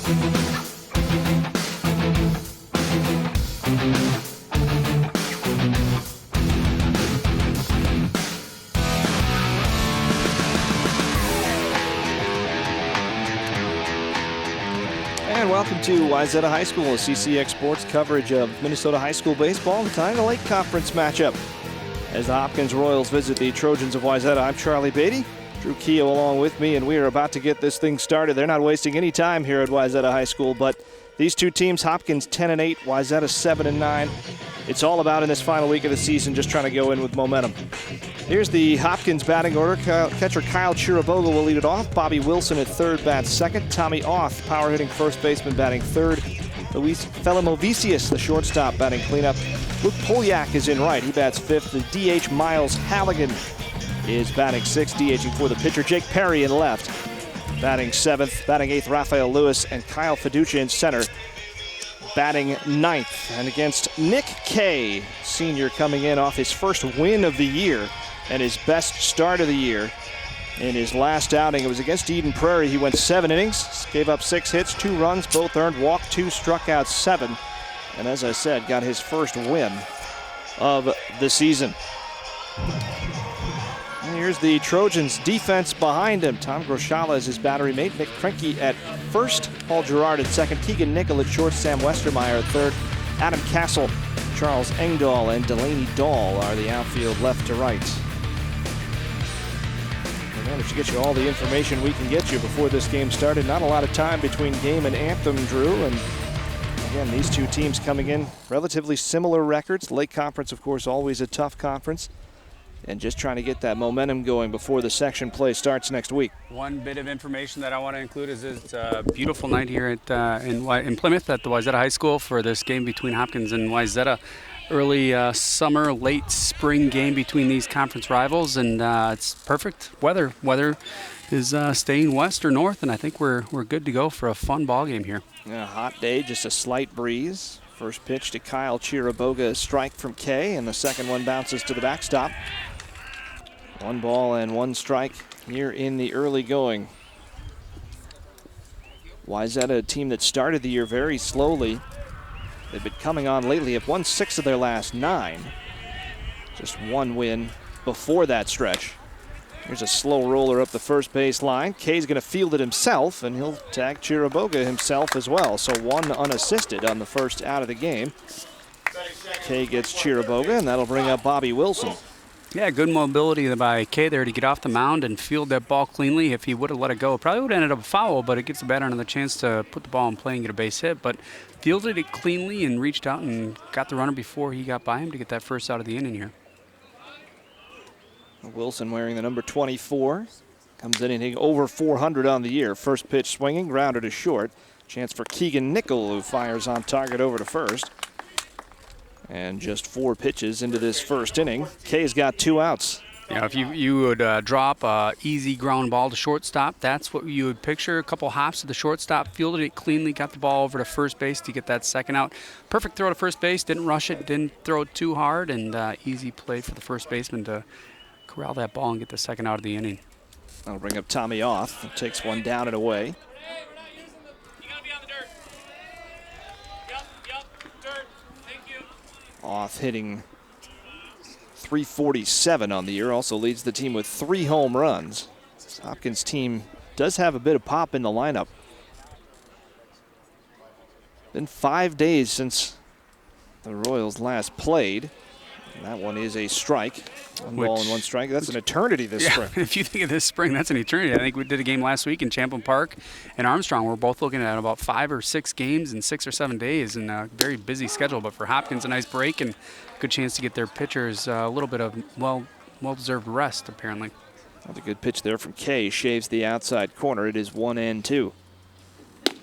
And welcome to Wayzata High School, CCX Sports coverage of Minnesota high school baseball, the Tioga Lake Conference matchup. As the Hopkins Royals visit the Trojans of Wayzata, I'm Charlie Beatty. Drew Keogh along with me, and we are about to get this thing started. They're not wasting any time here at Wayzata High School, but these two teams, Hopkins 10-8, Wayzata 7-9. It's all about in this final week of the season, just trying to go in with momentum. Here's the Hopkins batting order. Catcher Kyle Chiriboga will lead it off. Bobby Wilson at third bats second. Tommy Auth, power hitting first baseman, batting third. Luis Felimovicius, the shortstop, batting cleanup. Luke Polyak is in right. He bats fifth. The DH Miles Halligan is batting sixth, DHing for the pitcher. Jake Perry in left, batting seventh. Batting eighth, Rafael Lewis, and Kyle Fiducia in center, batting ninth. And against Nick Kay, senior, coming in off his first win of the year and his best start of the year. In his last outing, it was against Eden Prairie. He went 7 innings, gave up 6 hits, 2 runs, both earned, walked 2, struck out 7. And as I said, got his first win of the season. And here's the Trojans defense behind him. Tom Groshala is his battery mate. Nick Krenke at first, Paul Gerard at second, Keegan Nickel at short, Sam Westermeyer at third, Adam Castle, Charles Engdahl, and Delaney Dahl are the outfield left to right. We managed to get you all the information we can get you before this game started. Not a lot of time between game and anthem, Drew. And again, these two teams coming in relatively similar records. Lake Conference, of course, always a tough conference. And just trying to get that momentum going before the section play starts next week. One bit of information that I want to include is it's a beautiful night here at in Plymouth at the Wayzata High School for this game between Hopkins and Wayzata. Early summer, late spring game between these conference rivals, and it's perfect weather. Weather is staying west or north, and I think we're good to go for a fun ball game here. Yeah, hot day, just a slight breeze. First pitch to Kyle Chiriboga, a strike from Kay, and the second one bounces to the backstop. 1 ball and 1 strike here in the early going. Wayzata, a team that started the year very slowly. They've been coming on lately, have won 6 of their last 9. Just 1 win before that stretch. Here's a slow roller up the first base line. Kay's going to field it himself, and he'll tag Chiriboga himself as well. So 1 unassisted on the first out of the game. Kay gets Chiriboga, and that'll bring up Bobby Wilson. Yeah, good mobility by Kay there to get off the mound and field that ball cleanly. If he would have let it go, it probably would have ended up a foul, but it gives the batter another chance to put the ball in play and get a base hit. But fielded it cleanly and reached out and got the runner before he got by him to get that first out of the inning here. Wilson wearing the number 24. Comes in hitting over 400 on the year. First pitch swinging, grounded to short. Chance for Keegan Nickel, who fires on target over to first. And just 4 pitches into this first inning. Kay's got 2 outs. Yeah, if you would drop a easy ground ball to shortstop, that's what you would picture. A couple hops to the shortstop, fielded it cleanly, got the ball over to first base to get that second out. Perfect throw to first base, didn't rush it, didn't throw it too hard, and easy play for the first baseman to corral that ball and get the second out of the inning. That'll bring up Tommy Auth. He takes one down and away. Auth hitting .347 on the year, also leads the team with 3 home runs. This Hopkins team does have a bit of pop in the lineup. Been 5 days since the Royals last played. And that one is a strike. 1 ball and 1 strike. That's an eternity this spring. If you think of this spring, that's an eternity. I think we did a game last week in Champlin Park and Armstrong. We're both looking at about 5 or 6 games in 6 or 7 days, and a very busy schedule. But for Hopkins, a nice break and good chance to get their pitchers a little bit of well-deserved rest, apparently. That's a good pitch there from Kay. Shaves the outside corner. It is 1-2.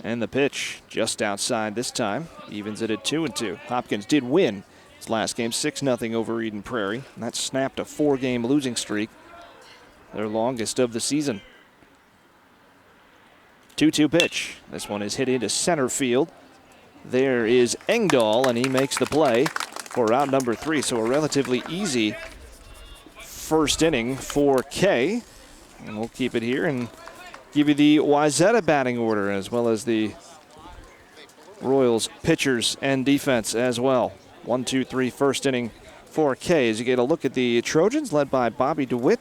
And the pitch just outside this time. Evens it at 2-2. Hopkins did win his last game 6-0 over Eden Prairie. And that snapped a 4-game losing streak, their longest of the season. 2-2 pitch. This one is hit into center field. There is Engdahl, and he makes the play for round number 3. So a relatively easy first inning for Kay. And we'll keep it here and give you the Wayzata batting order as well as the Royals pitchers and defense as well. 1-2-3 first inning for K as you get a look at the Trojans led by Bobby DeWitt.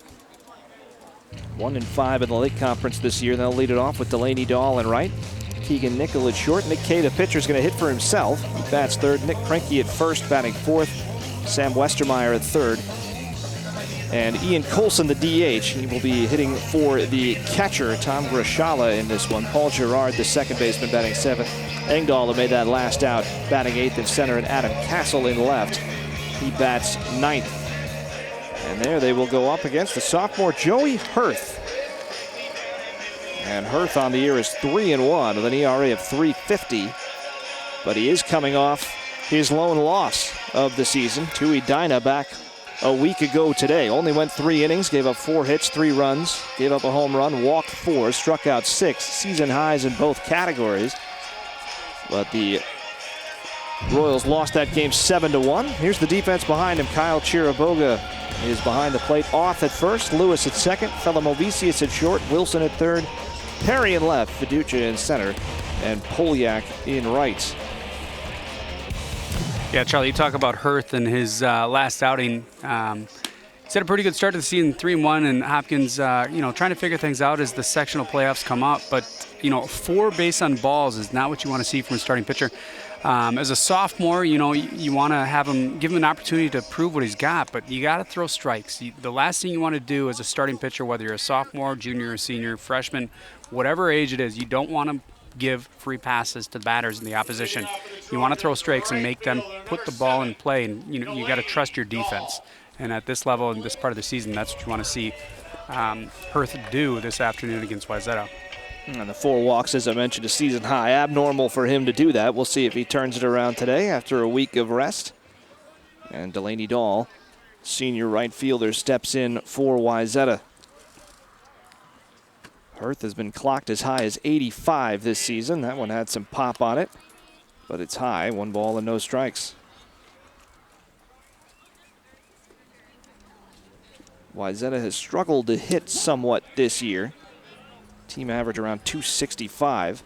1-5 in the Lake Conference this year. They'll lead it off with Delaney Dahl in right. Keegan Nickel at short. Nick Kay, the pitcher, is going to hit for himself. He bats third. Nick Krenke at first, batting fourth. Sam Westermeyer at third. And Ian Colson, the DH, he will be hitting for the catcher, Tom Grashala, in this one. Paul Gerard, the second baseman, batting seventh. Engdahl, who made that last out, batting eighth in center, and Adam Castle in left. He bats ninth. And there they will go up against the sophomore Joey Hurth. And Hurth on the year is 3-1 with an ERA of 3.50. But he is coming off his lone loss of the season to Edina back a week ago today. Only went 3 innings, gave up 4 hits, 3 runs, gave up a home run, walked 4, struck out 6, season highs in both categories. But the Royals lost that game 7-1. Here's the defense behind him. Kyle Chiraboga is behind the plate. Off at first, Lewis at second, Felamovicius at short, Wilson at third, Perry in left, Fiducia in center, and Polyak in right. Yeah, Charlie, you talk about Hurth and his last outing. He's had a pretty good start to the season, 3-1, and Hopkins, trying to figure things out as the sectional playoffs come up. But, 4 base on balls is not what you want to see from a starting pitcher. As a sophomore, you want to have him, give him an opportunity to prove what he's got, but you got to throw strikes. The last thing you want to do as a starting pitcher, whether you're a sophomore, junior, or senior, freshman, whatever age it is, you don't want to give free passes to batters in the opposition. You want to throw strikes and make them put the ball in play, and you got to trust your defense. And at this level, in this part of the season, that's what you want to see Hurth do this afternoon against Wayzata. And the 4 walks, as I mentioned, a season high. Abnormal for him to do that. We'll see if he turns it around today after a week of rest. And Delaney Dahl, senior right fielder, steps in for Wayzata. Hurth has been clocked as high as 85 this season. That one had some pop on it, but it's high. 1 ball and no strikes. Wayzata has struggled to hit somewhat this year. Team average around 265,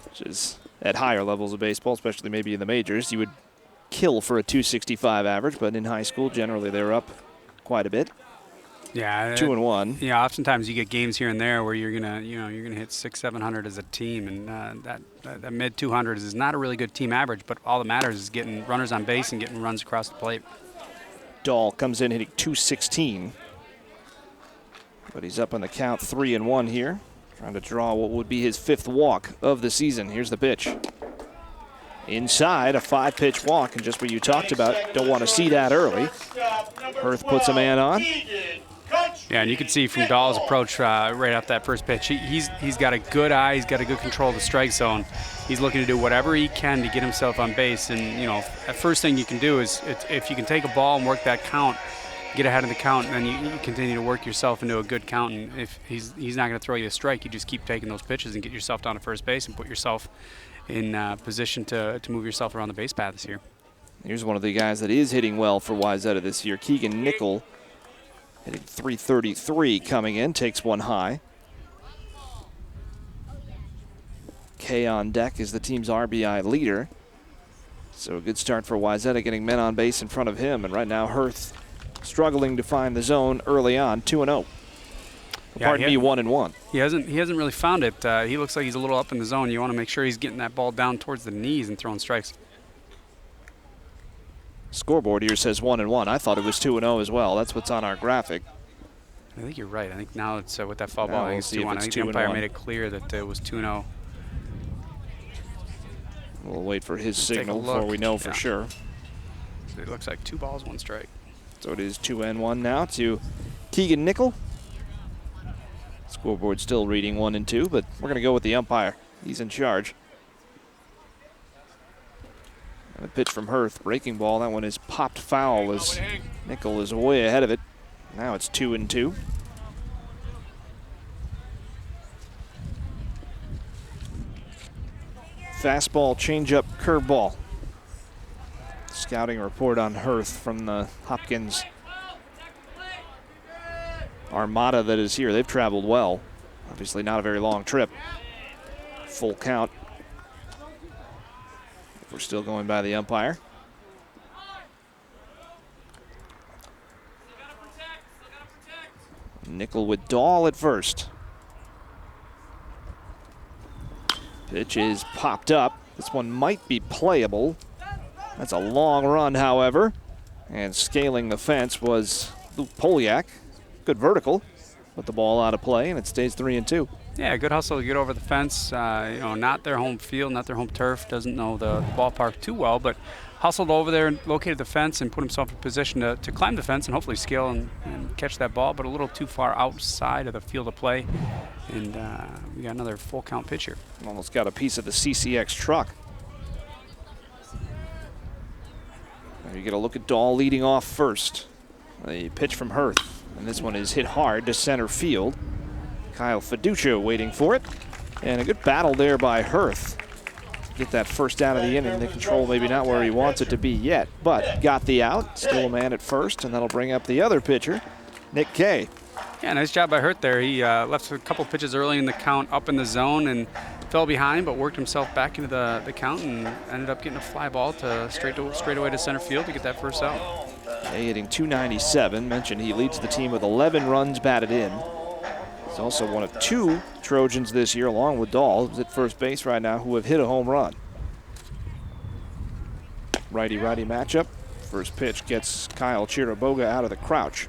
which is at higher levels of baseball, especially maybe in the majors. You would kill for a 265 average, but in high school, generally they're up quite a bit. Yeah, 2-1. Yeah, oftentimes you get games here and there where you're gonna hit 600-700 as a team, and that mid 200s is not a really good team average. But all that matters is getting runners on base and getting runs across the plate. Dahl comes in hitting 216, but he's up on the count 3-1 here, trying to draw what would be his 5th walk of the season. Here's the pitch. Inside, a 5-pitch walk, and just what you talked about, don't want to see that early. Hurth puts a man on. Yeah, and you can see from Dahl's approach right off that first pitch, he's got a good eye, he's got a good control of the strike zone. He's looking to do whatever he can to get himself on base, and the first thing you can do is if you can take a ball and work that count, get ahead of the count, and then you continue to work yourself into a good count. And if he's not going to throw you a strike, you just keep taking those pitches and get yourself down to first base and put yourself in position to move yourself around the base path this year. Here's one of the guys that is hitting well for Wayzata this year, Keegan Nickel, hitting .333 coming in, takes one high. Kay on deck is the team's RBI leader. So a good start for Wayzata, getting men on base in front of him. And right now, Hurth struggling to find the zone early on, 2-0. Yeah, Pardon me, 1-1. He hasn't really found it. He looks like he's a little up in the zone. You want to make sure he's getting that ball down towards the knees and throwing strikes. Scoreboard here says 1-1. I thought it was 2-0 as well. That's what's on our graphic. I think you're right. I think now it's with that foul ball. I think it's 2-1. I think the umpire made it clear that it was 2-0. We'll wait for his signal before we know for sure. So it looks like 2 balls, 1 strike. So it is 2-1 now to Keegan Nickel. Scoreboard still reading 1-2, but we're going to go with the umpire. He's in charge. And a pitch from Hurth, breaking ball. That one is popped foul as Nickel is way ahead of it. Now it's 2-2. Fastball, changeup, curveball. Scouting report on Hurth from the Hopkins armada that is here. They've traveled well. Obviously not a very long trip. Full count. We're still going by the umpire. Nickel with Dahl at first. Pitch is popped up. This one might be playable. That's a long run, however. And scaling the fence was Luke Polyak. Good vertical. Put the ball out of play, and it stays 3-2. Yeah, good hustle to get over the fence. Not their home field, not their home turf. Doesn't know the ballpark too well, but hustled over there and located the fence and put himself in position to climb the fence and hopefully scale and catch that ball, but a little too far outside of the field of play. And we got another full count pitch here. Almost got a piece of the CCX truck. Now you get a look at Dahl leading off first. The pitch from Hurth, and this one is hit hard to center field. Kyle Fiducia waiting for it, and a good battle there by Hurth. Get that first out of the inning. The control maybe not where he wants it to be yet, but got the out. Still a man at first, and that'll bring up the other pitcher, Nick Kay. Yeah, nice job by Hurth there. He left a couple pitches early in the count up in the zone and fell behind, but worked himself back into the count and ended up getting a fly ball to straight away to center field to get that first out. Kay hitting .297. Mentioned he leads the team with 11 runs batted in. He's also one of 2 Trojans this year, along with Dahl, who's at first base right now, who have hit a home run. Righty-righty matchup. First pitch gets Kyle Chiriboga out of the crouch.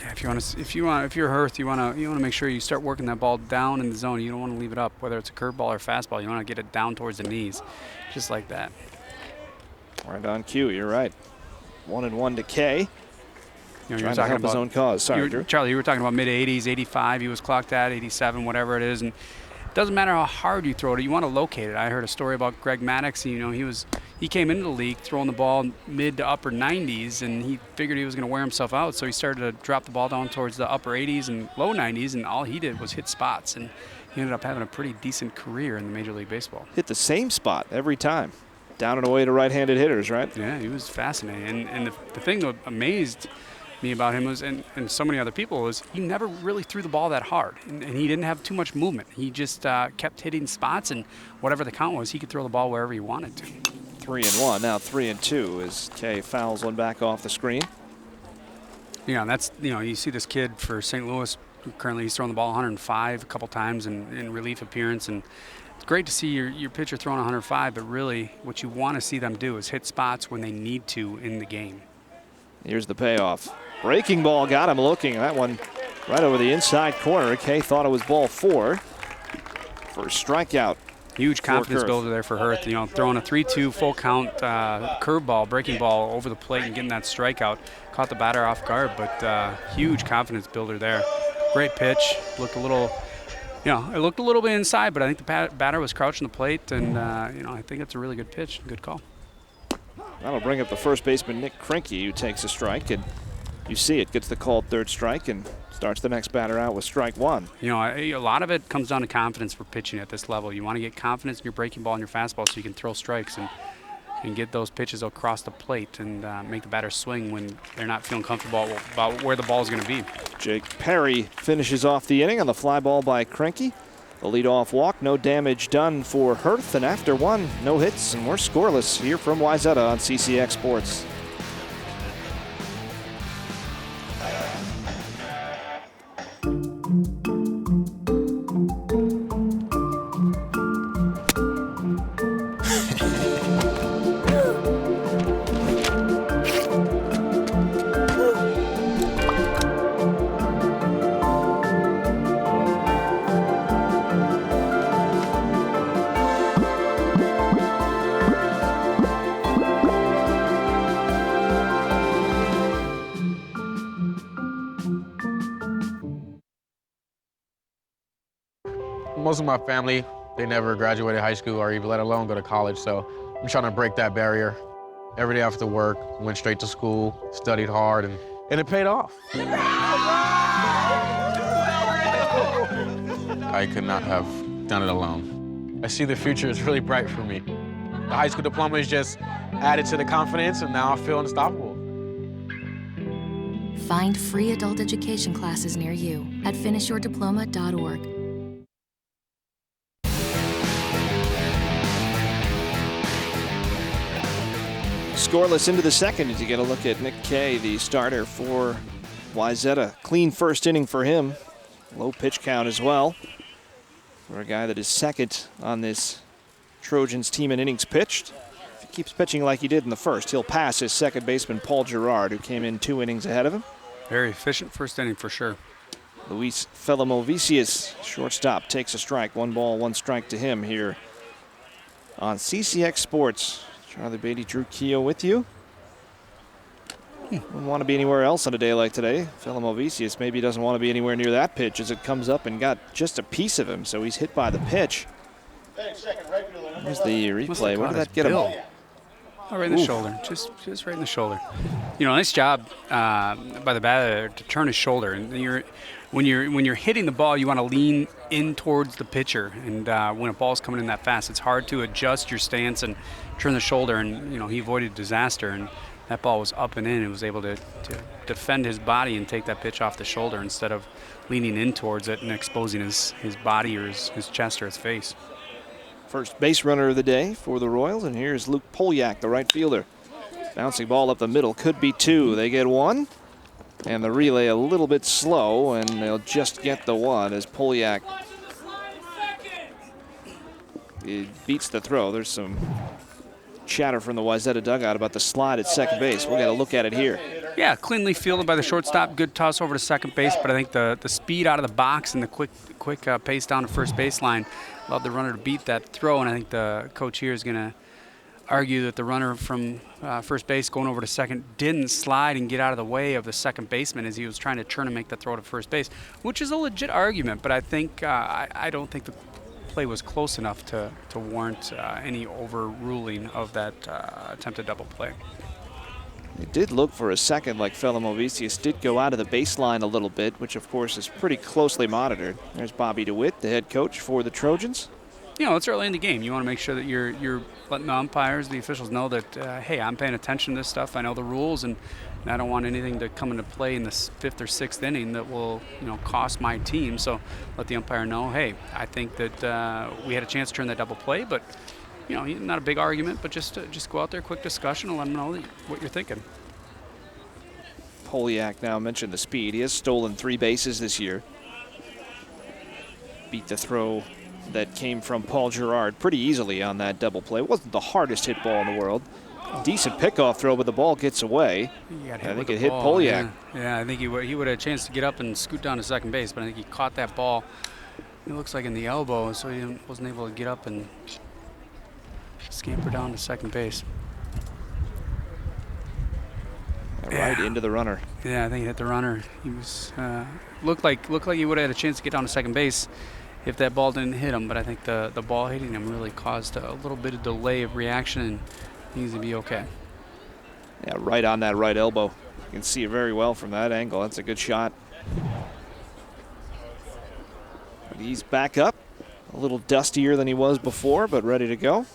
Yeah, if you're Hurth, you want to make sure you start working that ball down in the zone. You don't want to leave it up, whether it's a curveball or fastball. You want to get it down towards the knees, just like that. Right on cue. You're right. 1-1 to Kay. Trying to help his own cause. Sorry, Drew. Charlie, you were talking about mid-80s, 85. He was clocked at 87, whatever it is, and it doesn't matter how hard you throw it. You want to locate it. I heard a story about Greg Maddux. He came into the league throwing the ball mid to upper 90s, and he figured he was going to wear himself out, so he started to drop the ball down towards the upper 80s and low 90s, and all he did was hit spots, and he ended up having a pretty decent career in the Major League Baseball. Hit the same spot every time. Down and away to right-handed hitters, right? Yeah, he was fascinating. And the thing that amazed me about him was, and so many other people, was he never really threw the ball that hard, and he didn't have too much movement. He just kept hitting spots, and whatever the count was, he could throw the ball wherever he wanted to. 3-1, now 3-2 as Kay fouls one back off the screen. Yeah, and that's, you see this kid for St. Louis, currently he's throwing the ball 105 a couple times in relief appearance, and it's great to see your pitcher throwing 105, but really what you want to see them do is hit spots when they need to in the game. Here's the payoff. Breaking ball got him looking. That one right over the inside corner. Kay thought it was ball 4 for a strikeout. Huge confidence builder there for Hurth. Throwing a 3-2 full count curveball, breaking ball over the plate and getting that strikeout. Caught the batter off guard, but huge confidence builder there. Great pitch. Looked a little, it looked a little bit inside, but I think the batter was crouching the plate, and I think it's a really good pitch, good call. That'll bring up the first baseman, Nick Krinke, who takes a strike, and you see it, gets the called third strike and starts the next batter out with strike 1. A lot of it comes down to confidence for pitching at this level. You want to get confidence in your breaking ball and your fastball so you can throw strikes and get those pitches across the plate and make the batter swing when they're not feeling comfortable about where the ball is going to be. Jake Perry finishes off the inning on the fly ball by Krinke. The leadoff walk, no damage done for Hurth, and after 1, no hits, and we're scoreless here from Wayzata on CCX Sports. Most of my family, they never graduated high school or even let alone go to college, so I'm trying to break that barrier. Every day after work, went straight to school, studied hard, and it paid off. I could not have done it alone. I see the future is really bright for me. The high school diploma is just added to the confidence, and now I feel unstoppable. Find free adult education classes near you at finishyourdiploma.org. Scoreless into the second as you get a look at Nick Kay, the starter for Wayzata. Clean first inning for him. Low pitch count as well for a guy that is second on this Trojans team in innings pitched. If he keeps pitching like he did in the first, he'll pass his second baseman Paul Gerard, who came in 2 innings ahead of him. Very efficient first inning for sure. Luis Felimovicius, shortstop, takes a strike. 1 ball, 1 strike to him here on CCX Sports. Charlie Beatty, Drew Keough with you. Wouldn't want to be anywhere else on a day like today. Felimovicius maybe doesn't want to be anywhere near that pitch as it comes up and got just a piece of him, so he's hit by the pitch. Here's the replay. Where did that get him? Oh, right in the shoulder, just right in the shoulder. You know, nice job by the batter to turn his shoulder. And when you're hitting the ball, you want to lean in towards the pitcher. And when a ball's coming in that fast, it's hard to adjust your stance and turn the shoulder. And he avoided disaster. And that ball was up and in. He was able to defend his body and take that pitch off the shoulder instead of leaning in towards it and exposing his body or his chest or his face. First base runner of the day for the Royals, and here's Luke Polyak, the right fielder. Bouncing ball up the middle, could be 2. They get 1, and the relay a little bit slow, and they'll just get the 1 as Polyak beats the throw. There's some chatter from the Wayzata dugout about the slide at second base. We'll get a look at it here. Yeah, cleanly fielded by the shortstop. Good toss over to second base, but I think the speed out of the box and the quick pace down to first baseline allowed the runner to beat that throw, and I think the coach here is going to argue that the runner from first base going over to second didn't slide and get out of the way of the second baseman as he was trying to turn and make the throw to first base, which is a legit argument, but I think I don't think the play was close enough to warrant any overruling of that attempted double play. It did look for a second like Felimovicius did go out of the baseline a little bit, which of course is pretty closely monitored. There's Bobby DeWitt, the head coach for the Trojans. It's early in the game. You want to make sure that you're letting the umpires, the officials know that, hey, I'm paying attention to this stuff. I know the rules, and I don't want anything to come into play in the 5th or 6th inning that will, cost my team. So let the umpire know, hey, I think that we had a chance to turn that double play, but not a big argument, but just go out there, quick discussion, and let them know what you're thinking. Polyak now mentioned the speed. He has stolen 3 bases this year. Beat the throw that came from Paul Gerard pretty easily on that double play. It wasn't the hardest hit ball in the world. Decent pickoff throw, but the ball gets away. I think it hit Polyak. Yeah, I think he would have a chance to get up and scoot down to second base, but I think he caught that ball. It looks like in the elbow, so he wasn't able to get up and scamper down to second base. Right into the runner. Yeah, I think he hit the runner. He was looked like he would have had a chance to get down to second base if that ball didn't hit him, but I think the ball hitting him really caused a little bit of delay of reaction, and he needs to be okay. Yeah, right on that right elbow. You can see it very well from that angle. That's a good shot. But he's back up. A little dustier than he was before, but ready to go.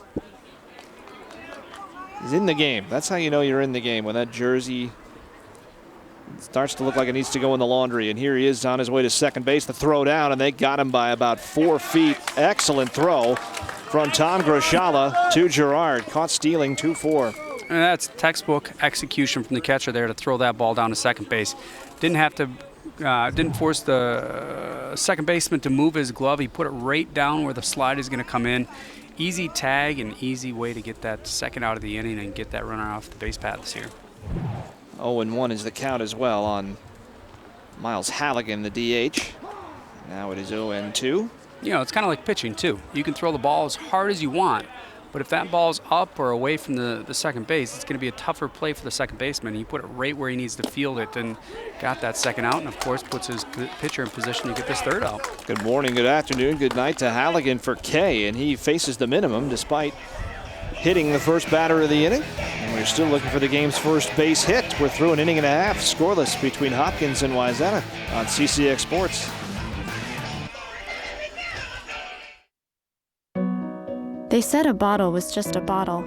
He's in the game. That's how you know you're in the game, when that jersey starts to look like it needs to go in the laundry. And here he is on his way to second base. The throw down, and they got him by about 4 feet. Excellent throw from Tom Groshala to Gerard. Caught stealing 2-4. And that's textbook execution from the catcher there to throw that ball down to second base. Didn't force the second baseman to move his glove. He put it right down where the slide is going to come in. Easy tag and easy way to get that second out of the inning and get that runner off the base paths here. 0-1 is the count as well on Miles Halligan, the DH. Now it is 0-2. It's kind of like pitching too. You can throw the ball as hard as you want, but if that ball's up or away from the second base, it's going to be a tougher play for the second baseman. He put it right where he needs to field it and got that second out, and of course puts his pitcher in position to get this third out. Good morning, good afternoon, good night to Halligan for Kay, and he faces the minimum despite hitting the first batter of the inning. And we're still looking for the game's first base hit. We're through an inning and a half, scoreless between Hopkins and Wayzata on CCX Sports. They said a bottle was just a bottle.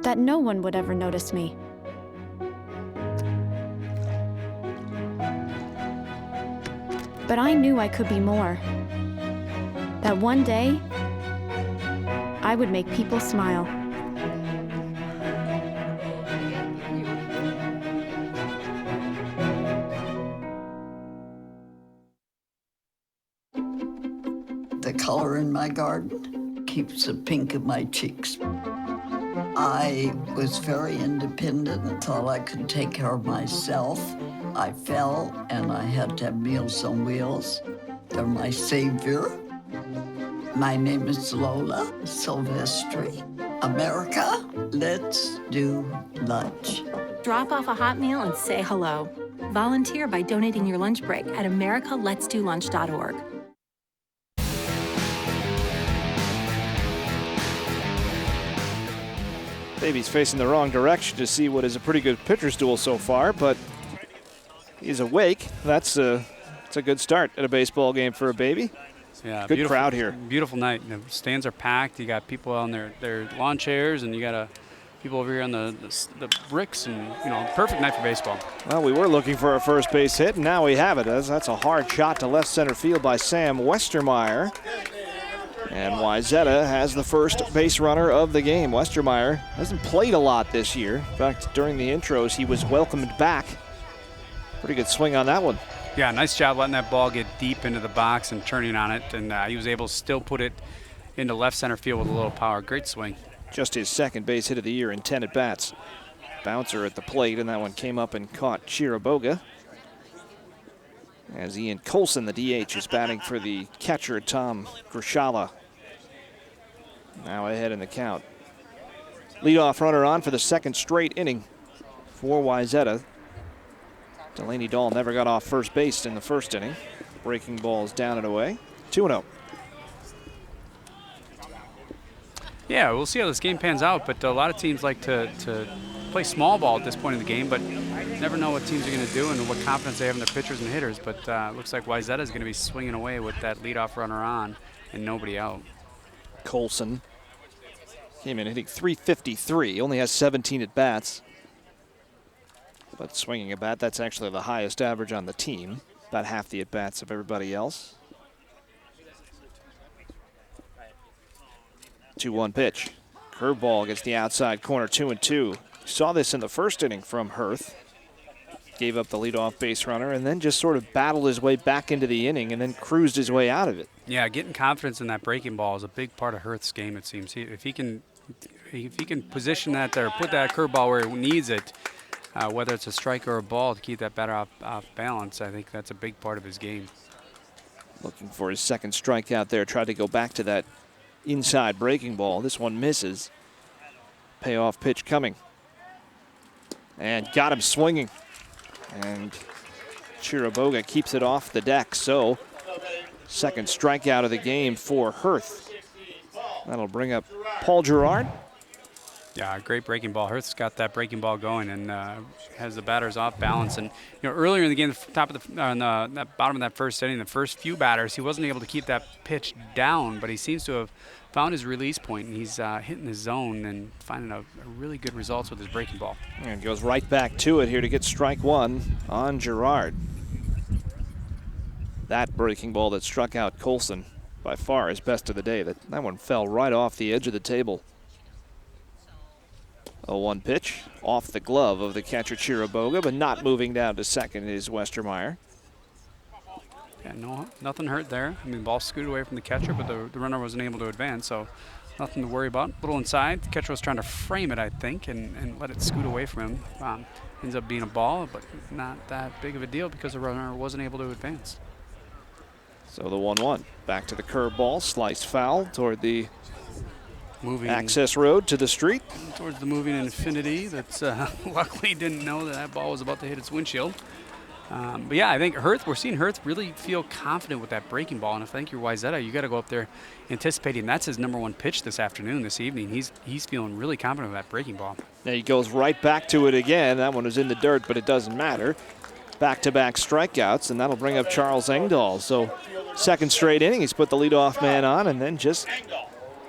That no one would ever notice me. But I knew I could be more. That one day, I would make people smile. The color in my garden keeps the pink in my cheeks. I was very independent and thought I could take care of myself. I fell and I had to have Meals on Wheels. They're my savior. My name is Lola Silvestri. America, let's do lunch. Drop off a hot meal and say hello. Volunteer by donating your lunch break at americaletsdolunch.org. Baby's facing the wrong direction to see what is a pretty good pitcher's duel so far, but he's awake. That's a good start at a baseball game for a baby. Yeah, good crowd here. Beautiful night. The stands are packed. You got people on their lawn chairs, and you got people over here on the bricks, and perfect night for baseball. Well, we were looking for a first base hit, and now we have it. That's a hard shot to left center field by Sam Westermeyer. And Wayzata has the first base runner of the game. Westermeyer hasn't played a lot this year. In fact, during the intros, he was welcomed back. Pretty good swing on that one. Yeah, nice job letting that ball get deep into the box and turning on it. And he was able to still put it into left center field with a little power. Great swing. Just his second base hit of the year in 10 at-bats. Bouncer at the plate, and that one came up and caught Chiriboga. As Ian Colson, the DH, is batting for the catcher, Tom Grishala. Now ahead in the count. Leadoff runner on for the second straight inning for Wayzata. Delaney Dahl never got off first base in the first inning. Breaking balls down and away. 2-0. Yeah, we'll see how this game pans out, but a lot of teams like to play small ball at this point in the game, but never know what teams are going to do and what confidence they have in their pitchers and hitters. But looks like Wayzata is going to be swinging away with that leadoff runner on and nobody out. Colson came in hitting .353. Only has 17 at-bats. But swinging a bat, that's actually the highest average on the team. About half the at-bats of everybody else. 2-1 pitch. Curveball gets the outside corner, 2-2. Saw this in the first inning from Hurth. Gave up the leadoff base runner and then just sort of battled his way back into the inning and then cruised his way out of it. Yeah, getting confidence in that breaking ball is a big part of Hurth's game, it seems. If he can position that there, put that curveball where it needs it, whether it's a strike or a ball, to keep that batter off balance, I think that's a big part of his game. Looking for his second strikeout there. Tried to go back to that inside breaking ball. This one misses. Payoff pitch coming. And got him swinging. And Chiriboga keeps it off the deck. So, second strikeout of the game for Hurth. That'll bring up Paul Gerard. Yeah, great breaking ball. Hurth's got that breaking ball going and has the batters off balance. And earlier in the game, the bottom of that first inning, the first few batters, he wasn't able to keep that pitch down, but he seems to have found his release point, and he's hitting his zone and finding a really good results with his breaking ball. And goes right back to it here to get strike one on Gerard. That breaking ball that struck out Colson, by far his best of the day. That one fell right off the edge of the table. 0-1 pitch off the glove of the catcher Chiriboga, but not moving down to second is Westermeyer. Yeah, nothing hurt there. I mean, the ball scooted away from the catcher, but the runner wasn't able to advance, so nothing to worry about. A little inside. The catcher was trying to frame it, I think, and let it scoot away from him. Ends up being a ball, but not that big of a deal because the runner wasn't able to advance. So the 1-1. Back to the curveball. Slice foul toward the moving access road to the street. Towards the moving infinity that's luckily didn't know that ball was about to hit its windshield. But yeah, I think we're seeing Hurth really feel confident with that breaking ball. And if I think you're Wayzata, you got to go up there anticipating that's his #1 pitch this evening. He's feeling really confident with that breaking ball. Now he goes right back to it again. That one was in the dirt, but it doesn't matter. Back-to-back strikeouts, and that'll bring up Charles Engdahl. So second straight inning, he's put the leadoff man on and then just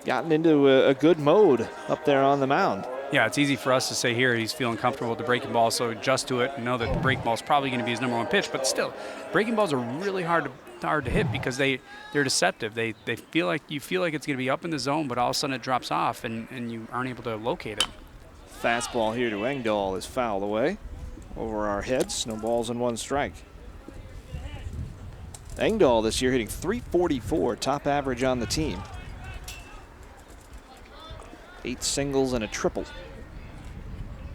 gotten into a good mode up there on the mound. Yeah, it's easy for us to say here he's feeling comfortable with the breaking ball, so adjust to it and know that the breaking ball is probably going to be his number one pitch. But still, breaking balls are really hard to hit because they're deceptive. They feel like it's going to be up in the zone, but all of a sudden it drops off and you aren't able to locate it. Fastball here to Engdahl is fouled away over our heads. No balls and 1 strike. Engdahl this year hitting .344, top average on the team. 8 singles and a triple.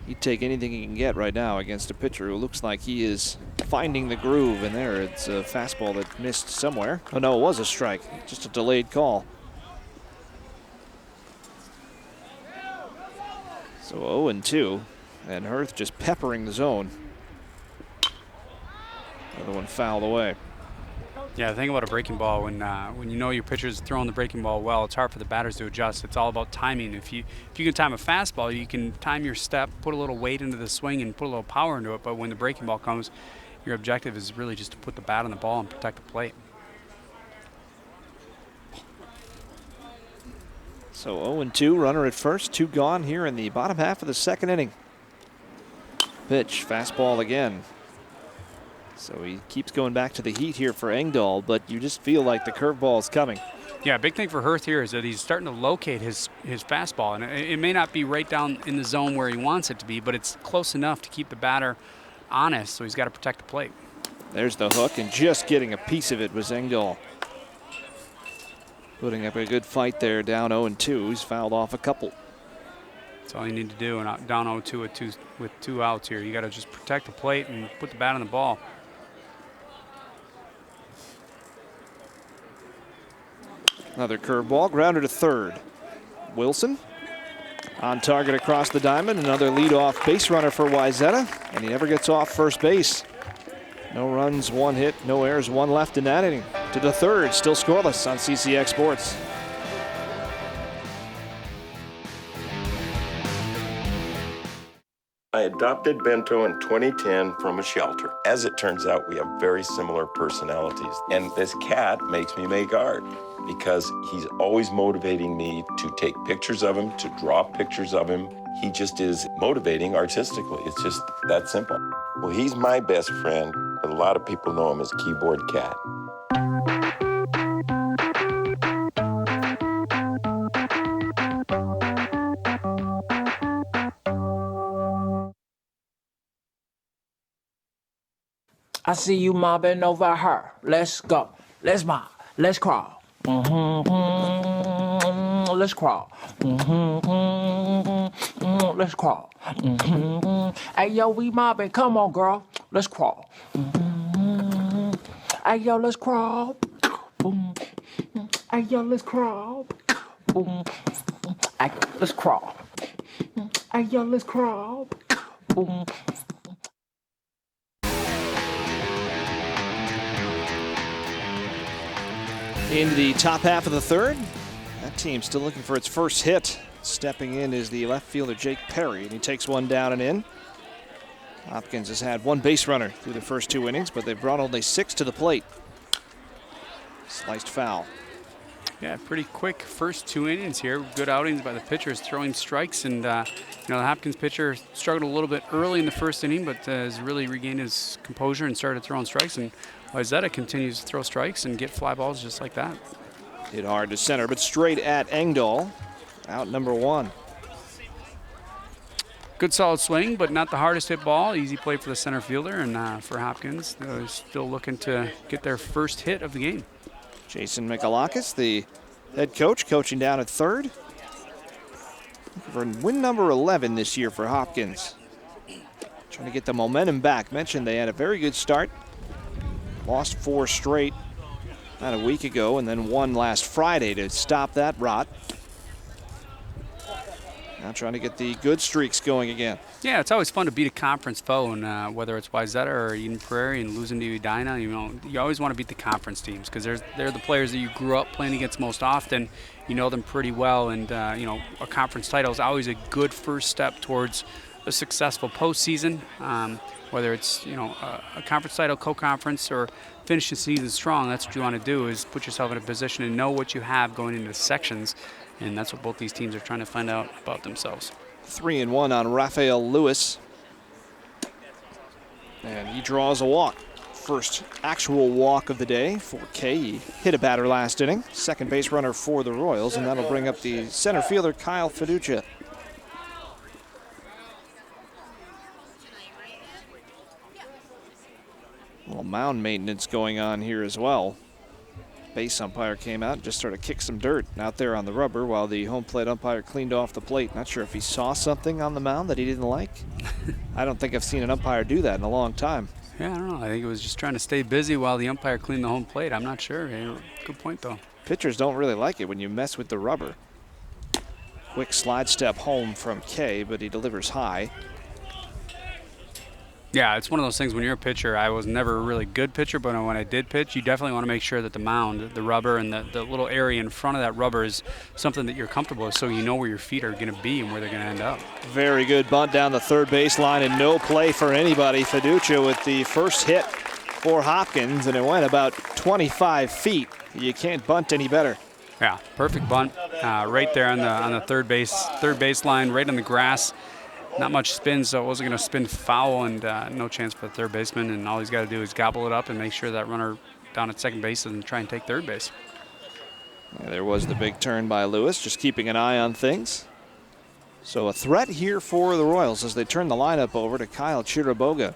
He'd take anything he can get right now against a pitcher who looks like he is finding the groove. And there, it's a fastball that missed somewhere. Oh no, it was a strike, just a delayed call. So 0-2, and Hurth just peppering the zone. Another one fouled away. Yeah, the thing about a breaking ball, when you know your pitcher's throwing the breaking ball well, it's hard for the batters to adjust. It's all about timing. If you can time a fastball, you can time your step, put a little weight into the swing, and put a little power into it. But when the breaking ball comes, your objective is really just to put the bat on the ball and protect the plate. So 0-2, runner at first, 2 gone here in the bottom half of the 2nd inning. Pitch, fastball again. So he keeps going back to the heat here for Engdahl, but you just feel like the curveball is coming. Yeah, big thing for Hurth here is that he's starting to locate his fastball. And it may not be right down in the zone where he wants it to be, but it's close enough to keep the batter honest, so he's got to protect the plate. There's the hook, and just getting a piece of it was Engdahl. Putting up a good fight there, down 0-2. He's fouled off a couple. That's all you need to do, and down 0-2 with 2 outs here. You got to just protect the plate and put the bat on the ball. Another curveball, grounded to third. Wilson on target across the diamond. Another leadoff base runner for Wayzata, and he never gets off first base. No runs, 1 hit, no errors, 1 left in that inning. To the third, still scoreless on CCX Sports. I adopted Bento in 2010 from a shelter. As it turns out, we have very similar personalities. And this cat makes me make art because he's always motivating me to take pictures of him, to draw pictures of him. He just is motivating artistically. It's just that simple. Well, he's my best friend, but a lot of people know him as Keyboard Cat. I see you mobbing over her. Let's go. Let's mob. Let's crawl. Let's crawl. Let's crawl. Hey, yo, we mobbing. Come on, girl. Let's crawl. Hey, yo, let's crawl. Hey, yo, let's crawl. Hey, let's crawl. Hey, yo, let's crawl. Into the top half of the third. That team still looking for its first hit. Stepping in is the left fielder Jake Perry, and he takes one down and in. Hopkins has had 1 base runner through the first 2 innings, but they've brought only 6 to the plate. Sliced foul. Yeah, pretty quick first 2 innings here. Good outings by the pitchers, throwing strikes, and the Hopkins pitcher struggled a little bit early in the first inning, but has really regained his composure and started throwing strikes. And Wayzata continues to throw strikes and get fly balls just like that. Hit hard to center, but straight at Engdahl. Out number 1. Good solid swing, but not the hardest hit ball. Easy play for the center fielder, and for Hopkins, they're still looking to get their first hit of the game. Jason Michalakis, the head coach, coaching down at third. For win number 11 this year for Hopkins. Trying to get the momentum back. Mentioned they had a very good start. Lost 4 straight about a week ago, and then won last Friday to stop that rot. Now trying to get the good streaks going again. Yeah, it's always fun to beat a conference foe, and whether it's Wayzata or Eden Prairie and losing to Edina, you always want to beat the conference teams because they're the players that you grew up playing against most often. You know them pretty well, and a conference title is always a good first step towards a successful postseason. Whether it's a conference title, co-conference, or finish the season strong, that's what you want to do, is put yourself in a position and know what you have going into the sections, and that's what both these teams are trying to find out about themselves. 3-1 on Raphael Lewis. And he draws a walk. First actual walk of the day for Kay. He hit a batter last inning. Second base runner for the Royals, and that'll bring up the center fielder, Kyle Fiducia. A little mound maintenance going on here as well. Base umpire came out and just sort of kicked some dirt out there on the rubber while the home plate umpire cleaned off the plate. Not sure if he saw something on the mound that he didn't like. I don't think I've seen an umpire do that in a long time. Yeah, I don't know. I think it was just trying to stay busy while the umpire cleaned the home plate. I'm not sure. Hey, good point, though. Pitchers don't really like it when you mess with the rubber. Quick slide step home from Kay, but he delivers high. Yeah, it's one of those things when you're a pitcher. I was never a really good pitcher, but when I did pitch, you definitely want to make sure that the mound, the rubber, and the little area in front of that rubber is something that you're comfortable with, so you know where your feet are going to be and where they're going to end up. Very good bunt down the third baseline, and no play for anybody. Fiducia with the first hit for Hopkins, and it went about 25 feet. You can't bunt any better. Yeah, perfect bunt right there on the third baseline, right on the grass. Not much spin, so it wasn't going to spin foul, and no chance for the third baseman. And all he's got to do is gobble it up and make sure that runner down at second base doesn't try and take third base. Yeah, there was the big turn by Lewis, just keeping an eye on things. So a threat here for the Royals as they turn the lineup over to Kyle Chiriboga.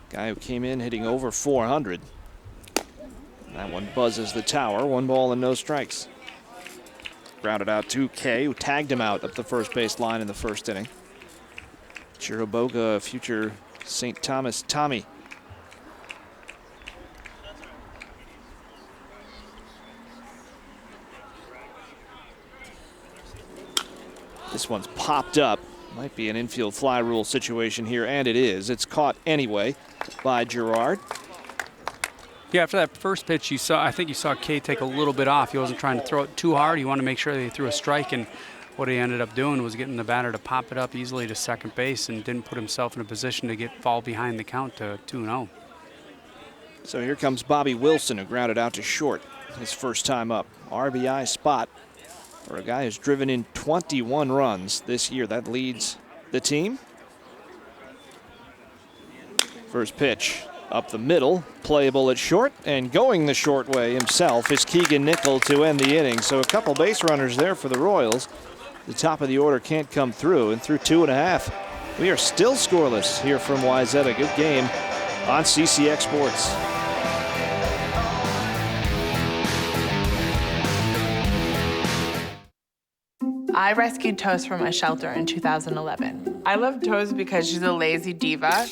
Guy who came in hitting over 400. That one buzzes the tower. 1 ball and no strikes. Grounded out to Kay, who tagged him out up the first base line in the first inning. Chiriboga, future St. Thomas Tommy. This one's popped up. Might be an infield fly rule situation here, and it is. It's caught anyway by Girard. Yeah, after that first pitch, I think you saw Kay take a little bit off. He wasn't trying to throw it too hard. He wanted to make sure that he threw a strike, and what he ended up doing was getting the batter to pop it up easily to second base and didn't put himself in a position to fall behind the count to 2-0. So here comes Bobby Wilson, who grounded out to short his first time up. RBI spot for a guy who's driven in 21 runs this year. That leads the team. First pitch. Up the middle, playable at short, and going the short way himself is Keegan Nickel to end the inning. So a couple base runners there for the Royals. The top of the order can't come through, and through 2.5. We are still scoreless here from Wayzata. Good game on CCX Sports. I rescued Toast from a shelter in 2011. I love Toast because she's a lazy diva.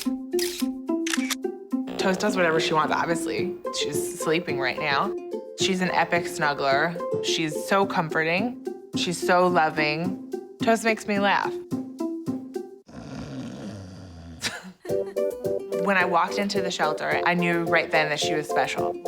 Toast does whatever she wants, obviously. She's sleeping right now. She's an epic snuggler. She's so comforting. She's so loving. Toast makes me laugh. When I walked into the shelter, I knew right then that she was special.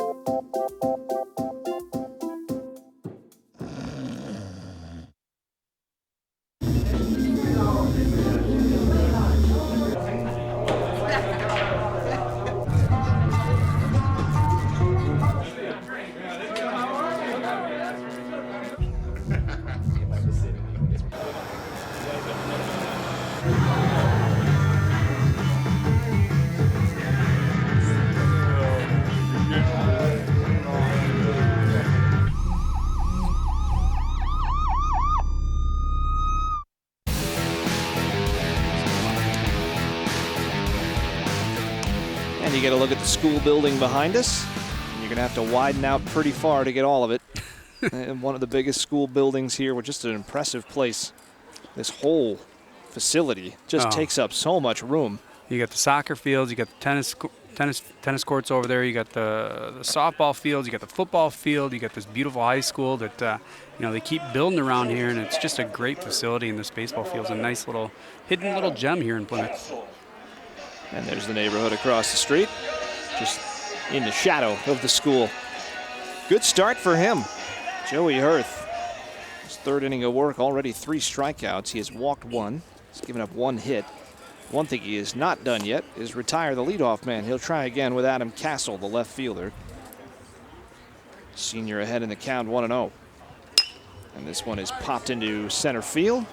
And you get a look at the school building behind us. You're going to have to widen out pretty far to get all of it. And one of the biggest school buildings here with just an impressive place. This whole facility just takes up so much room. You got the soccer fields, you got the tennis courts over there, you got the softball fields, you got the football field, you got this beautiful high school that they keep building around here, and it's just a great facility. And this baseball field's a nice little hidden little gem here in Plymouth. And there's the neighborhood across the street, just in the shadow of the school. Good start for him, Joey Hurth. His third inning of work, already 3 strikeouts. He has walked 1. He's given up 1 hit. One thing he has not done yet is retire the leadoff man. He'll try again with Adam Castle, the left fielder. Senior ahead in the count, 1-0. And this one is popped into center field.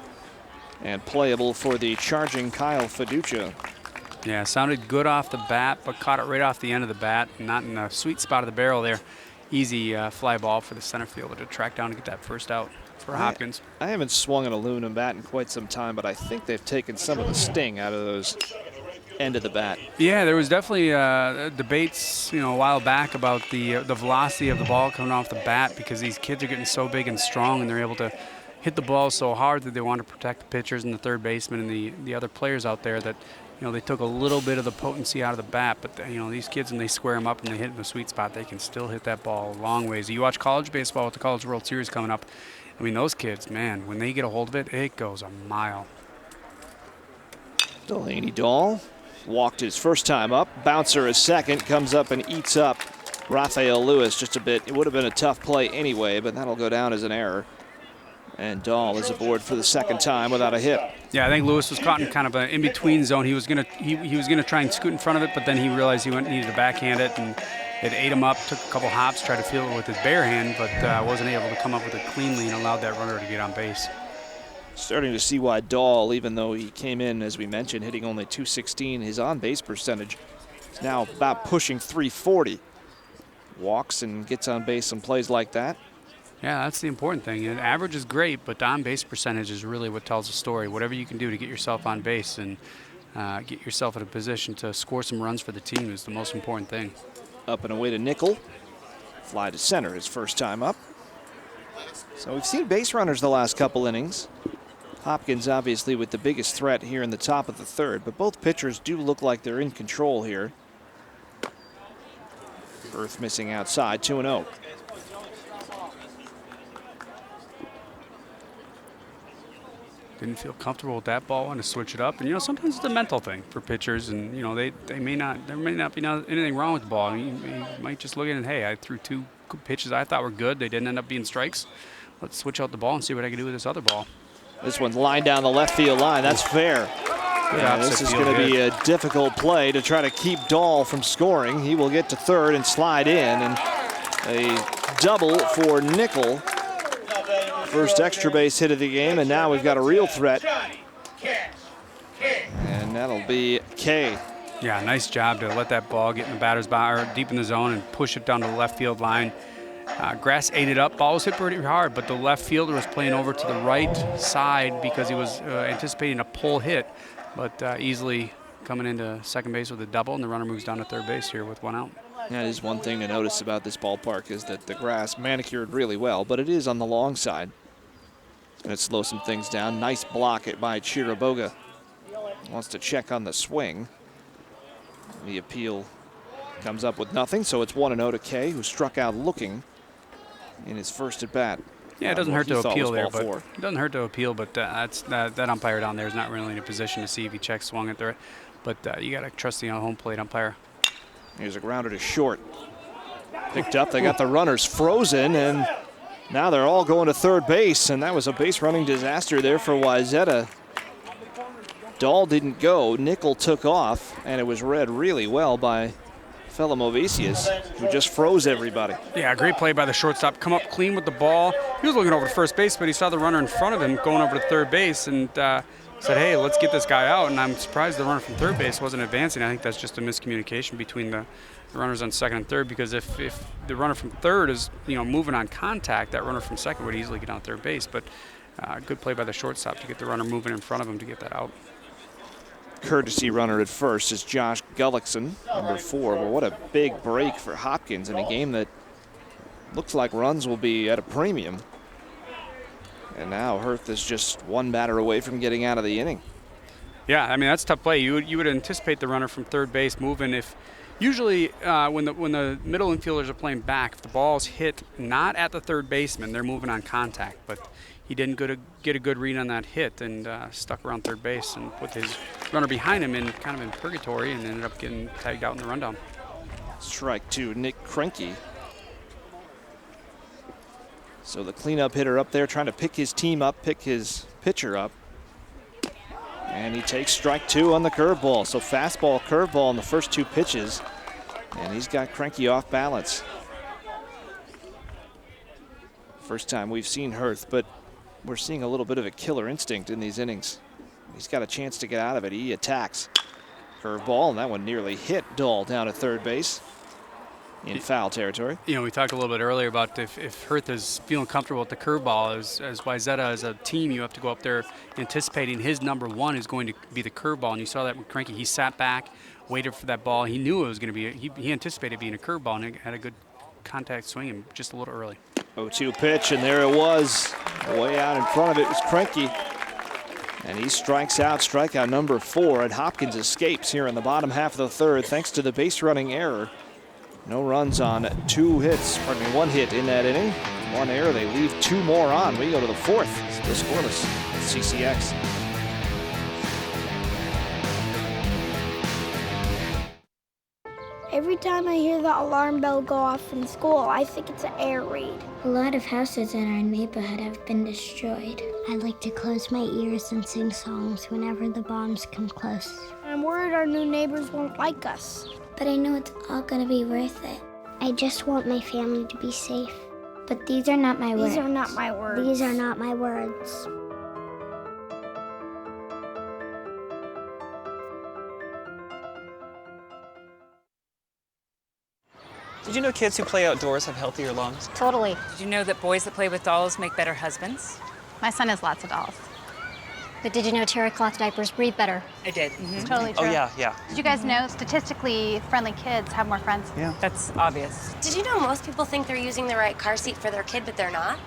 And playable for the charging Kyle Fiducia. Yeah, sounded good off the bat, but caught it right off the end of the bat, not in the sweet spot of the barrel there. Easy fly ball for the center fielder to track down and get that first out for Hopkins. I haven't swung an aluminum bat in quite some time, but I think they've taken some of the sting out of those end of the bat. Yeah, there was definitely debates, a while back about the velocity of the ball coming off the bat, because these kids are getting so big and strong, and they're able to hit the ball so hard that they want to protect the pitchers and the third baseman and the other players out there, that they took a little bit of the potency out of the bat. But these kids, when they square them up and they hit in the sweet spot, they can still hit that ball a long ways. You watch college baseball with the College World Series coming up. I mean, those kids, man, when they get a hold of it, it goes a mile. Delaney Dahl walked his first time up. Bouncer is second, comes up and eats up Rafael Lewis just a bit. It would have been a tough play anyway, but that'll go down as an error. And Dahl is aboard for the second time without a hit. Yeah, I think Lewis was caught in kind of an in-between zone. He was gonna try and scoot in front of it, but then he realized he needed to backhand it, and it ate him up. Took a couple hops, tried to feel it with his bare hand, but wasn't able to come up with it cleanly and allowed that runner to get on base. Starting to see why Dahl, even though he came in, as we mentioned, hitting only .216, his on-base percentage is now about pushing .340. Walks and gets on base and plays like that. Yeah, that's the important thing. And average is great, but the on-base percentage is really what tells the story. Whatever you can do to get yourself on base and get yourself in a position to score some runs for the team is the most important thing. Up and away to Nickel. Fly to center his first time up. So we've seen base runners the last couple innings. Hopkins obviously with the biggest threat here in the top of the third, but both pitchers do look like they're in control here. Earth missing outside, 2-0. Didn't feel comfortable with that ball, and to switch it up. And sometimes it's a mental thing for pitchers, and there may not be anything wrong with the ball. You might just look at it, hey, I threw two pitches I thought were good. They didn't end up being strikes. Let's switch out the ball and see what I can do with this other ball. This one's lined down the left field line. That's fair. Yeah, this is going to be a difficult play to try to keep Dahl from scoring. He will get to third and slide in, and a double for Nickel. First extra base hit of the game, and now we've got a real threat. And that'll be Kay. Yeah, nice job to let that ball get in the batter's box, or deep in the zone, and push it down to the left field line. Grass ate it up. Ball was hit pretty hard, but the left fielder was playing over to the right side because he was anticipating a pull hit, but easily coming into second base with a double, and the runner moves down to third base here with one out. That is one thing to notice about this ballpark, is that the grass manicured really well, but it is on the long side. And it slows some things down. Nice block it by Chiriboga. Wants to check on the swing. The appeal comes up with nothing, so it's 1-0 to Kay, who struck out looking in his first at bat. Yeah, it doesn't hurt to appeal there, but it doesn't hurt to appeal. But that umpire down there is not really in a position to see if he checks swung it there. But you got to trust the home plate umpire. Here's a grounder to short. Picked up. They got the runners frozen, and now they're all going to third base, and that was a base running disaster there for Wayzata. Dahl didn't go. Nickel took off, and it was read really well by fellow Movesius, who just froze everybody. Yeah, great play by the shortstop. Come up clean with the ball. He was looking over to first base, but he saw the runner in front of him going over to third base and said, hey, let's get this guy out. And I'm surprised the runner from third base wasn't advancing. I think that's just a miscommunication between the runners on second and third, because if the runner from third is moving on contact, that runner from second would easily get on third base. But good play by the shortstop to get the runner moving in front of him to get that out. Courtesy runner at first is Josh Gullickson, number 4. Well, what a big break for Hopkins in a game that looks like runs will be at a premium. And now Hurth is just one batter away from getting out of the inning. Yeah, I mean, that's a tough play. You would anticipate the runner from third base moving. If usually when the middle infielders are playing back, if the ball's hit not at the third baseman, they're moving on contact. But he didn't get a good read on that hit and stuck around third base and put his runner behind him in kind of in purgatory and ended up getting tagged out in the rundown. Strike 2, Nick Krenke. So the cleanup hitter up there trying to pick his team up, pick his pitcher up. And he takes strike 2 on the curveball. So fastball, curveball in the first 2 pitches. And he's got Krenke off balance. First time we've seen Hurth, but we're seeing a little bit of a killer instinct in these innings. He's got a chance to get out of it. He attacks. Curveball, and that one nearly hit Dahl down at third base in foul territory. You know, we talked a little bit earlier about if Hurth is feeling comfortable with the curveball, as Wayzata as a team, you have to go up there anticipating his number one is going to be the curveball. And you saw that with Cranky. He sat back, waited for that ball. He knew it was going to be, he anticipated being a curveball, and it had a good contact swing him just a little early. 0-2 pitch, and there it was. Way out in front of it was Cranky. And he strikes out, strikeout number 4, and Hopkins escapes here in the bottom half of the third thanks to the base running error. No runs on 2 hits, pardon me, 1 hit in that inning. 1 error, they leave 2 more on. We go to the 4th, still scoreless, CCX. Every time I hear the alarm bell go off in school, I think it's an air raid. A lot of houses in our neighborhood have been destroyed. I like to close my ears and sing songs whenever the bombs come close. I'm worried our new neighbors won't like us. But I know it's all gonna be worth it. I just want my family to be safe. But these are not my words. These are not my words. These are not my words. Did you know kids who play outdoors have healthier lungs? Totally. Did you know that boys that play with dolls make better husbands? My son has lots of dolls. But did you know terry cloth diapers breathe better? I did. It's totally true. Oh, yeah. Did you guys know statistically friendly kids have more friends? Yeah. That's obvious. Did you know most people think they're using the right car seat for their kid, but they're not?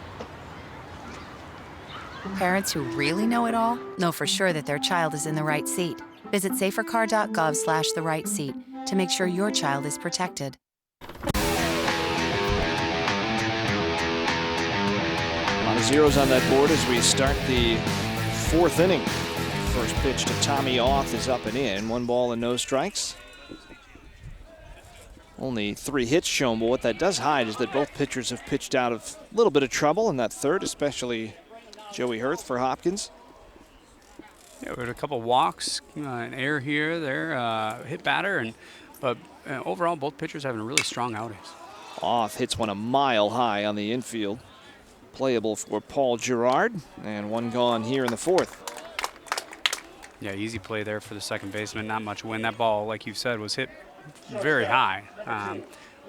Parents who really know it all know for sure that their child is in the right seat. Visit safercar.gov/the right seat to make sure your child is protected. A lot of zeros on that board as we start the 4th inning. First pitch to Tommy Auth is up and in. 1 ball and no strikes. Only 3 hits shown, but what that does hide is that both pitchers have pitched out of a little bit of trouble in that third, especially Joey Hurth for Hopkins. Yeah, we had a couple walks, an error here, there, hit batter, but overall both pitchers having really strong outings. Auth hits one a mile high on the infield. Playable for Paul Gerard, and 1 gone here in the 4th. Yeah, easy play there for the second baseman. Not much wind. That ball, like you said, was hit very high,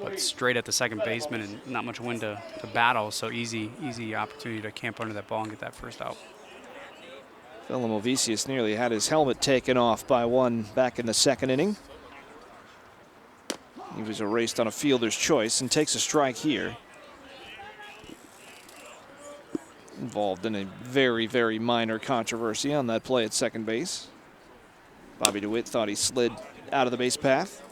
but straight at the second baseman, and not much wind to battle. So easy opportunity to camp under that ball and get that first out. Philomovicius nearly had his helmet taken off by 1 back in the 2nd inning. He was erased on a fielder's choice and takes a strike here. Involved in a very, very minor controversy on that play at second base. Bobby DeWitt thought he slid out of the base path.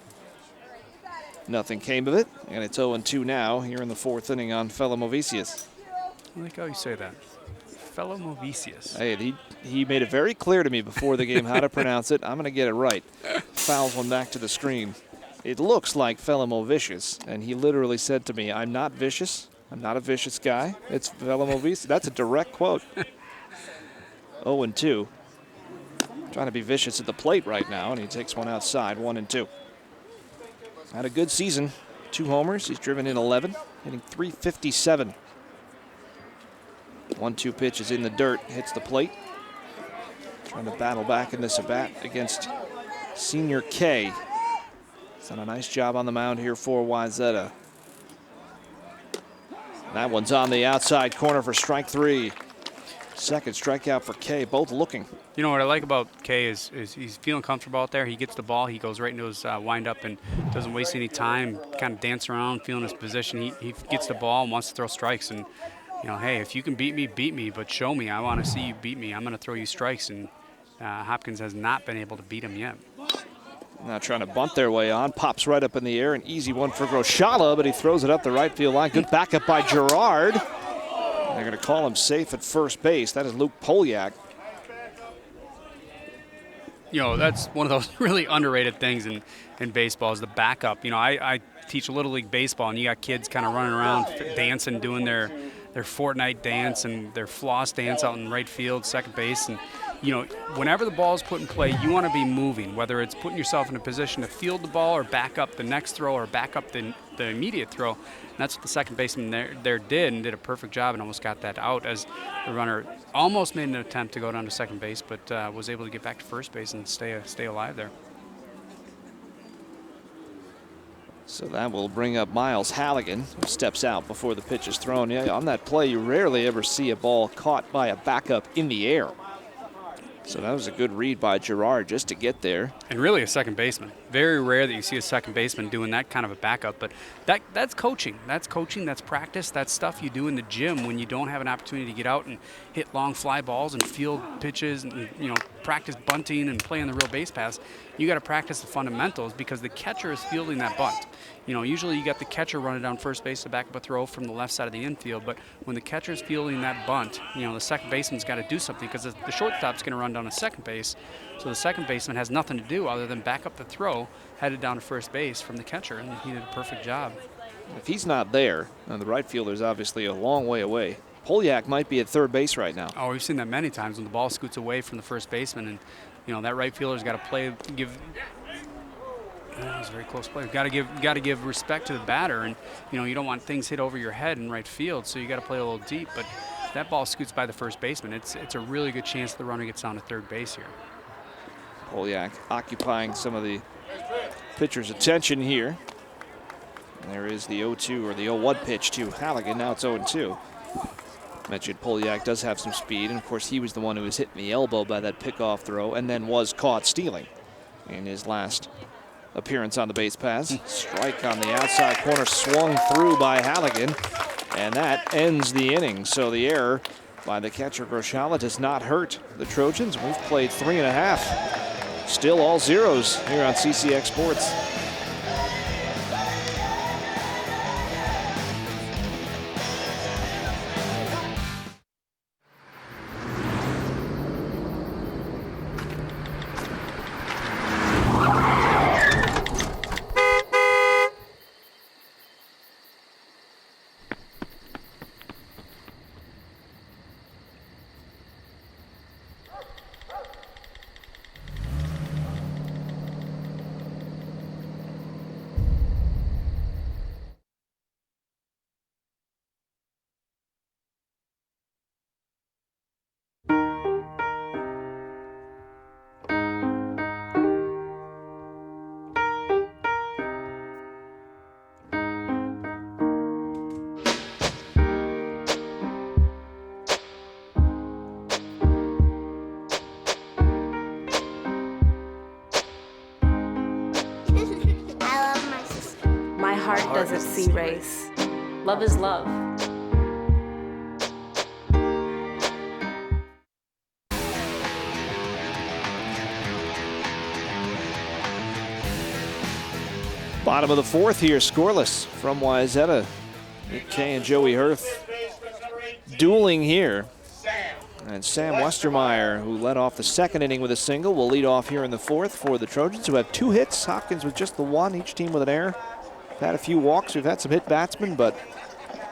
Nothing came of it, and it's 0-2 now here in the 4th inning on Philomovicius. I like how you say that. Philomovicius. Hey, he made it very clear to me before the game how to pronounce it. I'm going to get it right. Fouls one back to the screen. It looks like Philomovicius, and he literally said to me, "I'm not vicious. I'm not a vicious guy. It's Philomovicius." That's a direct quote. 0-2. Trying to be vicious at the plate right now, and he takes one outside, 1-2. Had a good season. 2 homers. He's driven in 11, hitting .357. 1-2 pitch is in the dirt, hits the plate. Trying to battle back in this at-bat against Senior K. He's done a nice job on the mound here for Wayzata. That one's on the outside corner for strike 3. Second strikeout for K, both looking. You know what I like about K is he's feeling comfortable out there. He gets the ball, he goes right into his windup and doesn't waste any time, kind of dance around, feeling his position. He gets the ball and wants to throw strikes. And, you know, hey, if you can beat me, but show me. I want to see you beat me. I'm going to throw you strikes. And Hopkins has not been able to beat him yet. Now trying to bunt their way on. Pops right up in the air. An easy one for Groshala, but he throws it up the right field line. Good backup by Gerard. They're going to call him safe at first base. That is Luke Polyak. You know, that's one of those really underrated things in baseball is the backup. You know, I teach Little League Baseball, and you got kids kind of running around dancing, doing their Fortnite dance and their floss dance out in right field, second base. And you know, whenever the ball is put in play, you want to be moving, whether it's putting yourself in a position to field the ball or back up the next throw or back up the immediate throw. And that's what the second baseman there did, and did a perfect job and almost got that out, as the runner almost made an attempt to go down to second base, but was able to get back to first base and stay alive there. So that will bring up Miles Halligan, who steps out before the pitch is thrown. Yeah, on that play, you rarely ever see a ball caught by a backup in the air. So that was a good read by Girard just to get there. And really a second baseman. Very rare that you see a second baseman doing that kind of a backup, but that's coaching. That's coaching, that's practice, that's stuff you do in the gym when you don't have an opportunity to get out and hit long fly balls and field pitches and, you know, practice bunting and playing the real base pass. You got to practice the fundamentals because the catcher is fielding that bunt. You know, usually you got the catcher running down first base to back up a throw from the left side of the infield, but when the catcher is fielding that bunt, you know, the second baseman's got to do something because the shortstop's going to run down to second base, so the second baseman has nothing to do other than back up the throw headed down to first base from the catcher, and he did a perfect job. If he's not there, and the right fielder's obviously a long way away, Polyak might be at third base right now. Oh, we've seen that many times when the ball scoots away from the first baseman, and you know that right fielder's got to play, give. That was a very close play. Got to give respect to the batter, and you know you don't want things hit over your head in right field, so you got to play a little deep. But if that ball scoots by the first baseman, it's a really good chance the runner gets down to third base here. Polyak occupying some of the pitcher's attention here. And there is the 0-2 or the 0-1 pitch to Halligan. Now it's 0-2. Mentioned Polyak does have some speed, and of course he was the one who was hit in the elbow by that pickoff throw and then was caught stealing in his last appearance on the base pass. Strike on the outside corner, swung through by Halligan, and that ends the inning. So the error by the catcher Groshala does not hurt the Trojans. We've played 3.5. Still all zeros here on CCX Sports. Doesn't see race. Love is love. Bottom of the fourth here, scoreless from Wayzata. Nick Kay and Joey Hurth dueling here. And Sam Westermeyer, who led off the second inning with a single, will lead off here in the fourth for the Trojans, who have 2 hits. Hopkins with just the 1, each team with an error. We've had a few walks, we've had some hit batsmen, but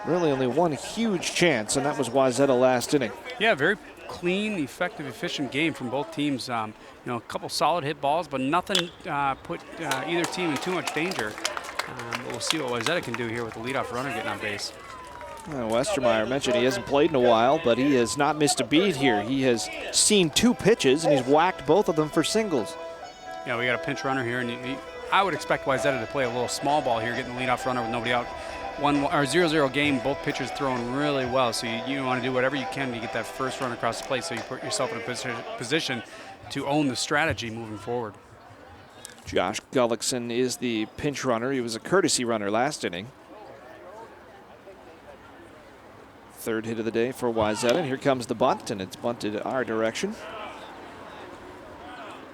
really only one huge chance, and that was Wayzata last inning. Yeah, very clean, effective, efficient game from both teams. You know, a couple solid hit balls, but nothing put either team in too much danger. But we'll see what Wayzata can do here with the leadoff runner getting on base. Westermeyer mentioned he hasn't played in a while, but he has not missed a beat here. He has seen 2 pitches, and he's whacked both of them for singles. Yeah, we got a pinch runner here, and I would expect Wayzata to play a little small ball here, getting the leadoff runner with nobody out. 0-0 game, both pitchers throwing really well, so you want to do whatever you can to get that first run across the plate so you put yourself in a position to own the strategy moving forward. Josh Gullickson is the pinch runner. He was a courtesy runner last inning. Third hit of the day for Wayzata, and here comes the bunt, and it's bunted our direction.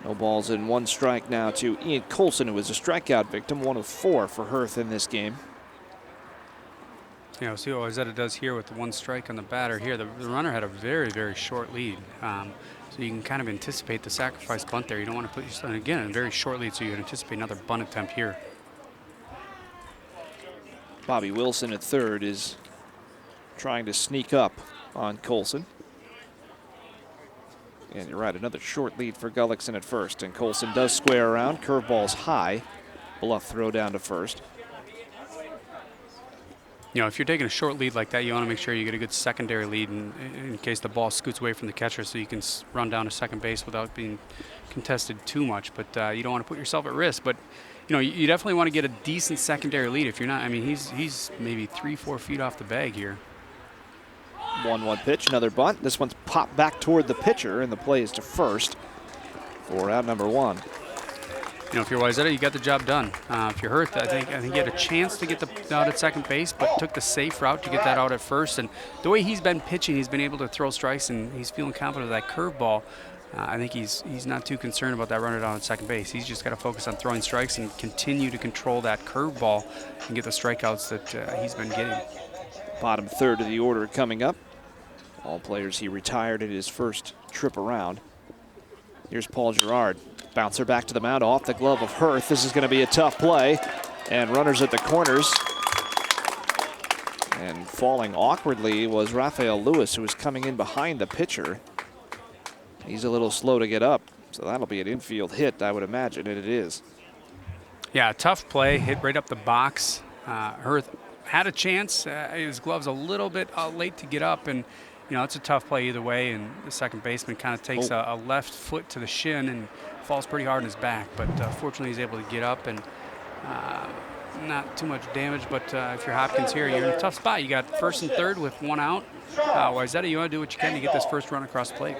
No balls and 1 strike now to Ian Colson, who was a strikeout victim, 1 of 4 for Hurth in this game. Yeah, we'll see what Wayzata does here with the 1 strike on the batter here. The runner had a very, very short lead. So you can kind of anticipate the sacrifice bunt there. You don't want to put yourself, and again, a very short lead, so you can anticipate another bunt attempt here. Bobby Wilson at third is trying to sneak up on Colson. And you're right, another short lead for Gullickson at first. And Colson does square around. Curveball's high. Bluff throw down to first. You know, if you're taking a short lead like that, you want to make sure you get a good secondary lead in case the ball scoots away from the catcher so you can run down to second base without being contested too much. But you don't want to put yourself at risk. But, you know, you definitely want to get a decent secondary lead. If you're not, I mean, he's maybe 3-4 feet off the bag here. 1-1 pitch, another bunt. This one's popped back toward the pitcher, and the play is to first for out number 1. You know, if you're Wayzata, you got the job done. If you're Hurth, I think you had a chance to get the out at second base, but took the safe route to get that out at first. And the way he's been pitching, he's been able to throw strikes, and he's feeling confident with that curveball. I think he's not too concerned about that runner down at second base. He's just got to focus on throwing strikes and continue to control that curveball and get the strikeouts that he's been getting. Bottom third of the order coming up. All players he retired at his first trip around. Here's Paul Gerard. Bouncer back to the mound off the glove of Hurth. This is going to be a tough play. And runners at the corners. And falling awkwardly was Rafael Lewis, who was coming in behind the pitcher. He's a little slow to get up, so that'll be an infield hit, I would imagine, and it is. Yeah, tough play, hit right up the box. Hurth had a chance. His glove's a little bit late to get up, and you know, it's a tough play either way, and the second baseman kind of takes a left foot to the shin and falls pretty hard in his back, but fortunately he's able to get up and not too much damage. But if you're Hopkins here, you're in a tough spot. You got first and third with 1 out. Wayzata, you want to do what you can to get this first run across the plate.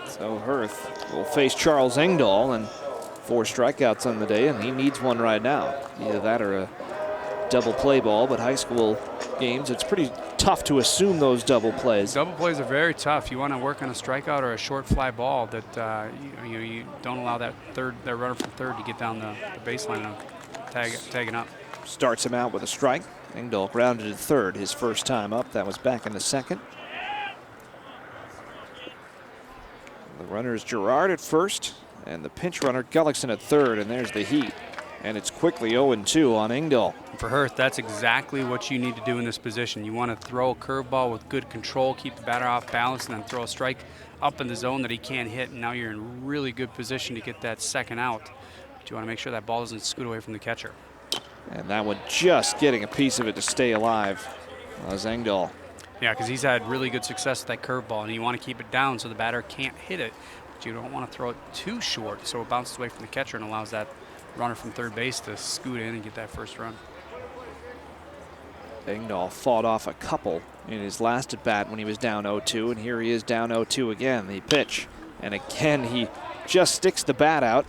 So Hurth will face Charles Engdahl, and 4 strikeouts on the day, and he needs one right now. Either that or a double play ball, but high school games, it's pretty tough to assume those double plays. Double plays are very tough. You want to work on a strikeout or a short fly ball that you don't allow that runner from third to get down the baseline and tagging up. Starts him out with a strike. Engdahl grounded to third his first time up. That was back in the second. The runner is Gerard at first, and the pinch runner Gullickson at third, and there's the heat. And it's quickly 0-2 on Engdahl. For Hurth, that's exactly what you need to do in this position. You want to throw a curveball with good control, keep the batter off balance, and then throw a strike up in the zone that he can't hit. And now you're in really good position to get that second out. But you want to make sure that ball doesn't scoot away from the catcher. And that one just getting a piece of it to stay alive was Engdahl. Yeah, because he's had really good success with that curveball, and you want to keep it down so the batter can't hit it. But you don't want to throw it too short so it bounces away from the catcher and allows that runner from third base to scoot in and get that first run. Engdahl fought off a couple in his last at bat when he was down 0-2, and here he is down 0-2 again. The pitch, and again he just sticks the bat out.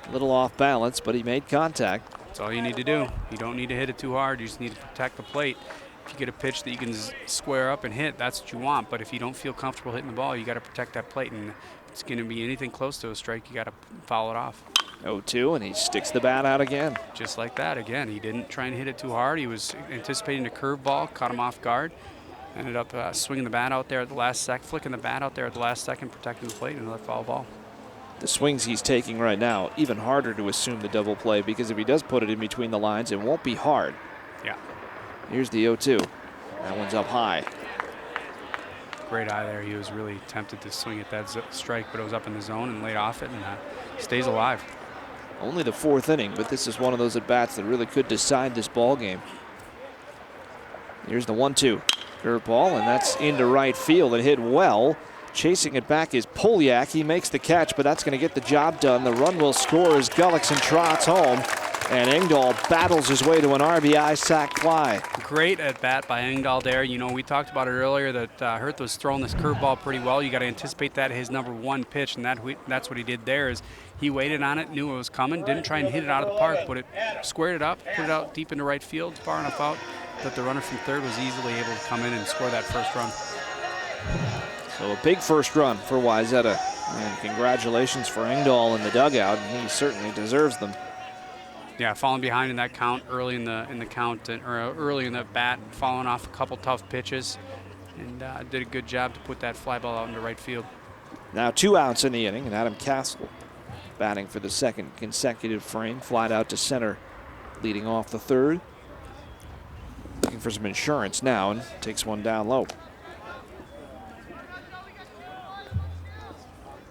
A little off balance, but he made contact. That's all you need to do. You don't need to hit it too hard. You just need to protect the plate. If you get a pitch that you can square up and hit, that's what you want. But if you don't feel comfortable hitting the ball, you got to protect that plate. And if it's going to be anything close to a strike, you got to foul it off. 0-2, and he sticks the bat out again. Just like that again. He didn't try and hit it too hard. He was anticipating a curveball, caught him off guard. Ended up swinging the bat out there at the last second, flicking the bat out there at the last second, protecting the plate, and another foul ball. The swings he's taking right now, even harder to assume the double play, because if he does put it in between the lines, it won't be hard. Yeah. Here's the 0-2. That one's up high. Great eye there. He was really tempted to swing at that strike, but it was up in the zone and laid off it, and stays alive. Only the 4th inning, but this is one of those at-bats that really could decide this ball game. Here's the 1-2. Curveball, and that's into right field. It hit well. Chasing it back is Polyak. He makes the catch, but that's going to get the job done. The run will score as Gullickson trots home, and Engdahl battles his way to an RBI sac fly. Great at bat by Engdahl there. You know, we talked about it earlier that Hurth was throwing this curveball pretty well. You got to anticipate that his number 1 pitch, and that's what he did there. Is he waited on it, knew it was coming, didn't try and hit it out of the park, but it squared it up, put it out deep into right field, far enough out that the runner from third was easily able to come in and score that first run. So a big first run for Wayzata, and congratulations for Engdahl in the dugout, and he certainly deserves them. Yeah, falling behind in that count early in the count, or early in the bat, falling off a couple tough pitches, and did a good job to put that fly ball out into right field. Now 2 outs in the inning, and Adam Castle batting for the second consecutive frame, flied out to center, leading off the third. Looking for some insurance now, and takes one down low.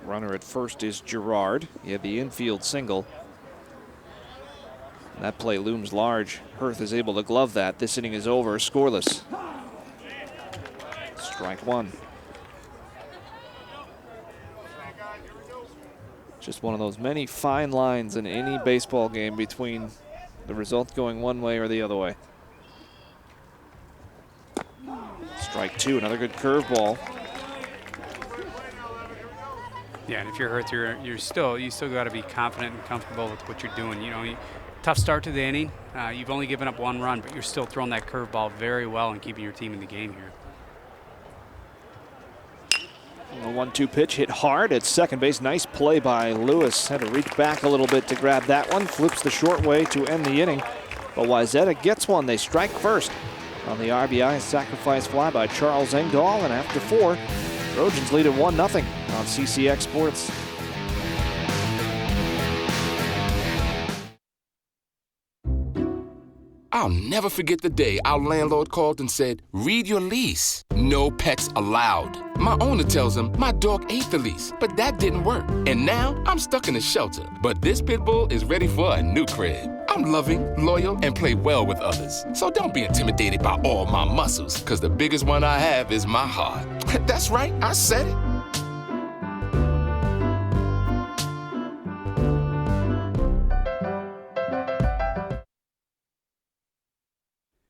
Runner at first is Girard. He had the infield single. And that play looms large. Hurth is able to glove that. This inning is over, scoreless. Strike one. Just one of those many fine lines in any baseball game between the result going one way or the other way. Strike two, another good curveball. Yeah, and if you're Hurth, you still got to be confident and comfortable with what you're doing. You know, tough start to the inning. You've only given up one run, but you're still throwing that curveball very well and keeping your team in the game here. A 1-2 pitch hit hard at second base. Nice play by Lewis. Had to reach back a little bit to grab that one. Flips the short way to end the inning. But Wayzata gets one. They strike first on the RBI sacrifice fly by Charles Engdahl. And after 4, Trojans lead at 1-0 on CCX Sports. I'll never forget the day our landlord called and said, "Read your lease. No pets allowed." My owner tells him my dog ate the lease, but that didn't work. And now I'm stuck in a shelter. But this pit bull is ready for a new crib. I'm loving, loyal, and play well with others. So don't be intimidated by all my muscles, because the biggest one I have is my heart. That's right, I said it.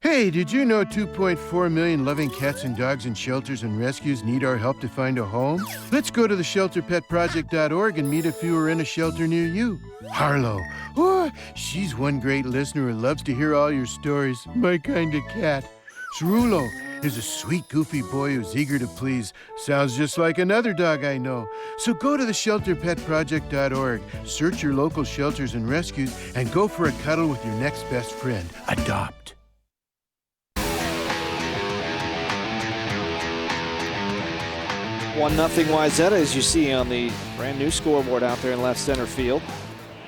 Hey, did you know 2.4 million loving cats and dogs in shelters and rescues need our help to find a home? Let's go to theshelterpetproject.org and meet a few who are in a shelter near you. Harlow, oh, she's one great listener who loves to hear all your stories. My kind of cat. Cerulo is a sweet, goofy boy who's eager to please. Sounds just like another dog I know. So go to theshelterpetproject.org, search your local shelters and rescues, and go for a cuddle with your next best friend. Adopt. 1-0 Wayzata, as you see on the brand new scoreboard out there in left center field.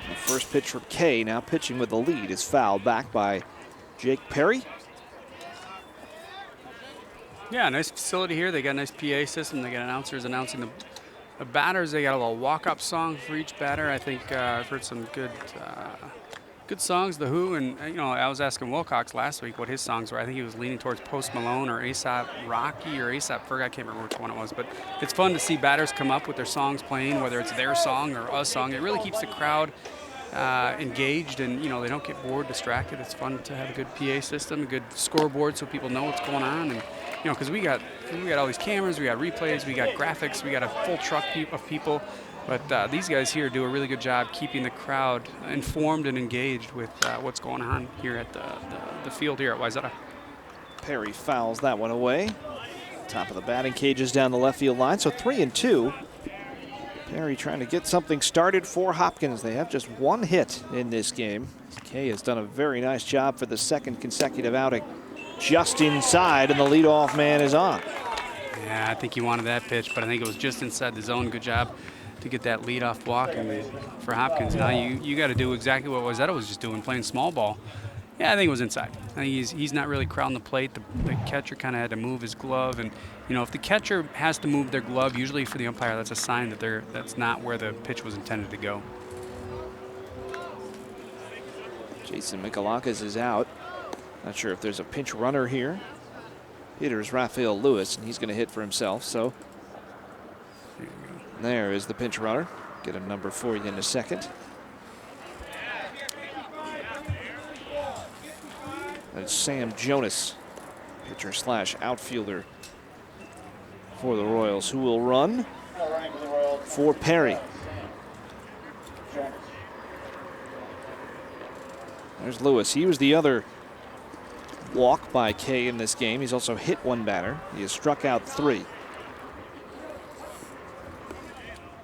The first pitch from Kay, now pitching with the lead, is fouled back by Jake Perry. Yeah, nice facility here. They got a nice PA system. They got announcers announcing the batters. They got a little walk-up song for each batter. I think I've heard some good songs, The Who, and you know, I was asking Wilcox last week what his songs were. I think he was leaning towards Post Malone or A$AP Rocky or A$AP Ferg. I can't remember which one it was, but it's fun to see batters come up with their songs playing, whether it's their song or a song. It really keeps the crowd engaged, and you know, they don't get bored, distracted. It's fun to have a good PA system, a good scoreboard, so people know what's going on. And you know, because we got all these cameras, we got replays, we got graphics, we got a full truck of people. But these guys here do a really good job keeping the crowd informed and engaged with what's going on here at the field here at Wayzata. Perry fouls that one away. Top of the batting cages down the left field line, so 3-2. Perry trying to get something started for Hopkins. They have just one hit in this game. Kay has done a very nice job for the second consecutive outing. Just inside, and the leadoff man is on. Yeah, I think he wanted that pitch, but I think it was just inside the zone. Good job to get that leadoff walk for Hopkins. Now you got to do exactly what Wayzata was just doing, playing small ball. Yeah, I think it was inside. I think he's not really crowding the plate. The catcher kind of had to move his glove, and you know, if the catcher has to move their glove, usually for the umpire, that's a sign that that's not where the pitch was intended to go. Jason Mikalakis is out. Not sure if there's a pinch runner here. Hitters Raphael Lewis, and he's going to hit for himself. So there is the pinch runner. Get a number for you in a second. That's Sam Jonas, pitcher / outfielder for the Royals, who will run for Perry. There's Lewis. He was the other walk by Kay in this game. He's also hit one batter. He has struck out 3.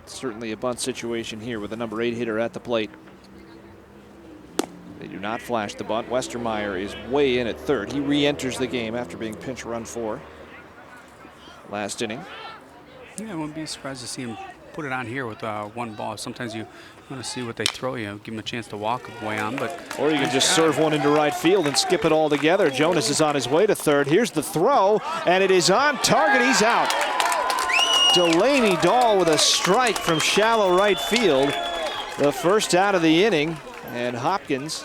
Certainly a bunt situation here with the number 8 hitter at the plate. They do not flash the bunt. Westermeyer is way in at third. He re-enters the game after being pinch run 4 last inning. Yeah, I wouldn't be surprised to see him put it on here with one ball. Sometimes you want to see what they throw you, give him a chance to walk way on. Or you can just serve one into right field and skip it all together. Jonas is on his way to third. Here's the throw, and it is on target. He's out. Delaney Dahl with a strike from shallow right field. The first out of the inning, and Hopkins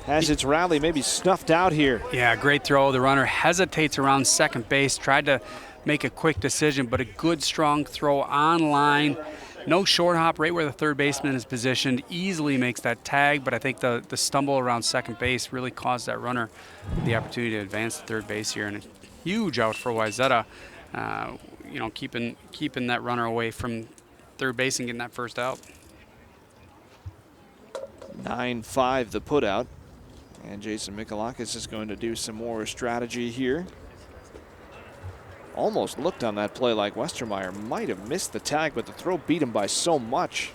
has its rally maybe snuffed out here. Yeah, great throw. The runner hesitates around second base, tried to make a quick decision, but a good strong throw on line. No short hop, right where the third baseman is positioned. Easily makes that tag, but I think the stumble around second base really caused that runner the opportunity to advance to third base here, and a huge out for Wayzata. You know, keeping that runner away from third base and getting that first out. 9-5 the put out, and Jason Michalakis is going to do some more strategy here. Almost looked on that play like Westermeyer might have missed the tag, but the throw beat him by so much.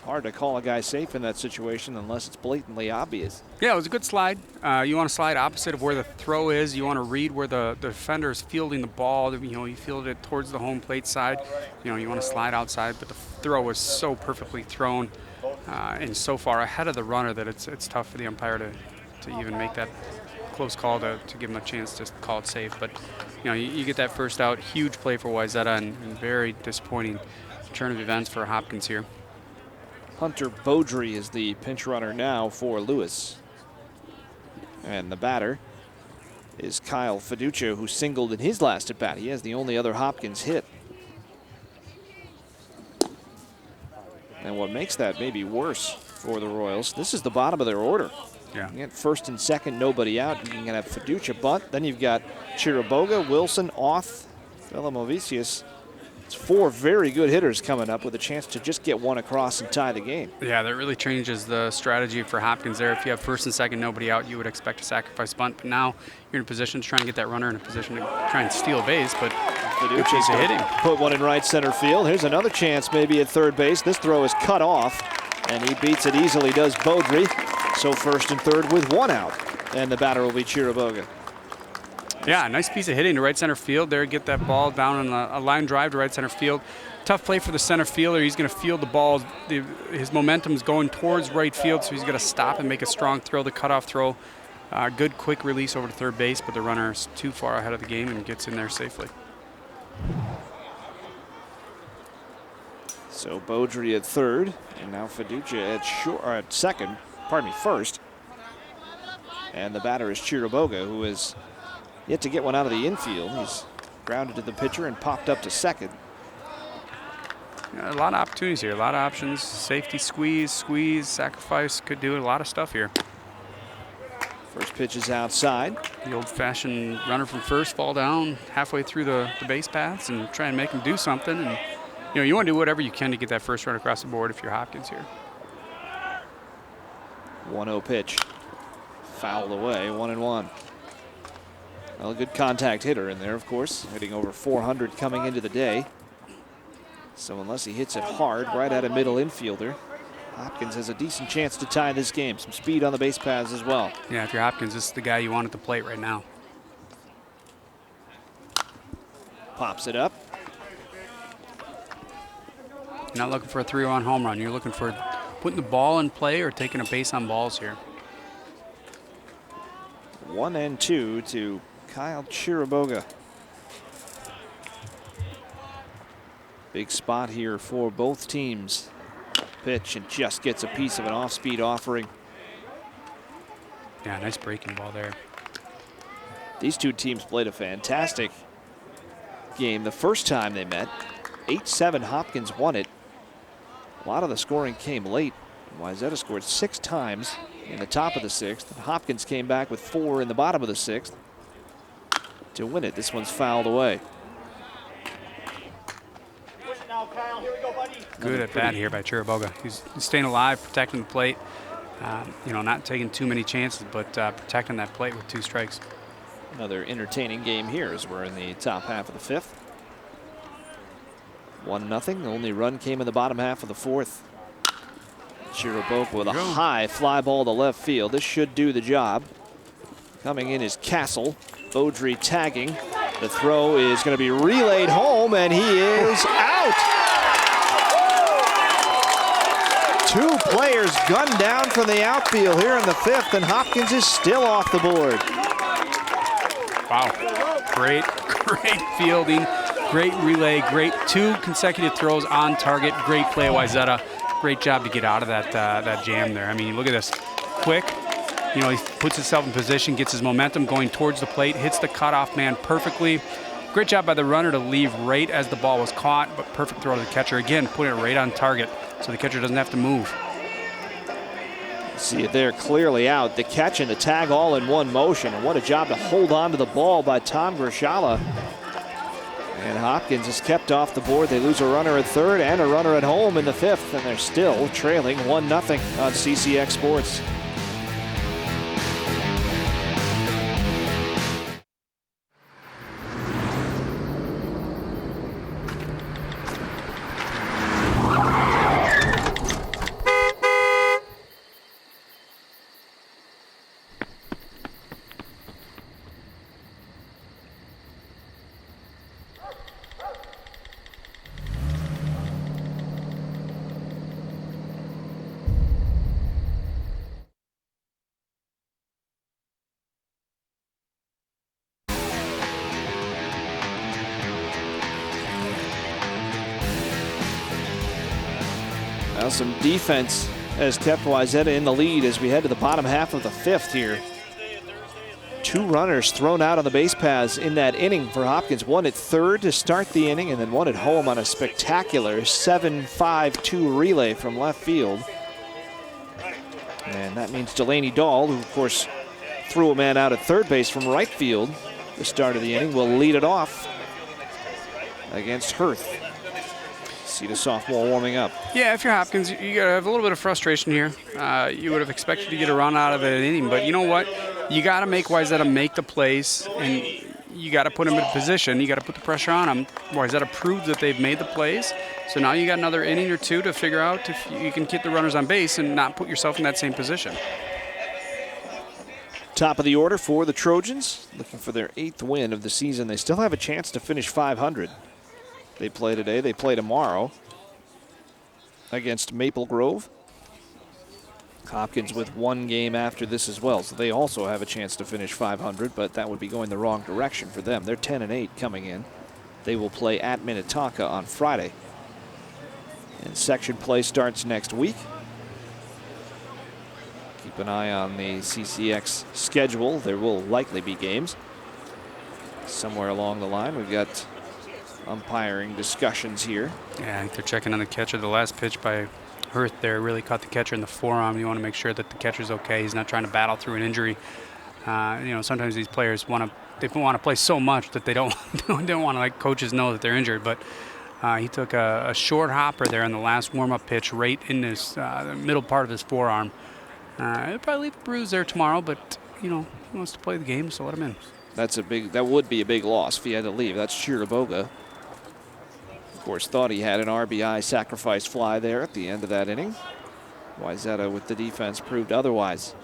Hard to call a guy safe in that situation unless it's blatantly obvious. Yeah, it was a good slide. You want to slide opposite of where the throw is. You want to read where the defender is fielding the ball. You know, you fielded it towards the home plate side. You know, you want to slide outside, but the throw was so perfectly thrown and so far ahead of the runner that it's tough for the umpire to even make that close call to give him a chance to call it safe. But, you know, you get that first out. Huge play for Wayzata and very disappointing turn of events for Hopkins here. Hunter Beaudry is the pinch runner now for Lewis. And the batter is Kyle Fiducia, who singled in his last at bat. He has the only other Hopkins hit. And what makes that maybe worse for the Royals, this is the bottom of their order. Yeah. You get first and second, nobody out. You can have Fiducia bunt. Then you've got Chiriboga, Wilson, Auth, Velamovicius. It's four very good hitters coming up with a chance to just get one across and tie the game. Yeah, that really changes the strategy for Hopkins there. If you have first and second, nobody out, you would expect a sacrifice bunt. But now you're in a position to try and get that runner in a position to try and steal a base, but good piece of hitting. Put one in right center field. Here's another chance maybe at third base. This throw is cut off, and he beats it easily, does Beaudry. So first and third with one out, and the batter will be Chiriboga. Yeah, nice piece of hitting to right center field there. Get that ball down on a line drive to right center field. Tough play for the center fielder. He's going to field the ball. His momentum's going towards right field, so he's going to stop and make a strong throw, the cutoff throw. Good quick release over to third base, but the runner's too far ahead of the game and gets in there safely. So Beaudry at third, and now Fiducia at second. Pardon me, first. And the batter is Chiriboga, who is yet to get one out of the infield. He's grounded to the pitcher and popped up to second. Yeah, a lot of opportunities here, a lot of options. Safety, squeeze, sacrifice, could do a lot of stuff here. First pitch is outside. The old-fashioned runner from first, fall down halfway through the base paths and try and make him do something. And you know, you want to do whatever you can to get that first run across the board if you're Hopkins here. 1-0 pitch. Fouled away, 1-1. Well, a good contact hitter in there, of course, hitting over 400 coming into the day. So unless he hits it hard right at a middle infielder, Hopkins has a decent chance to tie this game. Some speed on the base paths as well. Yeah, if you're Hopkins, this is the guy you want at the plate right now. Pops it up. You're not looking for a 3-run home run. You're looking for putting the ball in play or taking a base on balls here. 1-2 to Kyle Chiriboga. Big spot here for both teams. Pitch and just gets a piece of an off-speed offering. Yeah, nice breaking ball there. These two teams played a fantastic game the first time they met. 8-7, Hopkins won it. A lot of the scoring came late. Wayzata scored 6 times in the top of the 6th. Hopkins came back with 4 in the bottom of the 6th to win it. This one's fouled away. Good at bat here by Chiriboga. He's staying alive, protecting the plate. You know, not taking too many chances, but protecting that plate with 2 strikes. Another entertaining game here as we're in the top half of the 5th. 1-0. The only run came in the bottom half of the 4th. Chiriboga with a high fly ball to left field. This should do the job. Coming in is Castle. Beaudry tagging. The throw is going to be relayed home, and he is out. 2 players gunned down from the outfield here in the 5th, and Hopkins is still off the board. Wow, great fielding. Great relay, great 2 consecutive throws on target. Great play, Wayzata. Great job to get out of that jam there. I mean, look at this, quick. You know, he puts himself in position, gets his momentum going towards the plate, hits the cutoff man perfectly. Great job by the runner to leave right as the ball was caught, but perfect throw to the catcher. Again, putting it right on target so the catcher doesn't have to move. See it there, clearly out. The catch and the tag all in one motion. And what a job to hold on to the ball by Tom Grishala. And Hopkins is kept off the board. They lose a runner at third and a runner at home in the 5th, and they're still trailing 1-0 on CCX Sports. Now some defense has kept Wayzata in the lead as we head to the bottom half of the 5th here. 2 runners thrown out on the base paths in that inning for Hopkins. One at third to start the inning, and then one at home on a spectacular 7-5-2 relay from left field. And that means Delaney Dahl, who of course threw a man out at third base from right field the start of the inning, will lead it off against Hurth. See the sophomore warming up. Yeah, if you're Hopkins, you got to have a little bit of frustration here. You would have expected to get a run out of an inning, but you know what? You got to make Wayzata make the plays, and you got to put him in a position. You got to put the pressure on him. Wayzata proved that they've made the plays, so now you got another inning or 2 to figure out if you can get the runners on base and not put yourself in that same position. Top of the order for the Trojans, looking for their 8th win of the season. They still have a chance to finish 500. They play today, they play tomorrow against Maple Grove. Hopkins with 1 game after this as well, so they also have a chance to finish 500, but that would be going the wrong direction for them. They're 10-8 coming in. They will play at Minnetonka on Friday. And section play starts next week. Keep an eye on the CCX schedule. There will likely be games. Somewhere along the line, we've got umpiring discussions here. Yeah, I think they're checking on the catcher. The last pitch by Hurth there really caught the catcher in the forearm. You want to make sure that the catcher's okay. He's not trying to battle through an injury. You know, sometimes these players want to play so much that they don't want to let coaches know that they're injured. But he took a short hopper there in the last warm-up pitch right in his the middle part of his forearm. He'll probably leave a bruise there tomorrow, but you know, he wants to play the game, so let him in. That would be a big loss if he had to leave. That's Chiriboga. Of course, thought he had an RBI sacrifice fly there at the end of that inning. Wayzata with the defense proved otherwise.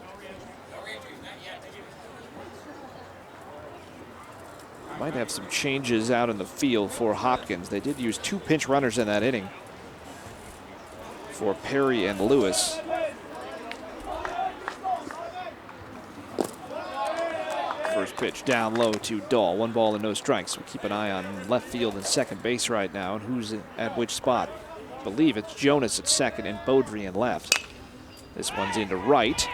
Might have some changes out in the field for Hopkins. They did use 2 pinch runners in that inning for Perry and Lewis. First pitch down low to Dahl. 1 ball and no strikes. We'll keep an eye on left field and second base right now and who's at which spot. I believe it's Jonas at second and Beaudry in left. This one's into right.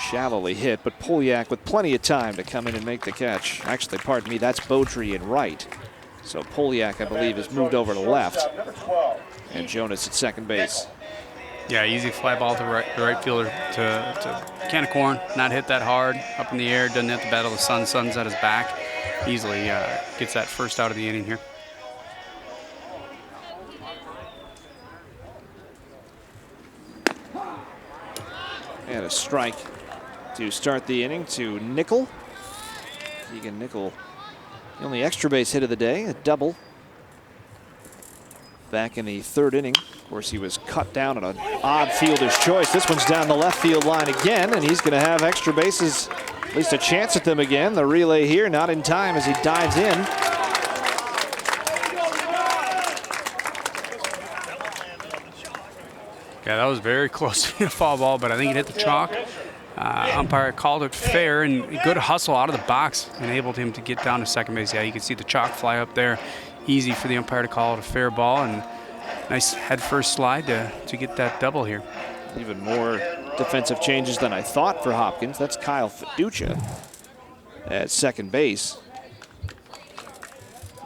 Shallowly hit, but Poliak with plenty of time to come in and make the catch. Actually, pardon me, that's Beaudry in right. So Poliak, I believe, has moved over to left. And Jonas at second base. Yeah, easy fly ball to the right fielder to can of corn, not hit that hard, up in the air, doesn't hit the battle of the sun, sun's at his back. Easily gets that first out of the inning here. And a strike to start the inning to Nickel. Keegan Nickel, the only extra base hit of the day, a double. Back in the 3rd inning. Of course, he was cut down on an odd fielder's choice. This one's down the left field line again, and he's going to have extra bases, at least a chance at them again. The relay here, not in time as he dives in. Yeah, that was very close to a foul ball, but I think it hit the chalk. Umpire called it fair, and good hustle out of the box enabled him to get down to second base. Yeah, you can see the chalk fly up there. easy for the umpire to call it a fair ball, and nice head first slide to get that double here. Even more defensive changes than I thought for Hopkins. That's Kyle Fiducia at second base.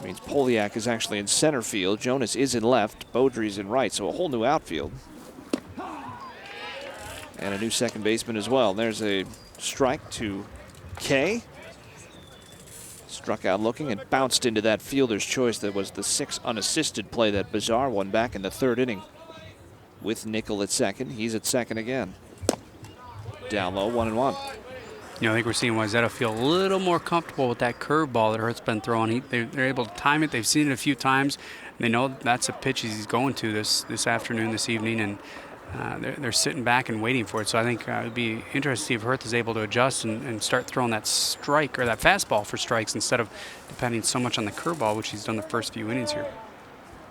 Means Poliak is actually in center field. Jonas is in left. Beaudry's in right, so a whole new outfield. And a new second baseman as well. There's a strike to Kay. Struck out looking and bounced into that fielder's choice that was the 6 unassisted play that Bizarre won back in the 3rd inning. With Nickel at second, he's at second again. Down low, 1-1. You know, I think we're seeing Wayzata feel a little more comfortable with that curveball that Hurt's been throwing. They're able to time it. They've seen it a few times. They know that's a pitch he's going to this afternoon, this evening, and they're sitting back and waiting for it. So I think it would be interesting to see if Hurth is able to adjust and start throwing that strike or that fastball for strikes instead of depending so much on the curveball, which he's done the first few innings here.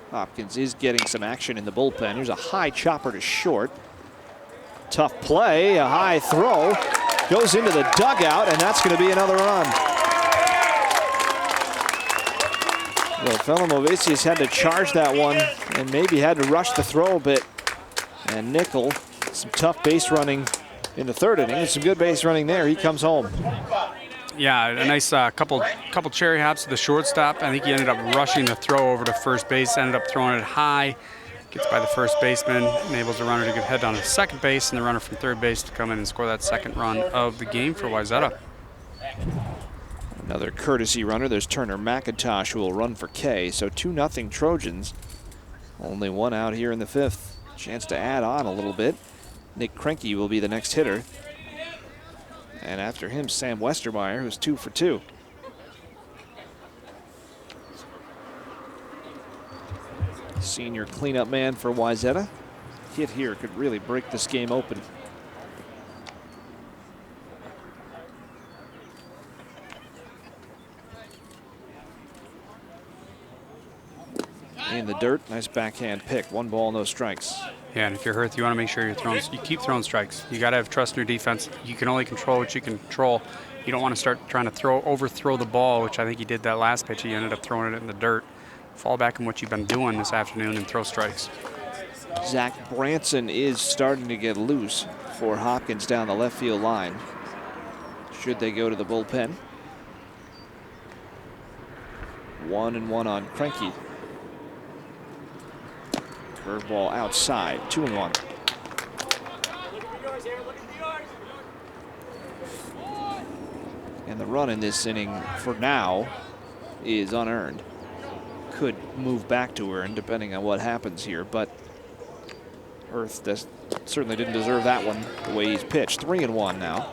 Hopkins is getting some action in the bullpen. Here's a high chopper to short. Tough play, a high throw. Goes into the dugout, and that's going to be another run. Well, fellow Movesius had to charge that one and maybe had to rush the throw a bit. And Nickel, some tough base running in the 3rd inning. Some good base running there. He comes home. Yeah, a nice couple cherry hops to the shortstop. I think he ended up rushing the throw over to first base, ended up throwing it high. Gets by the first baseman, enables the runner to get head down to second base, and the runner from 3rd base to come in and score that 2nd run of the game for Wayzata. Another courtesy runner. There's Turner McIntosh, who will run for K. So 2-0 Trojans. Only 1 out here in the 5th. Chance to add on a little bit. Nick Krenke will be the next hitter. And after him, Sam Westermeyer, who's 2 for 2. Senior cleanup man for Wayzata. Hit here could really break this game open. In the dirt, nice backhand pick. 1 ball, no strikes. Yeah, and if you're Hurth, you want to make sure you keep throwing strikes. You got to have trust in your defense. You can only control what you can control. You don't want to start trying to overthrow the ball, which I think he did that last pitch. He ended up throwing it in the dirt. Fall back on what you've been doing this afternoon and throw strikes. Zach Branson is starting to get loose for Hopkins down the left field line. Should they go to the bullpen? 1-1 on Krenke. Curveball outside, 2-1. And the run in this inning for now is unearned. Could move back to earn depending on what happens here, but Hurth certainly didn't deserve that one the way he's pitched. 3-1 now.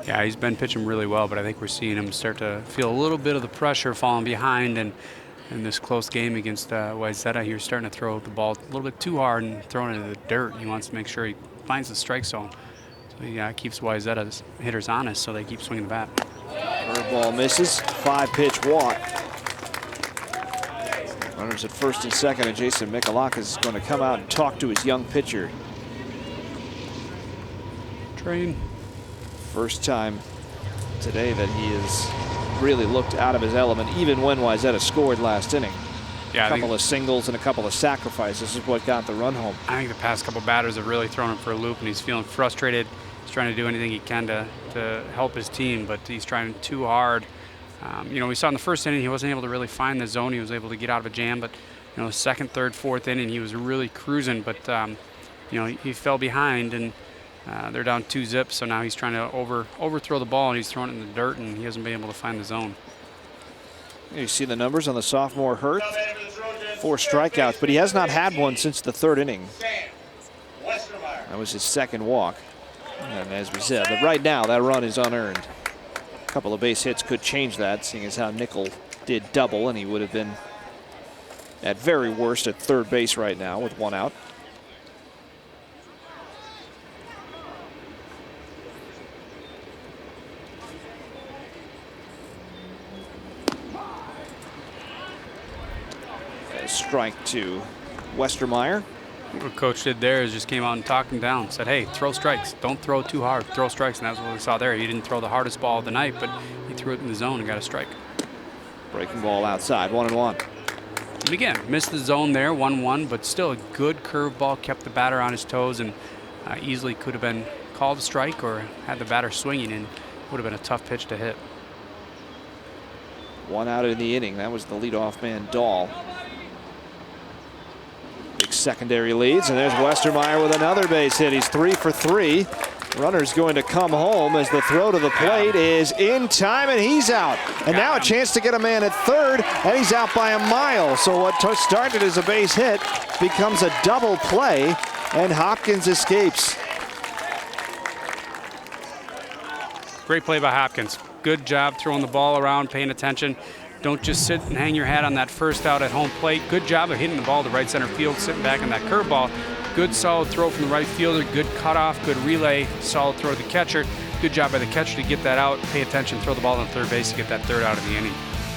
Yeah, he's been pitching really well, but I think we're seeing him start to feel a little bit of the pressure falling behind, and in this close game against Wayzata, he was starting to throw the ball a little bit too hard and throwing it in the dirt. He wants to make sure he finds the strike zone. So he keeps Wayzata's hitters honest, so they keep swinging the bat. Curveball misses, 5-pitch walk. Runners at first and second, and Jason Mikalakis is going to come out and talk to his young pitcher. Train. First time today that he has really looked out of his element, even when Wayzata scored last inning. Yeah, a couple of singles and a couple of sacrifices is what got the run home. I think the past couple batters have really thrown him for a loop, and he's feeling frustrated. He's trying to do anything he can to help his team, but he's trying too hard. You know, we saw in the first inning he wasn't able to really find the zone. He was able to get out of a jam, but you know, the 2nd, 3rd, 4th inning he was really cruising. But you know, he fell behind, and they're down 2-0. So now he's trying to overthrow the ball, and he's throwing it in the dirt, and he hasn't been able to find the zone. You see the numbers on the sophomore Hurth. 4 strikeouts, but he has not had one since the 3rd inning. That was his 2nd walk. And as we said, right now that run is unearned. A couple of base hits could change that, seeing as how Nickel did double, and he would have been at very worst at 3rd base right now with 1 out. A strike to Westermeyer. What Coach did there is just came out and talked him down. Said, hey, throw strikes. Don't throw too hard. Throw strikes. And that's what we saw there. He didn't throw the hardest ball of the night, but he threw it in the zone and got a strike. Breaking ball outside, 1-1. And again, missed the zone there, 1-1, but still a good curveball, kept the batter on his toes, and easily could have been called a strike or had the batter swinging in. Would have been a tough pitch to hit. 1 out in the inning. That was the leadoff man, Dahl. Big secondary leads, and there's Westermeyer with another base hit. He's 3 for 3. Runner's going to come home as the throw to the plate is in time, and he's out. And now a chance to get a man at third, and he's out by a mile. So what started as a base hit becomes a double play, and Hopkins escapes. Great play by Hopkins. Good job throwing the ball around, paying attention. Don't just sit and hang your hat on that first out at home plate. Good job of hitting the ball to right center field, sitting back on that curveball. Good solid throw from the right fielder, good cutoff, good relay, solid throw to the catcher. Good job by the catcher to get that out, pay attention, throw the ball on third base to get that third out of the inning.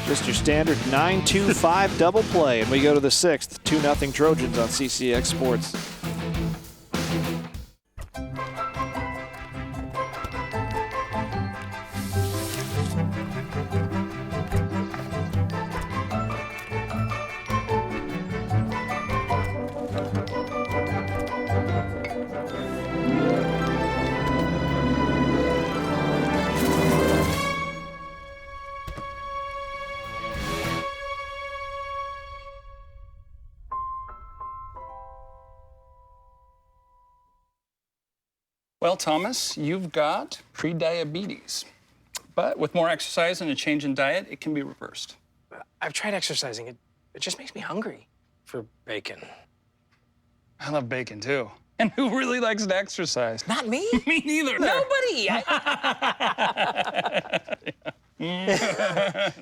Just your standard 9-2-5 double play, and we go to the 6th. 2-0 Trojans on CCX Sports. Well, Thomas, you've got pre-diabetes. But with more exercise and a change in diet, it can be reversed. I've tried exercising. It just makes me hungry for bacon. I love bacon, too. And who really likes to exercise? Not me. Me neither. Nobody.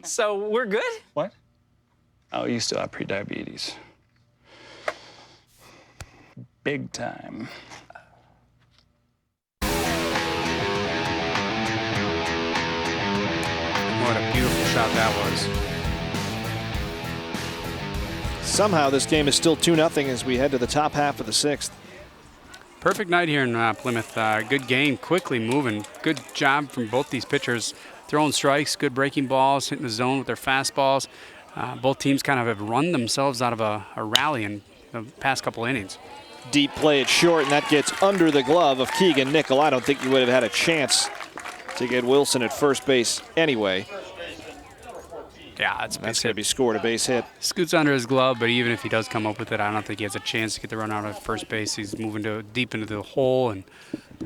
So we're good? What? Oh, you still have pre-diabetes. Big time. What a beautiful shot that was. Somehow this game is still 2-0 as we head to the top half of the 6th. Perfect night here in Plymouth. Good game, quickly moving. Good job from both these pitchers. Throwing strikes, good breaking balls, hitting the zone with their fastballs. Both teams kind of have run themselves out of a rally in the past couple innings. Deep play at short, and that gets under the glove of Keegan Nickel. I don't think you would have had a chance to get Wilson at first base anyway. Yeah, that's going to be scored, a base hit. Scoots under his glove, but even if he does come up with it, I don't think he has a chance to get the run out at first base. He's moving deep into the hole, and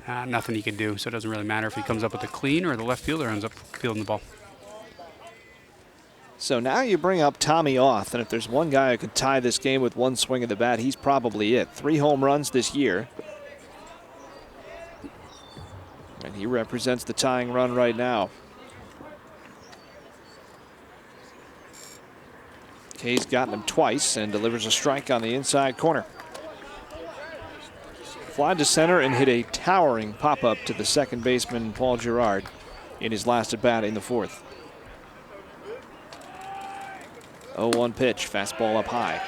nothing he can do. So it doesn't really matter if he comes up with a clean or the left fielder ends up fielding the ball. So now you bring up Tommy Auth, and if there's one guy who could tie this game with one swing of the bat, he's probably it. 3 home runs this year. And he represents the tying run right now. Kay's gotten him twice and delivers a strike on the inside corner. Fly to center and hit a towering pop-up to the second baseman, Paul Gerard, in his last at-bat in the 4th. 0-1 pitch, fastball up high.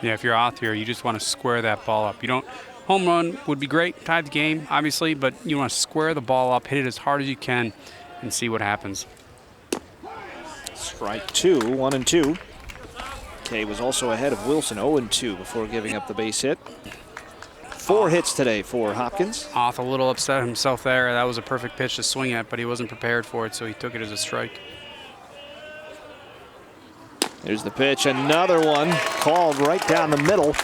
Yeah, if you're out here, you just want to square that ball up. You don't. Home run would be great, tie the game, obviously, but you want to square the ball up, hit it as hard as you can, and see what happens. Strike 2, 1-2. Kay was also ahead of Wilson, 0-2 before giving up the base hit. 4 hits today for Hopkins. Auth a little upset himself there. That was a perfect pitch to swing at, but he wasn't prepared for it, so he took it as a strike. There's the pitch, another one called right down the middle.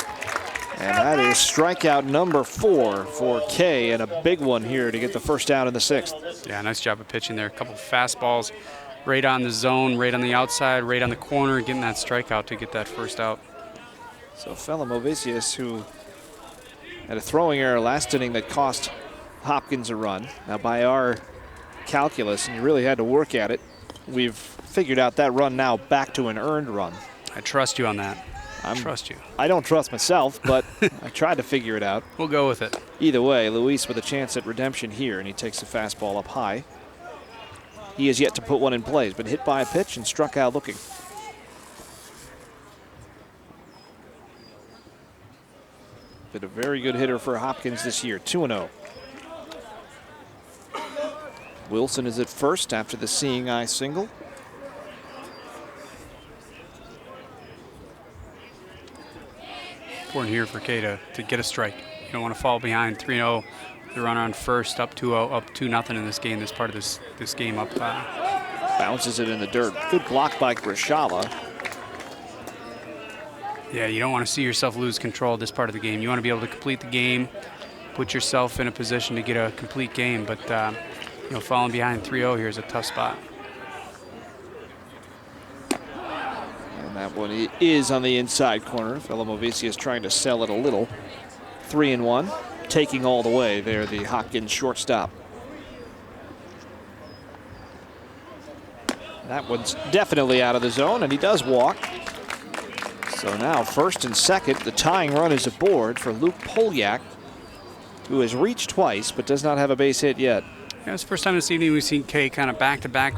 And that is strikeout number 4 for Kay, and a big one here to get the first out in the 6th. Yeah, nice job of pitching there. A couple of fastballs right on the zone, right on the outside, right on the corner, getting that strikeout to get that first out. So Felimovicius, who had a throwing error last inning that cost Hopkins a run. Now by our calculus, and you really had to work at it, we've figured out that run now back to an earned run. I trust you on that. I trust you. I don't trust myself, but I tried to figure it out. We'll go with it. Either way, Luis with a chance at redemption here, and he takes the fastball up high. He has yet to put one in play. He's been hit by a pitch and struck out looking. Been a very good hitter for Hopkins this year, 2-0. Wilson is at first after the seeing eye single. important here for Kay to get a strike. You don't want to fall behind 3-0. The runner on first, up 2-0, up 2-0 in this game. This part of this game up. Bounces it in the dirt. Good block by Grishala. Yeah, you don't want to see yourself lose control of this part of the game. You want to be able to complete the game, put yourself in a position to get a complete game. But you know, falling behind 3-0 here is a tough spot. And that one is on the inside corner. Filomovicius trying to sell it a little. 3-1, taking all the way there, the Hopkins shortstop. That one's definitely out of the zone, and he does walk. So now first and second, the tying run is aboard for Luke Polyak, who has reached twice but does not have a base hit yet. Yeah, it's the first time this evening we've seen Kay kind of back-to-back,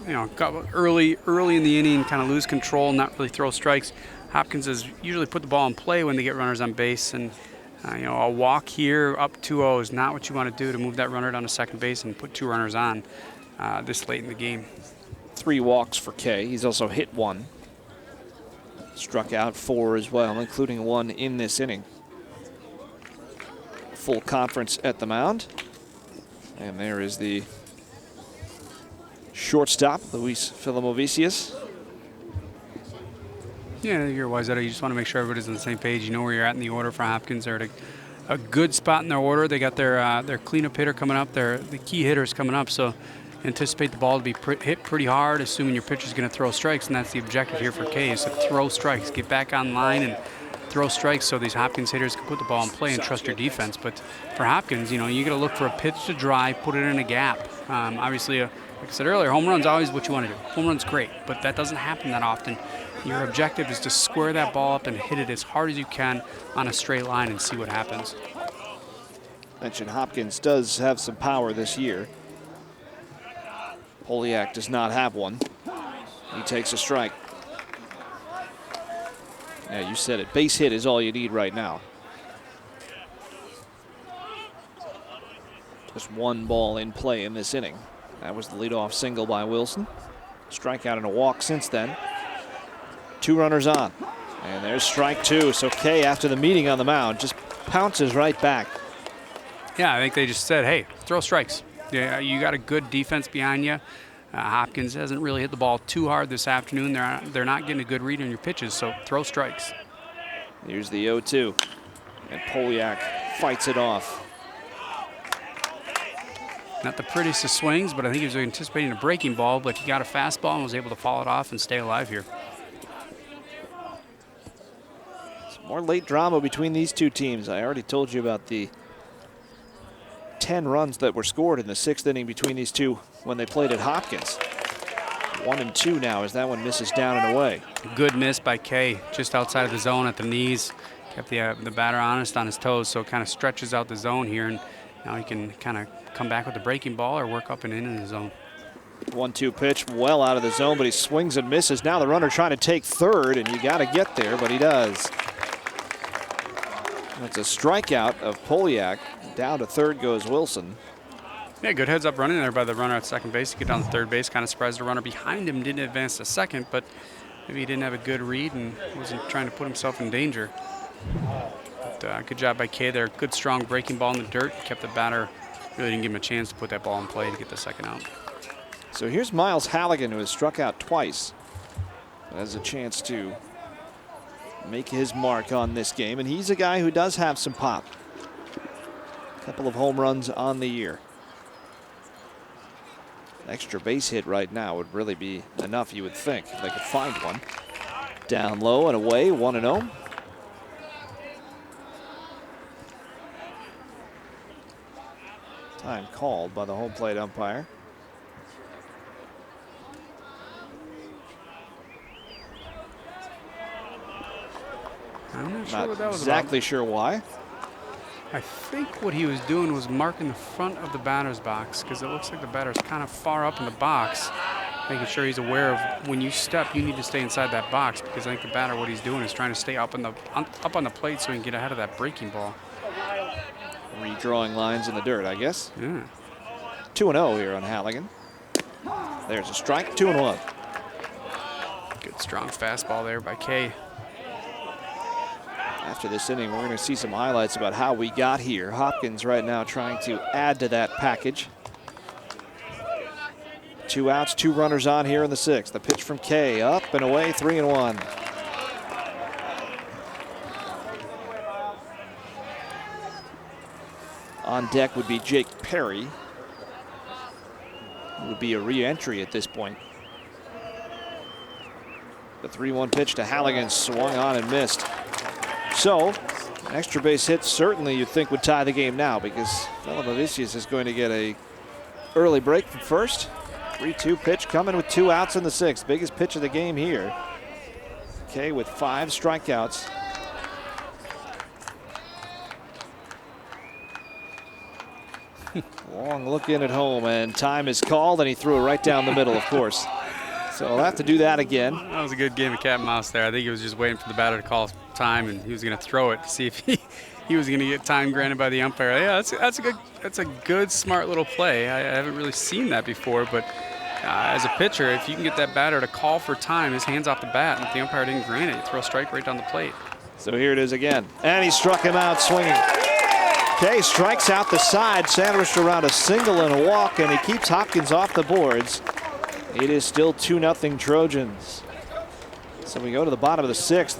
you know, got early in the inning, kind of lose control, not really throw strikes. Hopkins has usually put the ball in play when they get runners on base, and you know, a walk here up 2-0 is not what you want to do to move that runner down to second base and put 2 runners on this late in the game. 3 walks for Kay. He's also hit 1. Struck out 4 as well, including 1 in this inning. Full conference at the mound. And there is the shortstop, Luis Filomovicius. Yeah, you're Wayzata. You just want to make sure everybody's on the same page. You know where you're at in the order for Hopkins. They're at a good spot in their order. They got their cleanup hitter coming up, the key hitters coming up. So anticipate the ball to be hit pretty hard, assuming your pitcher's going to throw strikes, and that's the objective here for Kay, is to throw strikes, get back on line and throw strikes so these Hopkins hitters can put the ball in play and trust your defense. But for Hopkins, you know, you got to look for a pitch to dry, put it in a gap. Obviously, like I said earlier, home run's always what you want to do. Home run's great, but that doesn't happen that often. Your objective is to square that ball up and hit it as hard as you can on a straight line and see what happens. Mentioned Hopkins does have some power this year. Polyak does not have one. He takes a strike. Yeah, you said it. Base hit is all you need right now. Just 1 ball in play in this inning. That was the leadoff single by Wilson. Strikeout and a walk since then. 2 runners on. And there's strike 2. So Kay, after the meeting on the mound, just pounces right back. Yeah, I think they just said, hey, throw strikes. Yeah, you got a good defense behind you. Hopkins hasn't really hit the ball too hard this afternoon. They're not getting a good read on your pitches, so throw strikes. Here's the 0-2. And Polyak fights it off. Not the prettiest of swings, but I think he was anticipating a breaking ball, but he got a fastball and was able to follow it off and stay alive here. Some more late drama between these two teams. I already told you about the 10 runs that were scored in the 6th inning between these two when they played at Hopkins. 1-2 now as that one misses down and away. Good miss by Kay, just outside of the zone at the knees. Kept the batter honest on his toes, so it kind of stretches out the zone here, and now he can kind of come back with the breaking ball or work up and in the zone. 1-2 pitch, well out of the zone, but he swings and misses. Now the runner trying to take third, and you got to get there, but he does. That's a strikeout of Polyak. Down to third goes Wilson. Yeah, good heads up running there by the runner at second base to get down to third base. Kind of surprised the runner behind him didn't advance to second, but maybe he didn't have a good read and wasn't trying to put himself in danger. But good job by Kay there. Good strong breaking ball in the dirt. Kept the batter, really didn't give him a chance to put that ball in play to get the second out. So here's Miles Halligan, who has struck out twice. Has a chance to make his mark on this game, and he's a guy who does have some pop. A couple of home runs on the year. An extra base hit right now would really be enough, you would think, if they could find one. Down low and away, 1-0. Time called by the home plate umpire. I'm not sure what that was exactly about. Sure why. I think what he was doing was marking the front of the batter's box, because it looks like the batter's kind of far up in the box, making sure he's aware of when you step, you need to stay inside that box, because I think the batter, what he's doing is trying to stay up on the plate so he can get ahead of that breaking ball. Redrawing lines in the dirt, I guess. Yeah. 2-0 here on Halligan. There's a strike, 2-1. Good strong fastball there by Kay. After this inning, we're going to see some highlights about how we got here. Hopkins right now trying to add to that package. 2 outs, 2 runners on here in the 6th. The pitch from Kay, up and away, 3-1. On deck would be Jake Perry. It would be a re-entry at this point. The 3-1 pitch to Halligan, swung on and missed. So, an extra base hit certainly you'd think would tie the game now, because Villavicius is going to get a early break from first. 3-2 pitch coming with 2 outs in the 6th. Biggest pitch of the game here. Kay with 5 strikeouts. Long look in at home, and time is called, and he threw it right down the middle, of course. So I'll have to do that again. That was a good game of cat and mouse there. I think he was just waiting for the batter to call time, and he was going to throw it to see if he was going to get time granted by the umpire. Yeah, that's a good, smart little play. I haven't really seen that before, but as a pitcher, if you can get that batter to call for time, his hands off the bat, and if the umpire didn't grant it, you throw a strike right down the plate. So here it is again, and he struck him out swinging. Kay strikes out the side, sandwiched around a single and a walk, and he keeps Hopkins off the boards. It is still 2-0 Trojans. So we go to the bottom of the 6th,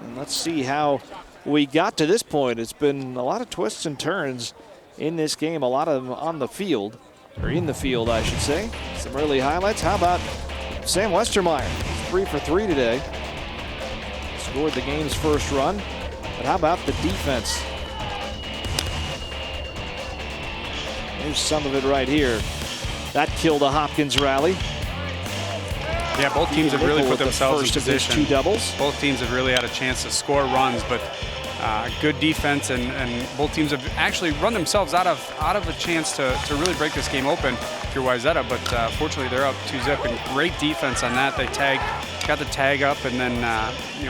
and let's see how we got to this point. It's been a lot of twists and turns in this game, a lot of them on the field, or in the field, I should say. Some early highlights. How about Sam Westermeyer? 3 for 3 today. Scored the game's first run, but how about the defense? Here's some of it right here. That killed a Hopkins rally. Yeah, both teams have really put themselves in position. 2 doubles. Both teams have really had a chance to score runs, but good defense, and both teams have actually run themselves out of a chance to really break this game open if you're Wayzata, but fortunately they're up 2-0, and great defense on that. They got the tag up, and then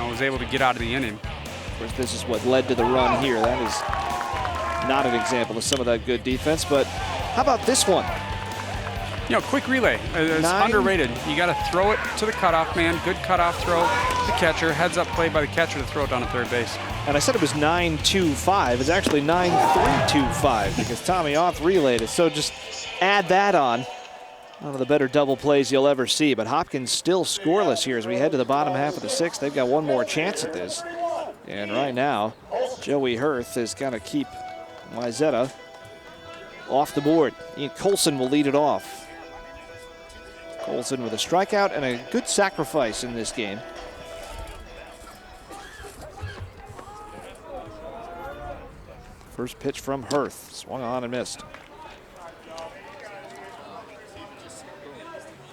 was able to get out of the inning. Of course, this is what led to the run here. That is not an example of some of that good defense, but how about this one? Quick relay. It's underrated. You got to throw it to the cutoff man. Good cutoff throw. The catcher. Heads up play by the catcher to throw it down to third base. And I said it was 9-2-5. It's actually 9-3-2-5 because Tommy Oth relayed it. So just add that on. One of the better double plays you'll ever see. But Hopkins still scoreless here as we head to the bottom half of the 6th. They've got one more chance at this. And right now, Joey Hurth is going to keep Wayzata off the board. Ian Colson will lead it off. Colson with a strikeout and a good sacrifice in this game. First pitch from Hurth, swung on and missed.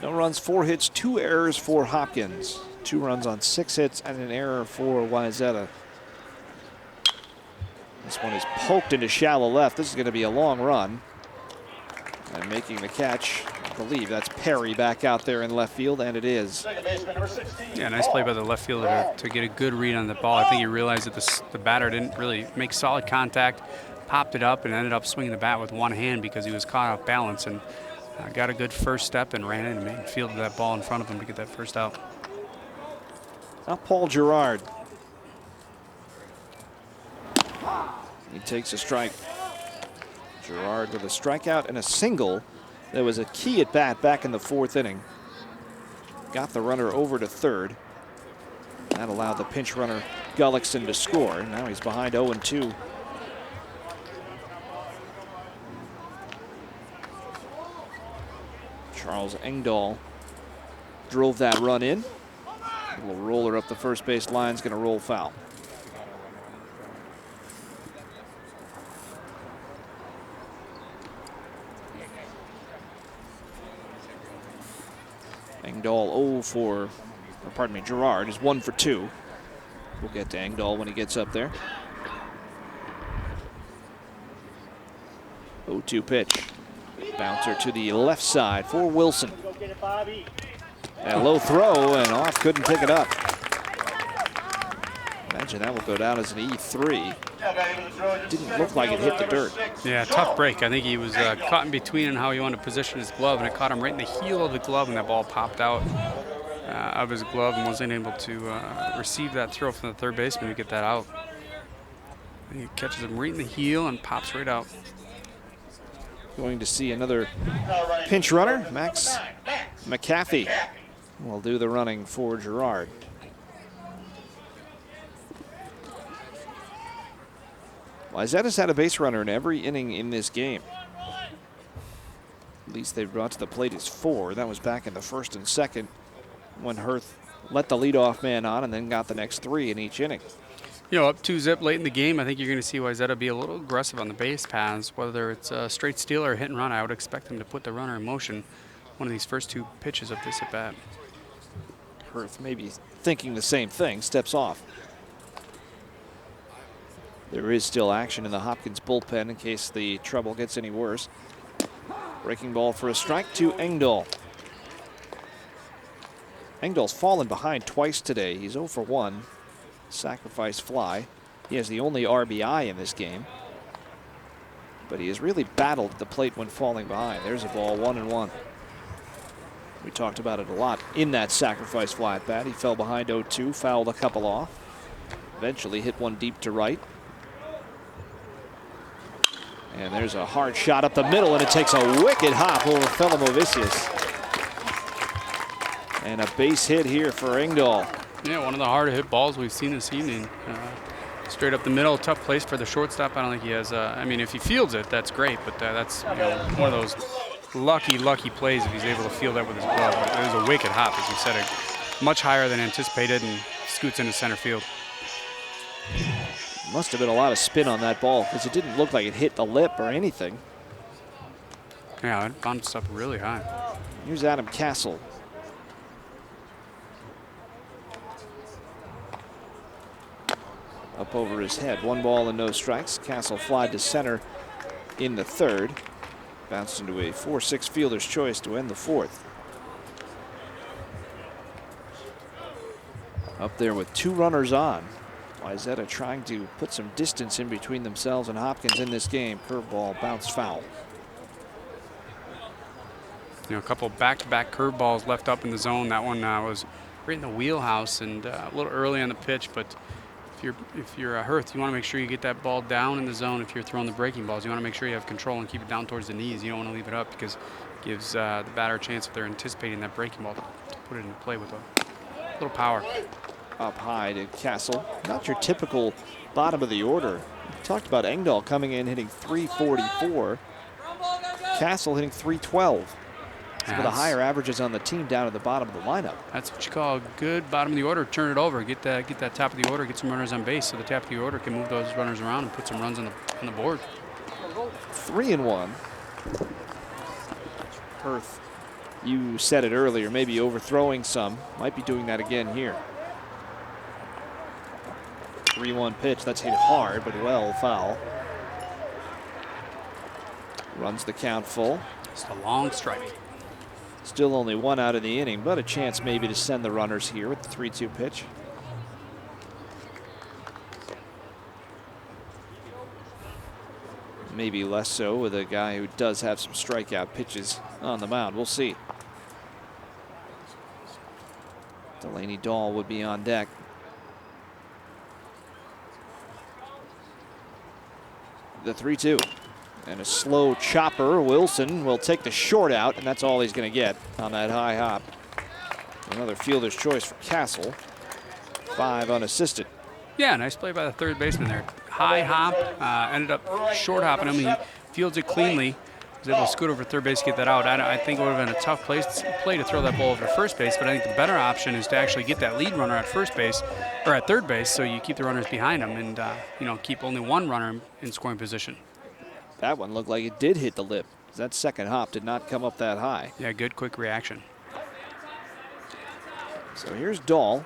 No runs, 4 hits, 2 errors for Hopkins. 2 runs on 6 hits and an error for Wayzata. This one is poked into shallow left. This is going to be a long run. And making the catch, I believe that's Perry back out there in left field, and it is. Yeah, nice play by the left fielder to get a good read on the ball. I think he realized that the batter didn't really make solid contact, popped it up, and ended up swinging the bat with one hand because he was caught off balance, and got a good first step and ran in and fielded that ball in front of him to get that first out. Now Paul Gerard. He takes a strike. Gerard with a strikeout and a single. That was a key at bat back in the 4th inning. Got the runner over to third. That allowed the pinch runner Gullickson to score. Now he's behind 0-2. Charles Engdahl drove that run in. A little roller up the first base line is going to roll foul. Engdahl Gerard is 1 for 2. We'll get to Engdahl when he gets up there. 0-2 pitch. Bouncer to the left side for Wilson. A low throw, and Off couldn't pick it up. Imagine that will go down as an E3. Didn't look like it hit the dirt. Yeah, tough break. I think he was caught in between and how he wanted to position his glove, and it caught him right in the heel of the glove, and that ball popped out of his glove and wasn't able to receive that throw from the third baseman to get that out. He catches him right in the heel and pops right out. Going to see another pinch runner. Max McAfee will do the running for Girard. Wayzata's had a base runner in every inning in this game. At least they've brought to the plate is 4. That was back in the first and second when Hurth let the leadoff man on and then got the next 3 in each inning. You know, up 2-zip late in the game, I think you're going to see Wayzata be a little aggressive on the base paths, whether it's a straight steal or a hit and run. I would expect them to put the runner in motion one of these first 2 pitches of this at bat. Hurth maybe thinking the same thing, steps off. There is still action in the Hopkins bullpen in case the trouble gets any worse. Breaking ball for a strike to Engdahl. Engdahl's fallen behind twice today. He's 0 for 1. Sacrifice fly. He has the only RBI in this game. But he has really battled at the plate when falling behind. There's a ball, 1-1. We talked about it a lot in that sacrifice fly at bat. He fell behind 0-2, fouled a couple off. Eventually hit one deep to right. And there's a hard shot up the middle, and it takes a wicked hop over Felimovicius. And a base hit here for Engdahl. Yeah, one of the harder hit balls we've seen this evening. Straight up the middle, tough place for the shortstop. I don't think he has, I mean, if he fields it, that's great, but that's one of those lucky plays if he's able to field that with his glove. But it was a wicked hop, as you said, much higher than anticipated, and scoots into center field. Must have been a lot of spin on that ball because it didn't look like it hit the lip or anything. Yeah, it bounced up really high. Here's Adam Castle. Up over his head. 1 ball and no strikes. Castle flied to center in the 3rd. Bounced into a 4-6 fielder's choice to end the 4th. Up there with 2 runners on. Wayzata trying to put some distance in between themselves and Hopkins in this game. Curveball bounced foul. You know, a couple back-to-back curveballs left up in the zone. That one was right in the wheelhouse and a little early on the pitch, but if you're a Hurth, you want to make sure you get that ball down in the zone. If you're throwing the breaking balls, you want to make sure you have control and keep it down towards the knees. You don't want to leave it up because it gives the batter a chance if they're anticipating that breaking ball to put it into play with a little power. Up high to Castle. Not your typical bottom of the order. We talked about Engdahl coming in hitting .344. Castle hitting .312. Some of the higher averages on the team down at the bottom of the lineup. That's what you call a good bottom of the order. Turn it over. Get that top of the order. Get some runners on base so the top of the order can move those runners around and put some runs on the board. 3-1. Hurth, you said it earlier, maybe overthrowing some. Might be doing that again here. 3-1 pitch. That's hit hard, but well foul. Runs the count full. Just a long strike. Still only 1 out of the inning, but a chance maybe to send the runners here with the 3-2 pitch. Maybe less so with a guy who does have some strikeout pitches on the mound. We'll see. Delaney Dahl would be on deck. The 3-2. And a slow chopper. Wilson will take the short out, and that's all he's going to get on that high hop. Another fielder's choice for Castle. 5 unassisted. Yeah, nice play by the third baseman there. High hop, ended up short hopping him. He fields it cleanly. Was able to scoot over third base to get that out. I think it would have been a tough play to throw that ball over to first base, but I think the better option is to actually get that lead runner at first base or at third base, so you keep the runners behind him and keep only 1 runner in scoring position. That one looked like it did hit the lip. That second hop did not come up that high. Yeah, good quick reaction. So here's Dahl.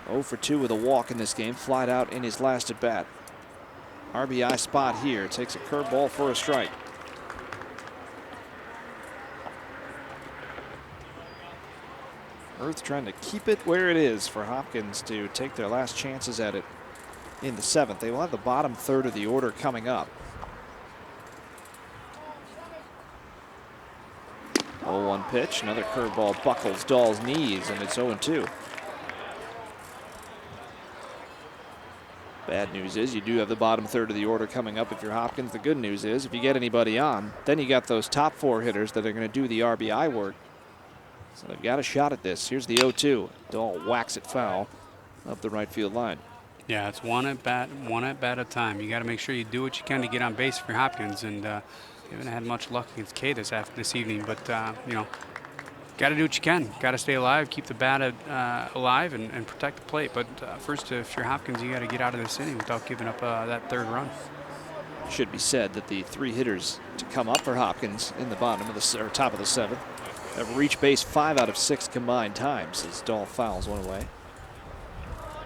0 for 2 with a walk in this game. Flied out in his last at bat. RBI spot here. Takes a curveball for a strike. Hurth trying to keep it where it is for Hopkins to take their last chances at it in the 7th. They will have the bottom third of the order coming up. 0-1 pitch. Another curveball buckles Dahl's knees, and it's 0-2. Bad news is you do have the bottom third of the order coming up if you're Hopkins. The good news is if you get anybody on, then you got those top 4 hitters that are going to do the RBI work. So they've got a shot at this. Here's the 0-2. Dahl whacks it foul up the right field line. Yeah, it's one at bat at a time. You got to make sure you do what you can to get on base for Hopkins, and you haven't had much luck against Kay this evening. But you know, got to do what you can. Got to stay alive, keep the bat alive, and protect the plate. But first, if you're Hopkins, you got to get out of this inning without giving up that 3rd run. Should be said that the 3 hitters to come up for Hopkins in the bottom of the or top of the 7th have reached base 5 out of 6 combined times as Dahl fouls one away.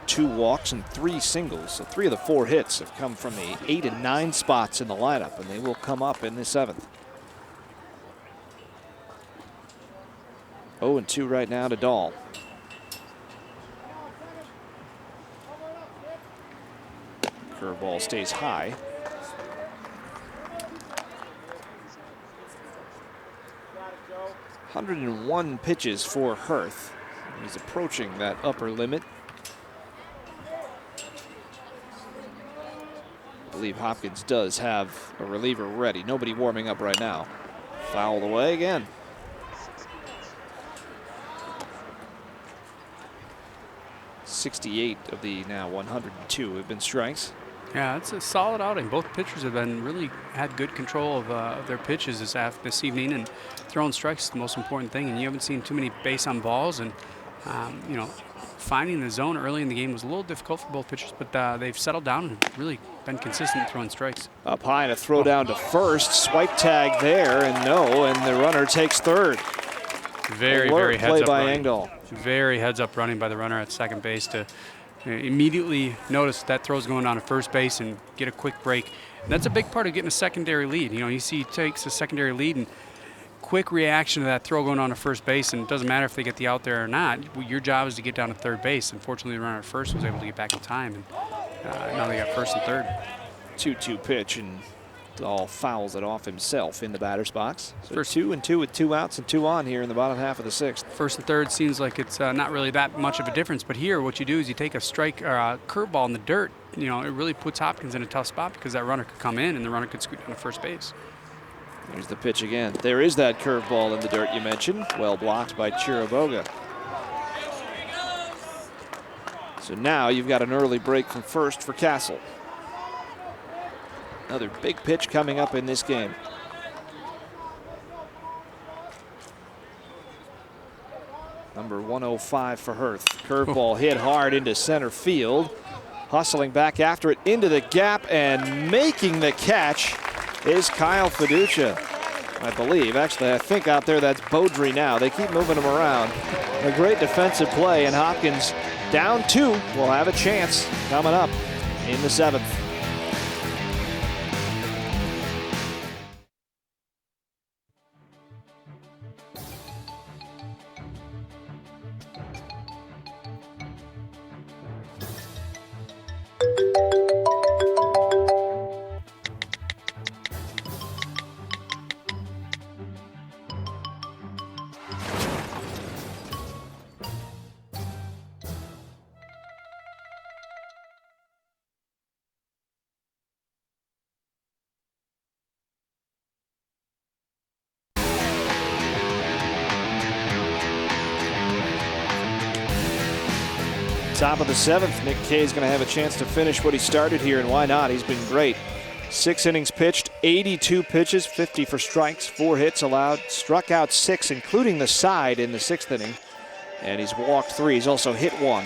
2 walks and 3 singles. So 3 of the 4 hits have come from the 8 and 9 spots in the lineup, and they will come up in the 7th. 0-2 right now to Dahl. Curveball stays high. .101 pitches for Hurth. He's approaching that upper limit. I believe Hopkins does have a reliever ready. Nobody warming up right now. Fouled away again. .68 of the now 102 have been strikes. Yeah, it's a solid outing. Both pitchers have been really had good control of their pitches this evening, and throwing strikes is the most important thing. And you haven't seen too many base on balls, and you know, finding the zone early in the game was a little difficult for both pitchers, but they've settled down and really been consistent throwing strikes. Up high and a throw down to first. Swipe tag there, and no, and the runner takes 3rd. Very heads up by running. Engdahl. Very heads up running by the runner at second base to immediately notice that throw's going down to first base and get a quick break. And that's a big part of getting a secondary lead. You know, you see he takes a secondary lead and quick reaction to that throw going on to first base, and it doesn't matter if they get the out there or not. Your job is to get down to third base. Unfortunately, the runner at first was able to get back in time, and now they got first and third. 2-2 pitch, and Dahl fouls it off himself in the batter's box. So 2-2 with 2 outs and 2 on here in the bottom half of the 6th. First and third seems like it's not really that much of a difference, but here what you do is you take a strike or a curveball in the dirt. You know, it really puts Hopkins in a tough spot because that runner could come in and the runner could scoot down to first base. Here's the pitch again. There is that curveball in the dirt you mentioned. Well blocked by Chiriboga. So now you've got an early break from first for Castle. Another big pitch coming up in this game. Number 105 for Hurth. Curveball hit hard into center field. Hustling back after it into the gap, and making the catch is Kyle Fiducia, I believe. Actually, I think out there that's Beaudry now. They keep moving him around. A great defensive play, and Hopkins down 2 will have a chance coming up in the 7th. Top of the 7th, Nick Kay is going to have a chance to finish what he started here, and why not? He's been great. 6 innings pitched, 82 pitches, 50 for strikes, 4 hits allowed, struck out 6, including the side in the 6th inning, and he's walked 3. He's also hit 1.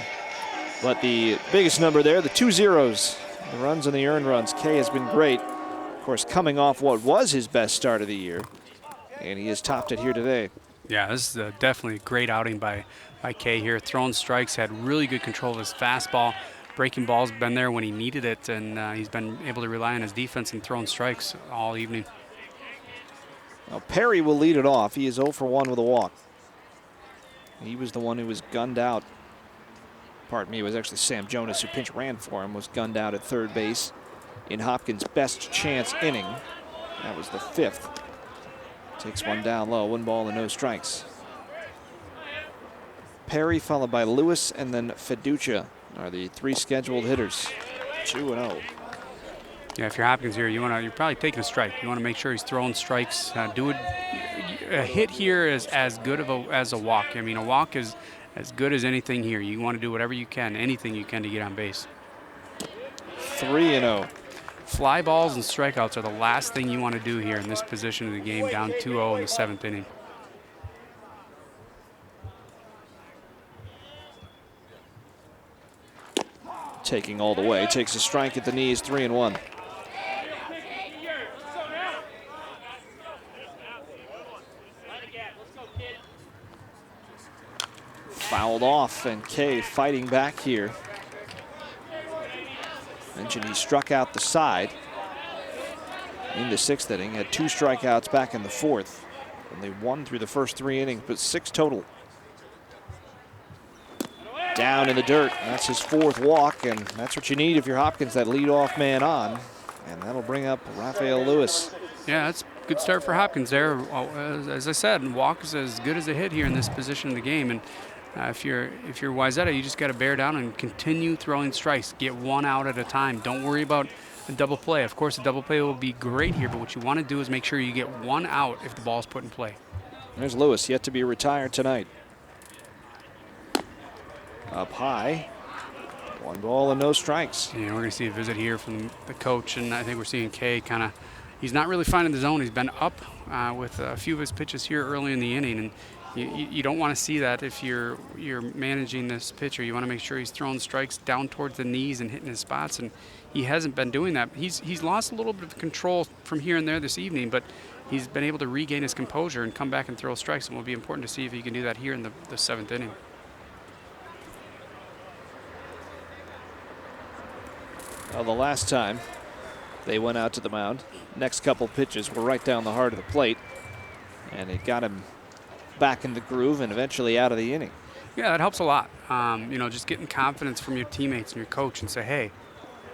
But the biggest number there, the 2 zeros, the runs and the earned runs. Kay has been great. Of course, coming off what was his best start of the year, and he has topped it here today. Yeah, this is definitely a great outing by Kay here. Throwing strikes, had really good control of his fastball. Breaking balls been there when he needed it, and he's been able to rely on his defense and throwing strikes all evening. Now Perry will lead it off. He is 0 for 1 with a walk. He was the one who was gunned out. Pardon me, it was actually Sam Jonas who pinch ran for him, was gunned out at third base in Hopkins' best chance inning. That was the 5th. Takes one down low, 1 ball and no strikes. Perry followed by Lewis and then Fiducia are the 3 scheduled hitters. 2-0. Yeah, if you're Hopkins here, you're probably taking a strike. You want to make sure he's throwing strikes. Do it. A hit here is as good as a walk. I mean, a walk is as good as anything here. You want to do whatever you can, anything you can to get on base. 3-0. Fly balls and strikeouts are the last thing you want to do here in this position of the game, down 2-0 in the 7th inning. Taking all the way, takes a strike at the knees, 3-1. Fouled off, and Kay fighting back here. Mentioned he struck out the side in the 6th inning, had 2 strikeouts back in the 4th, and they won through the first 3 innings, but 6 total. Down in the dirt, that's his 4th walk, and that's what you need if you're Hopkins, that leadoff man on, and that'll bring up Rafael Lewis. Yeah, that's a good start for Hopkins there. As I said, walk is as good as a hit here in this position of the game, and if you're Wayzata, you just got to bear down and continue throwing strikes. Get 1 out at a time. Don't worry about a double play. Of course, a double play will be great here, but what you want to do is make sure you get 1 out if the ball's put in play. There's Lewis, yet to be retired tonight. Up high, 1 ball and no strikes. Yeah, we're going to see a visit here from the coach, and I think we're seeing Kay kind of, he's not really finding the zone. He's been up with a few of his pitches here early in the inning, and you don't want to see that if you're managing this pitcher. You want to make sure he's throwing strikes down towards the knees and hitting his spots, and he hasn't been doing that. He's lost a little bit of control from here and there this evening, but he's been able to regain his composure and come back and throw strikes, and it will be important to see if he can do that here in the 7th inning. Well, the last time they went out to the mound, next couple pitches were right down the heart of the plate, and it got him back in the groove and eventually out of the inning. Yeah, that helps a lot. Just getting confidence from your teammates and your coach and say, hey,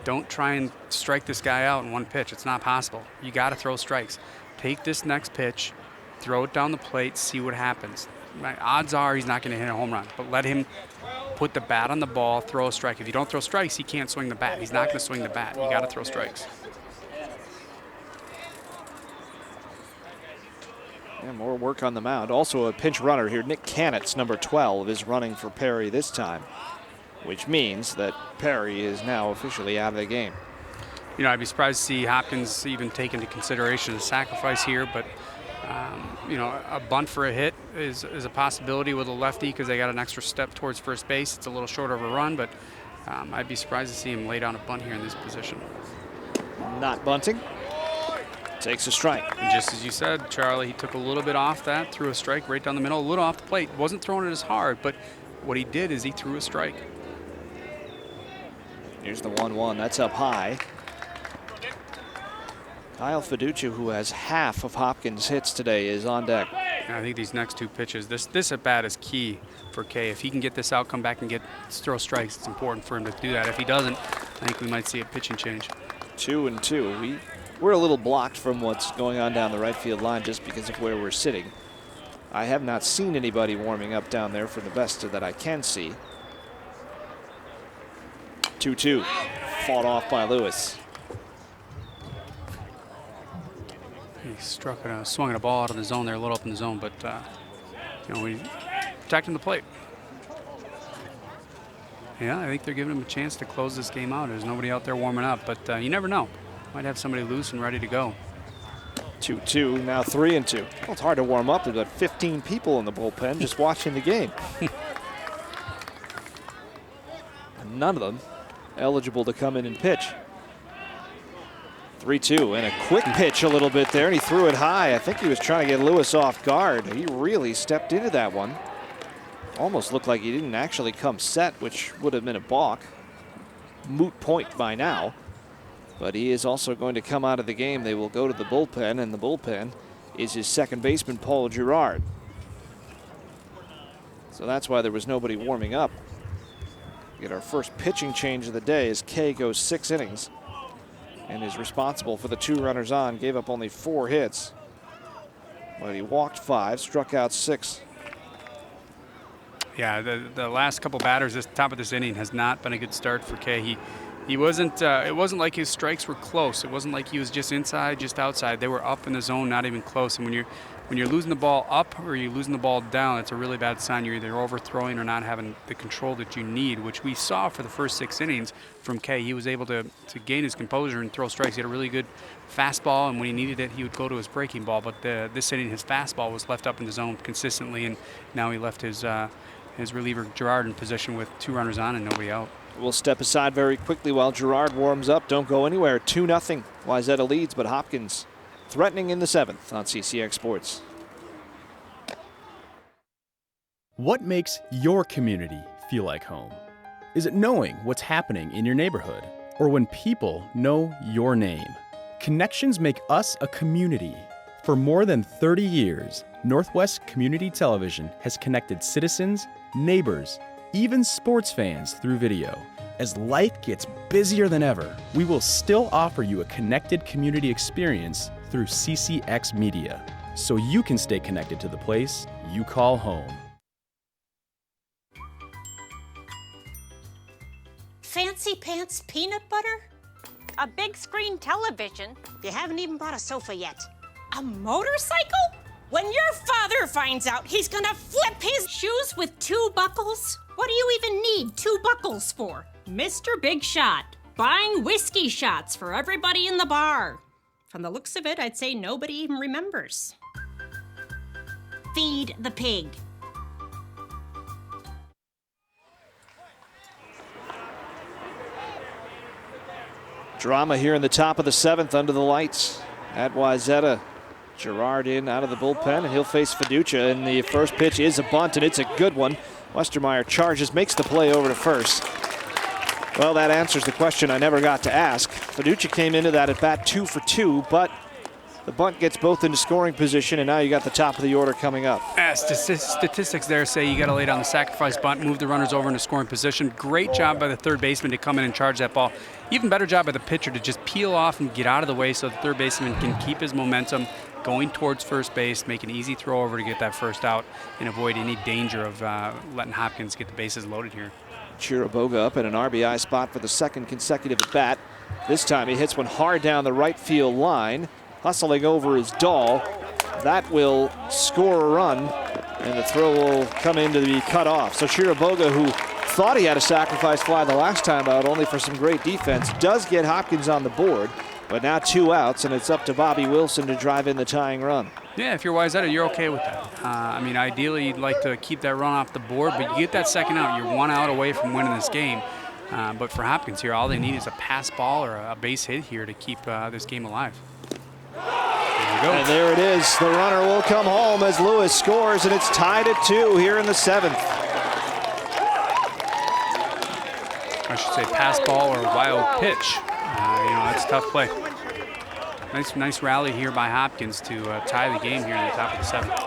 don't try and strike this guy out in 1 pitch. It's not possible. You got to throw strikes. Take this next pitch, throw it down the plate, see what happens. Right? Odds are he's not going to hit a home run, but let him put the bat on the ball, throw a strike. If you don't throw strikes, he can't swing the bat. He's not going to swing the bat. You got to throw strikes. Yeah, more work on the mound. Also a pinch runner here. Nick Canitz, number 12, is running for Perry this time, which means that Perry is now officially out of the game. I'd be surprised to see Hopkins even take into consideration a sacrifice here, but a bunt for a hit is a possibility with a lefty because they got an extra step towards first base. It's a little short of a run, but I'd be surprised to see him lay down a bunt here in this position. Not bunting. Takes a strike. And just as you said, Charlie, he took a little bit off that, threw a strike right down the middle, a little off the plate. Wasn't throwing it as hard, but what he did is he threw a strike. Here's the 1-1. That's up high. Kyle Fiducia, who has half of Hopkins' hits today, is on deck. I think these next 2 pitches, this at bat is key for Kay. If he can get this out, come back and throw strikes, it's important for him to do that. If he doesn't, I think we might see a pitching change. 2-2. We're a little blocked from what's going on down the right field line just because of where we're sitting. I have not seen anybody warming up down there for the best that I can see. 2-2. Fought off by Lewis. He swung at a ball out of the zone there, a little up in the zone, but we protecting the plate. Yeah, I think they're giving him a chance to close this game out. There's nobody out there warming up, but you never know. Might have somebody loose and ready to go. 2-2, now 3-2. Well, it's hard to warm up. There's about 15 people in the bullpen just watching the game. None of them eligible to come in and pitch. 3-2, and a quick pitch a little bit there, and he threw it high. I think he was trying to get Lewis off guard. He really stepped into that one. Almost looked like he didn't actually come set, which would have been a balk. Moot point by now. But he is also going to come out of the game. They will go to the bullpen, and the bullpen is his second baseman, Paul Girard. So that's why there was nobody warming up. We get our first pitching change of the day as Kay goes 6 innings and is responsible for the 2 runners on, gave up only 4 hits. But he walked 5, struck out 6. Yeah, the last couple batters, this top of this inning has not been a good start for Kay. He wasn't. It wasn't like his strikes were close. It wasn't like he was just inside, just outside. They were up in the zone, not even close. And when you're losing the ball up or you're losing the ball down, it's a really bad sign. You're either overthrowing or not having the control that you need, which we saw for the first 6 innings from Kay. He was able to gain his composure and throw strikes. He had a really good fastball, and when he needed it, he would go to his breaking ball. But this inning, his fastball was left up in the zone consistently, and now he left his reliever Gerard in position with 2 runners on and nobody out. We'll step aside very quickly while Gerard warms up. Don't go anywhere. 2-0. Wayzata leads, but Hopkins threatening in the 7th on CCX Sports. What makes your community feel like home? Is it knowing what's happening in your neighborhood, or when people know your name? Connections make us a community. For more than 30 years, Northwest Community Television has connected citizens, neighbors, even sports fans through video. As life gets busier than ever, we will still offer you a connected community experience through CCX Media, so you can stay connected to the place you call home. Fancy pants peanut butter? A big screen television. You haven't even bought a sofa yet. A motorcycle? When your father finds out, he's gonna flip his shoes with 2 buckles? What do you even need 2 buckles for? Mr. Big Shot, buying whiskey shots for everybody in the bar. From the looks of it, I'd say nobody even remembers. Feed the pig. Drama here in the top of the 7th under the lights at Wayzata. Gerard in out of the bullpen, and he'll face Fiducia. And the first pitch is a bunt, and it's a good one. Westermeyer charges, makes the play over to first. Well, that answers the question I never got to ask. Fiducia came into that at bat 2 for 2, but the bunt gets both into scoring position, and now you got the top of the order coming up. Statistics there say you got to lay down the sacrifice bunt, move the runners over into scoring position. Great job by the third baseman to come in and charge that ball. Even better job by the pitcher to just peel off and get out of the way so the third baseman can keep his momentum going towards first base, make an easy throw over to get that first out and avoid any danger of letting Hopkins get the bases loaded here. Chiriboga up in an RBI spot for the 2nd consecutive at bat. This time he hits one hard down the right field line. Hustling over is Dahl. That will score a run, and the throw will come in to be cut off. So Chiriboga, who thought he had a sacrifice fly the last time out, only for some great defense, does get Hopkins on the board. But now 2 outs, and it's up to Bobby Wilson to drive in the tying run. Yeah, if you're Wayzata, you're okay with that. I mean, ideally, you'd like to keep that run off the board, but you get that 2nd out. You're 1 out away from winning this game. But for Hopkins here, all they need is a pass ball or a base hit here to keep this game alive. And there it is. The runner will come home as Lewis scores, and it's tied at 2 here in the 7th. I should say pass ball or wild pitch. That's a tough play. Nice rally here by Hopkins to tie the game here in the top of the 7th.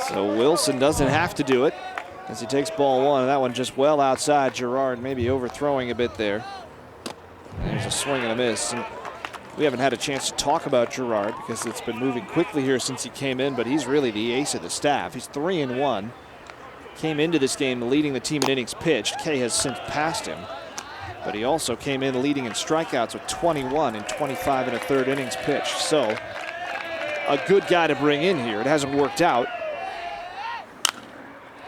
So Wilson doesn't have to do it as he takes ball 1, and that one just well outside. Gerard maybe overthrowing a bit there. There's a swing and a miss. And we haven't had a chance to talk about Gerard because it's been moving quickly here since he came in, but he's really the ace of the staff. He's 3-1. Came into this game leading the team in innings pitched. Kay has since passed him. But he also came in leading in strikeouts with 21 and 25 1/3 innings pitched. So a good guy to bring in here. It hasn't worked out,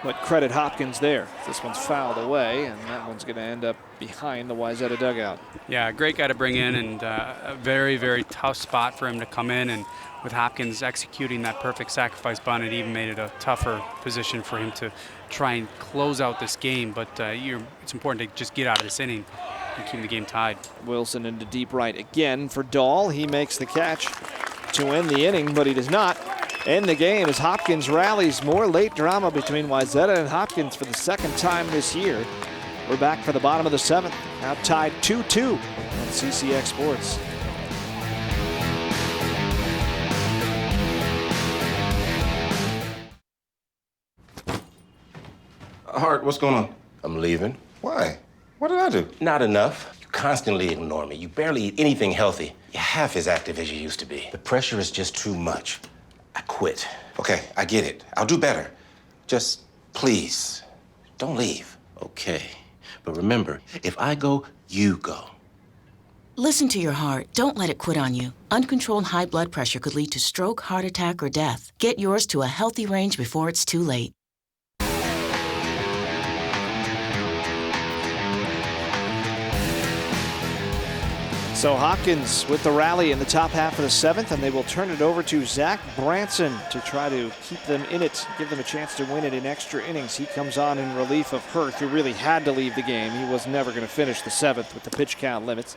but credit Hopkins there. This one's fouled away, and that one's going to end up behind the Wayzata dugout. Yeah, great guy to bring in, and a very, very tough spot for him to come in. And with Hopkins executing that perfect sacrifice bunt, it even made it a tougher position for him to try and close out this game. But it's important to just get out of this inning and keep the game tied. Wilson into deep right again for Dahl. He makes the catch to end the inning, but he does not end the game as Hopkins rallies. More late drama between Wayzata and Hopkins for the 2nd time this year. We're back for the bottom of the 7th, now tied 2-2 on CCX Sports. Hart, what's going on? I'm leaving. Why? What did I do? Not enough. You constantly ignore me. You barely eat anything healthy. You're half as active as you used to be. The pressure is just too much. I quit. Okay, I get it. I'll do better. Just please, don't leave. Okay. But remember, if I go, you go. Listen to your heart. Don't let it quit on you. Uncontrolled high blood pressure could lead to stroke, heart attack, or death. Get yours to a healthy range before it's too late. So Hopkins with the rally in the top half of the 7th, and they will turn it over to Zach Branson to try to keep them in it, give them a chance to win it in extra innings. He comes on in relief of Hurth, who really had to leave the game. He was never going to finish the 7th with the pitch count limits.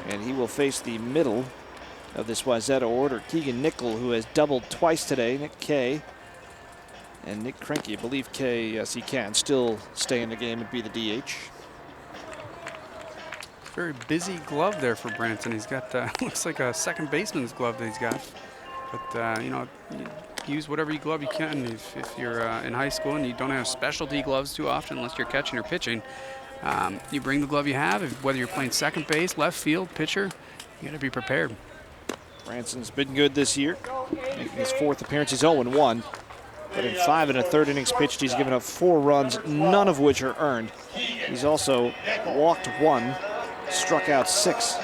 And he will face the middle of this Wayzata order, Keegan Nickel, who has doubled twice today, Nick Kay. And Nick Krenke, I believe Kay, yes, he can still stay in the game and be the DH. Very busy glove there for Branson. He's got, looks like a second baseman's glove that he's got. But, you know, you use whatever glove you can. If you're in high school and you don't have specialty gloves too often unless you're catching or pitching, you bring the glove you have. Whether you're playing second base, left field, pitcher, you got to be prepared. Branson's been good this year, making his 4th appearance. He's 0-1. But in 5 1/3 innings pitched, he's given up 4 runs, none of which are earned. He's also walked 1. Struck out 6.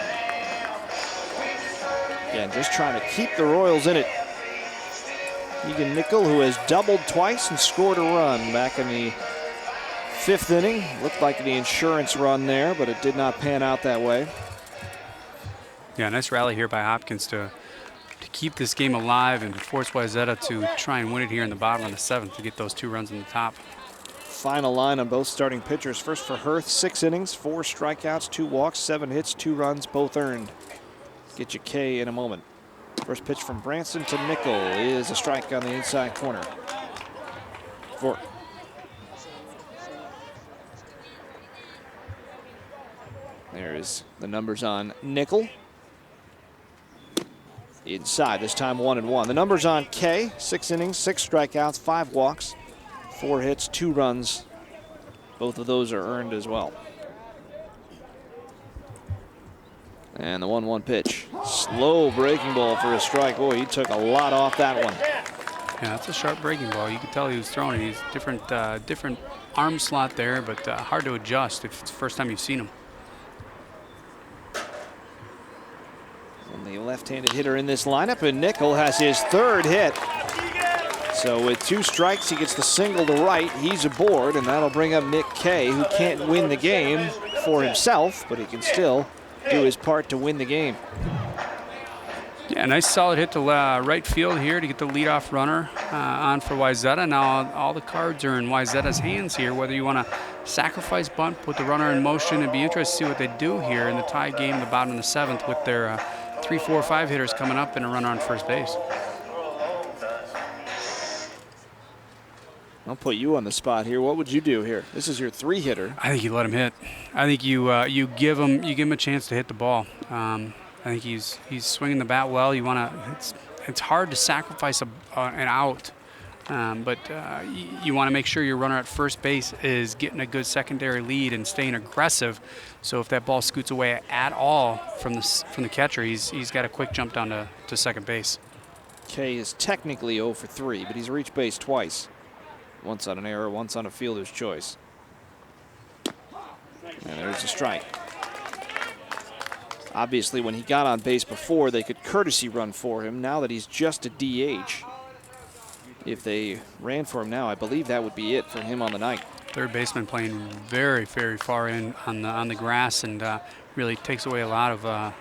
Again, just trying to keep the Royals in it. Keegan Nickel, who has doubled twice and scored a run back in the 5th inning. Looked like the insurance run there, but it did not pan out that way. Yeah, nice rally here by Hopkins to keep this game alive and force Wayzata to try and win it here in the bottom of the 7th to get those 2 runs in the top. Final line on both starting pitchers. First for Hurth, 6 innings, 4 strikeouts, 2 walks, 7 hits, 2 runs, both earned. Get you K in a moment. First pitch from Branson to Nickel is a strike on the inside corner. 4. There's the numbers on Nickel. Inside, this time 1-1. The numbers on K, 6 innings, 6 strikeouts, 5 walks, 4 hits, 2 runs. Both of those are earned as well. And the 1-1 pitch. Slow breaking ball for a strike. Boy, he took a lot off that one. Yeah, that's a sharp breaking ball. You can tell he was throwing it. He's different arm slot there, but hard to adjust if it's the first time you've seen him. And the left-handed hitter in this lineup, and Nickel has his 3rd hit. So with 2 strikes, he gets the single to right. He's aboard, and that'll bring up Nick Kay, who can't win the game for himself, but he can still do his part to win the game. Yeah, nice solid hit to right field here to get the leadoff runner on for Wayzata. Now all the cards are in Wayzata's hands here, whether you want to sacrifice bunt, put the runner in motion. It'd be interesting to see what they do here in the tie game in the bottom of the 7th with their 3, 4, 5 hitters coming up and a runner on first base. I'll put you on the spot here. What would you do here? This is your 3-hitter. I think you let him hit. I think you give him a chance to hit the ball. I think he's swinging the bat well. You want to. It's hard to sacrifice an out, but you want to make sure your runner at first base is getting a good secondary lead and staying aggressive. So if that ball scoots away at all from the catcher, he's got a quick jump down to second base. Kay is technically 0 for 3, but he's reached base twice. Once on an error, once on a fielder's choice. And there's a strike. Obviously, when he got on base before, they could courtesy run for him. Now that he's just a DH, if they ran for him now, I believe that would be it for him on the night. Third baseman playing very, very far in on the grass, and really takes away a lot of.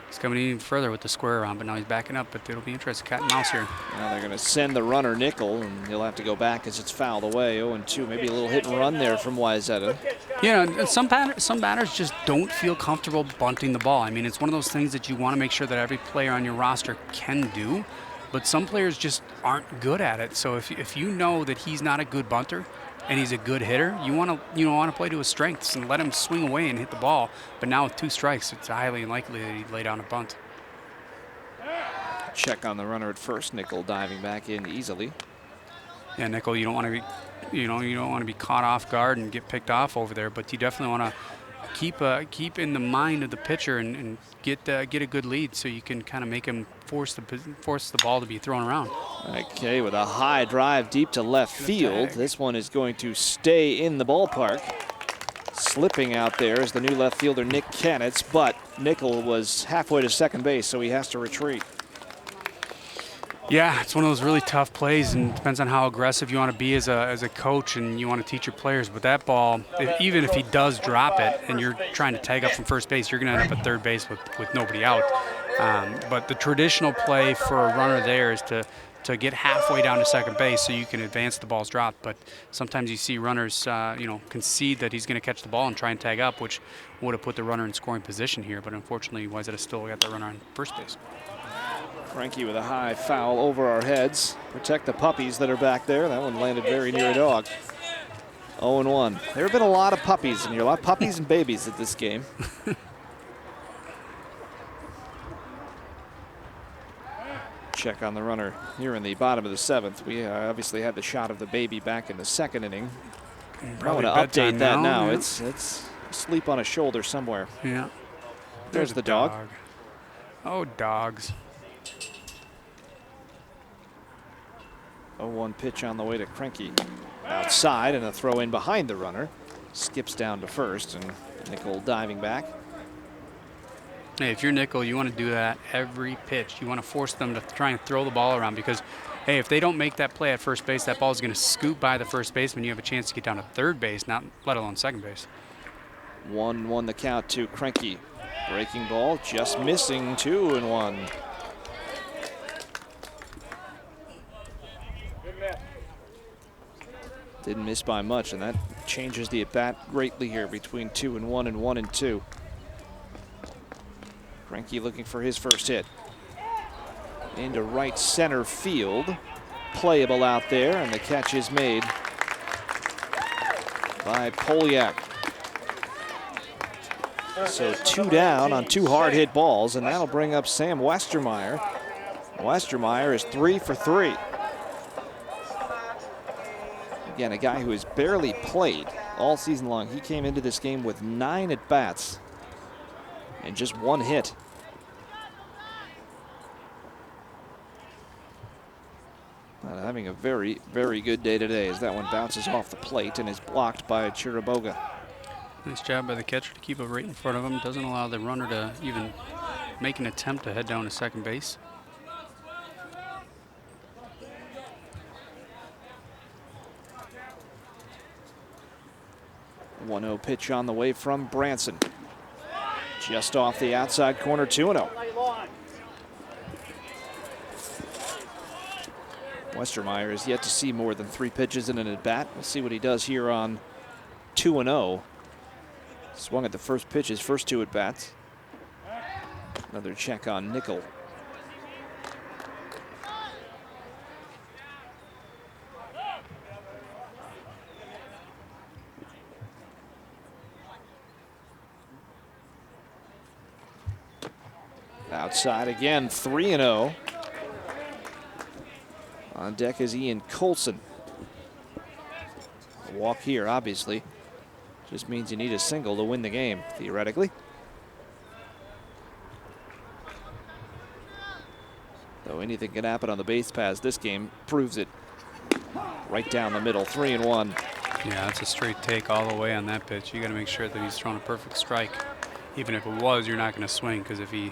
He's coming even further with the square around, but now he's backing up. But it'll be interesting, cat and mouse here. Now they're going to send the runner Nickel, and he'll have to go back as it's fouled away. 0-2, maybe a little hit and run there from Wayzata. Yeah, and some batters just don't feel comfortable bunting the ball. I mean, it's one of those things that you want to make sure that every player on your roster can do, but some players just aren't good at it. So if you know that he's not a good bunter and he's a good hitter, you want to play to his strengths and let him swing away and hit the ball. But now with 2 strikes, it's highly unlikely that he'd lay down a bunt. Check on the runner at first. Nickel diving back in easily. Yeah, Nickel, you don't want to be caught off guard and get picked off over there, but you definitely want to keep in the mind of the pitcher and get a good lead so you can kind of make him force the ball to be thrown around. Okay, with a high drive deep to left field. This one is going to stay in the ballpark. Slipping out there is the new left fielder, Nick Kanitz, but Nickel was halfway to second base, so he has to retreat. Yeah, it's one of those really tough plays, and it depends on how aggressive you want to be as a coach and you want to teach your players. But that ball, even if he does drop it and you're trying to tag up from first base, you're going to end up at third base with nobody out. But the traditional play for a runner there is to get halfway down to second base so you can advance the ball's dropped. But sometimes you see runners, concede that he's going to catch the ball and try and tag up, which would have put the runner in scoring position here. But unfortunately, Wayzata still got the runner on first base. Frankie with a high foul over our heads. Protect the puppies that are back there. That one landed very near a dog. 0-1. There have been a lot of puppies in here, a lot of puppies and babies at this game. Check on the runner here in the bottom of the 7th. We obviously had the shot of the baby back in the 2nd inning. I want to update that now. Yeah. It's asleep on a shoulder somewhere. Yeah. There's the dog. Oh, dogs. 0-1 pitch on the way to Krenke. Outside and a throw in behind the runner. Skips down to first and Nickel diving back. Hey, if you're Nickel, you want to do that every pitch. You want to force them to try and throw the ball around because, hey, if they don't make that play at first base, that ball is going to scoot by the first baseman. You have a chance to get down to third base, not let alone second base. 1-1 the count to Krenke. Breaking ball, just missing. 2-1. Didn't miss by much, and that changes the at-bat greatly here between 2-1 and 1-2. Krenke looking for his first hit. Into right center field. Playable out there, and the catch is made by Poliak. So 2 down on 2 hard hit balls, and that'll bring up Sam Westermeyer. Westermeyer is 3 for 3. Again, a guy who has barely played all season long. He came into this game with 9 at-bats and just 1 hit. Having a very, very good day today as that one bounces off the plate and is blocked by Chiriboga. Nice job by the catcher to keep it right in front of him. Doesn't allow the runner to even make an attempt to head down to second base. A 1-0 pitch on the way from Branson. Just off the outside corner, 2-0. Westermeyer is yet to see more than 3 pitches in an at-bat. We'll see what he does here on 2-0. Swung at the first pitch, his first 2 at-bats. Another check on Nickel. Outside again, 3-0. On deck is Ian Colson. A walk here, obviously. Just means you need a single to win the game, theoretically. Though anything can happen on the base paths, this game proves it. Right down the middle, 3-1. Yeah, that's a straight take all the way on that pitch. You got to make sure that he's throwing a perfect strike. Even if it was, you're not going to swing, because if he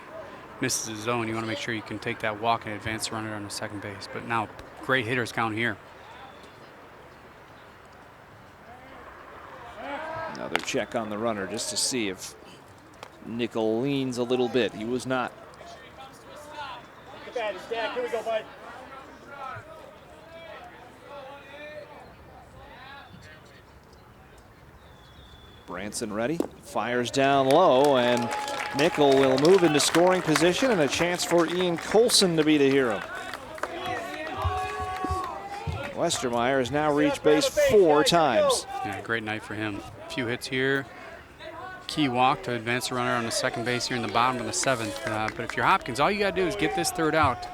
misses his zone, you want to make sure you can take that walk and advance the runner on the second base. But now, great hitters count here. Another check on the runner just to see if Nickel leans a little bit. He was not. Here we go, bud. Branson ready, fires down low, and Nickel will move into scoring position and a chance for Ian Colson to be the hero. Westermeyer has now reached base 4 times. Yeah, great night for him. A few hits here. Key walk to advance the runner on the second base here in the bottom of the 7th. But if you're Hopkins, all you got to do is get this third out.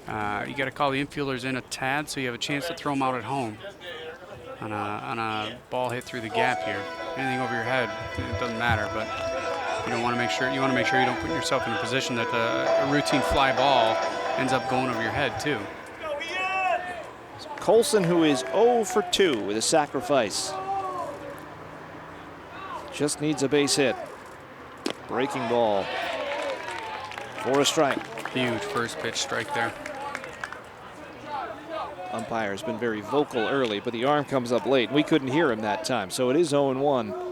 You got to call the infielders in a tad so you have a chance to throw them out at home on a ball hit through the gap here. anything over your head, it doesn't matter. But you don't want to make sure you don't put yourself in a position that a routine fly ball ends up going over your head too. Colson, who is 0 for 2 with a sacrifice. Just needs a base hit. Breaking ball for a strike. Huge first pitch strike there. Umpire has been very vocal early, but the arm comes up late. We couldn't hear him that time, so it is 0-1.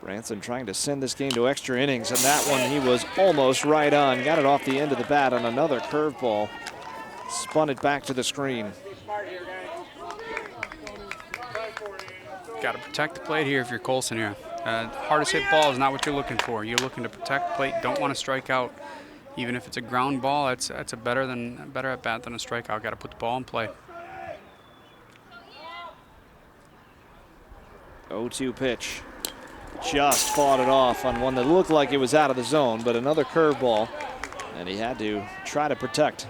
Branson trying to send this game to extra innings, and that one he was almost right on. Got it off the end of the bat on another curveball. Spun it back to the screen. Got to protect the plate here if you're Colson here. Hardest hit ball is not what you're looking for. You're looking to protect the plate. Don't want to strike out. Even if it's a ground ball, that's a better at bat than a strikeout. Got to put the ball in play. 0-2 pitch. Just fought it off on one that looked like it was out of the zone, but another curveball, and he had to try to protect.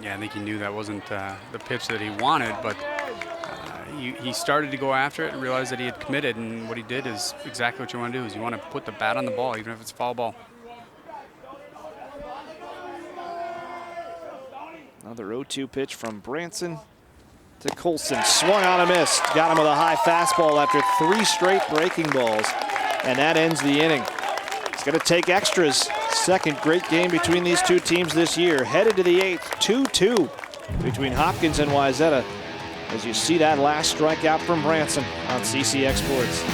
Yeah, I think he knew that wasn't the pitch that he wanted, but he started to go after it and realized that he had committed, and what he did is exactly what you want to do, is you want to put the bat on the ball, even if it's a foul ball. Another 0-2 pitch from Branson to Colson. Swung on and missed. Got him with a high fastball after 3 straight breaking balls, and that ends the inning. It's going to take extras. Second great game between these two teams this year. Headed to the 8th, 2-2 between Hopkins and Wayzata, as you see that last strikeout from Branson on CCX Sports.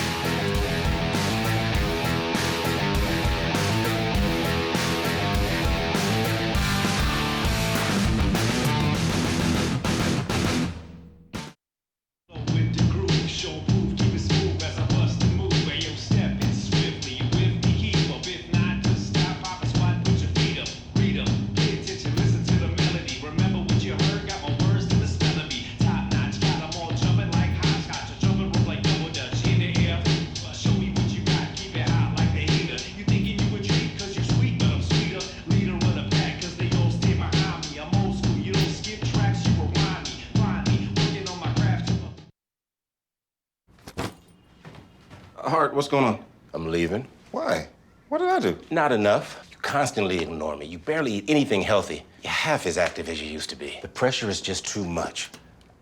Hart, what's going on? I'm leaving. Why? What did I do? Not enough. You constantly ignore me. You barely eat anything healthy. You're half as active as you used to be. The pressure is just too much.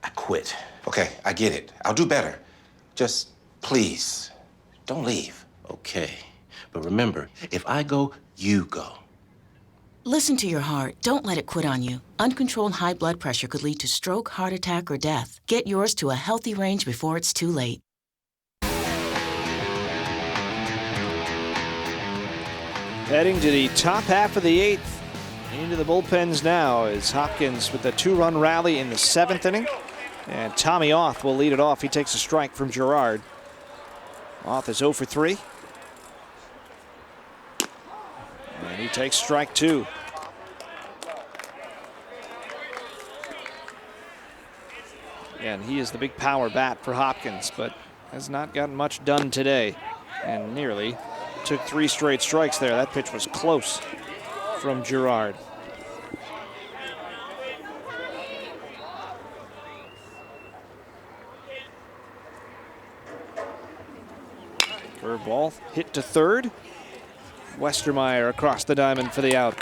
I quit. Okay, I get it. I'll do better. Just, please, don't leave. Okay. But remember, if I go, you go. Listen to your heart. Don't let it quit on you. Uncontrolled high blood pressure could lead to stroke, heart attack, or death. Get yours to a healthy range before it's too late. Heading to the top half of the 8th. Into the bullpens now is Hopkins with a 2-run rally in the 7th inning. And Tommy Auth will lead it off. He takes a strike from Gerard. Auth is 0 for 3. And he takes strike 2. Again, he is the big power bat for Hopkins, but has not gotten much done today. And nearly took 3 straight strikes there. That pitch was close from Gerard. Curveball hit to third. Westermeyer across the diamond for the out.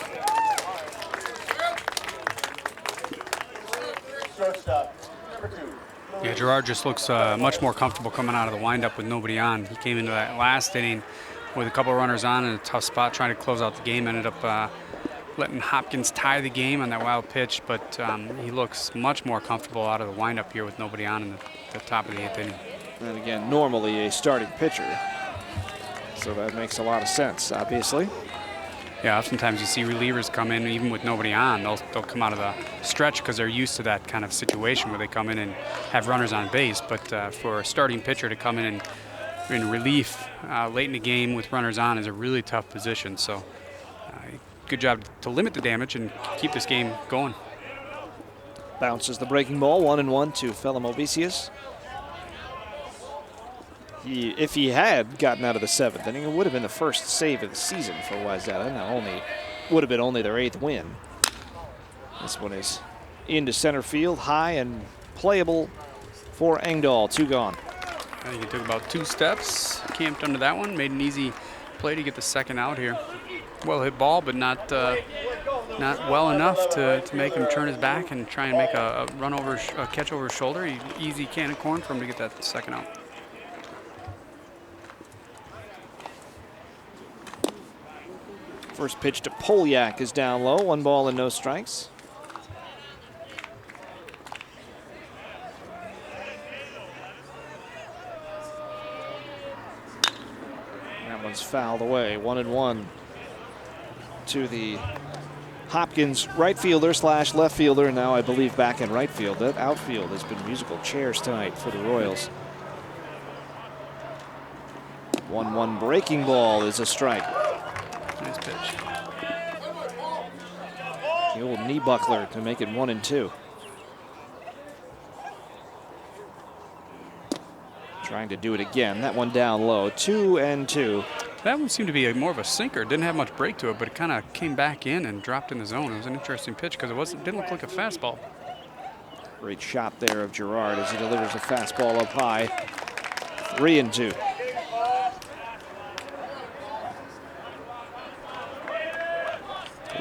Yeah, Gerard just looks much more comfortable coming out of the windup with nobody on. He came into that last inning with a couple runners on in a tough spot trying to close out the game. Ended up letting Hopkins tie the game on that wild pitch, but he looks much more comfortable out of the windup here with nobody on in the top of the 8th inning. And again, normally a starting pitcher, so that makes a lot of sense, obviously. Yeah, oftentimes you see relievers come in even with nobody on. They'll come out of the stretch because they're used to that kind of situation where they come in and have runners on base. But for a starting pitcher to come in relief late in the game with runners on is a really tough position. So good job to limit the damage and keep this game going. Bounces the breaking ball, 1-1 to Felimobisius. If he had gotten out of the 7th inning, it would have been the first save of the season for Wayzata. Now would have been only their 8th win. This one is into center field, high and playable for Engdahl. 2 gone. I think he took about 2 steps, camped under that one, made an easy play to get the second out here. Well hit ball, but not well enough to make him turn his back and try and make a run over, a catch over his shoulder. Easy can of corn for him to get that second out. First pitch to Polyak is down low. 1 ball and no strikes. That one's fouled away. 1-1 to the Hopkins right fielder / left fielder. Now I believe back in right field. That outfield has been musical chairs tonight for the Royals. 1-1 breaking ball is a strike. Nice pitch. The old knee buckler to make it 1-2. Trying to do it again. That one down low. 2-2. That one seemed to be more of a sinker. Didn't have much break to it, but it kind of came back in and dropped in the zone. It was an interesting pitch because it didn't look like a fastball. Great shot there of Girard as he delivers a fastball up high. 3-2.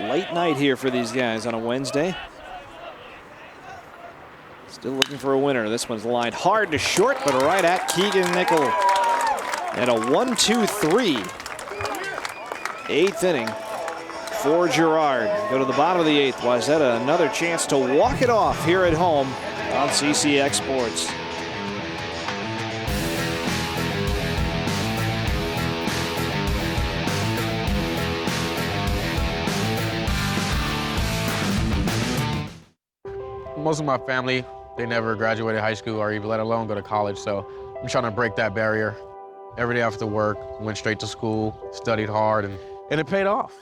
Late night here for these guys on a Wednesday. Still looking for a winner. This one's lined hard to short, but right at Keegan Nickel. And a 1-2-3. 8th inning for Girard. Go to the bottom of the 8th. Wayzata another chance to walk it off here at home on CCX Sports. Most of my family, they never graduated high school or even let alone go to college, so I'm trying to break that barrier. Every day after work, went straight to school, studied hard, and it paid off.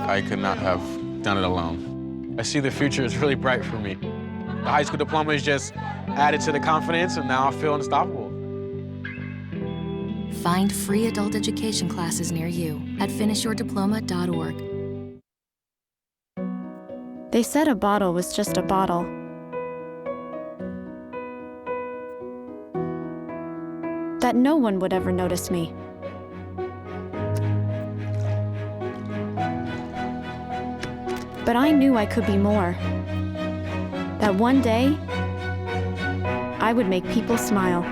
I could not have done it alone. I see the future is really bright for me. The high school diploma is just added to the confidence, and now I feel unstoppable. Find free adult education classes near you at finishyourdiploma.org. They said a bottle was just a bottle. That no one would ever notice me. But I knew I could be more. That one day, I would make people smile.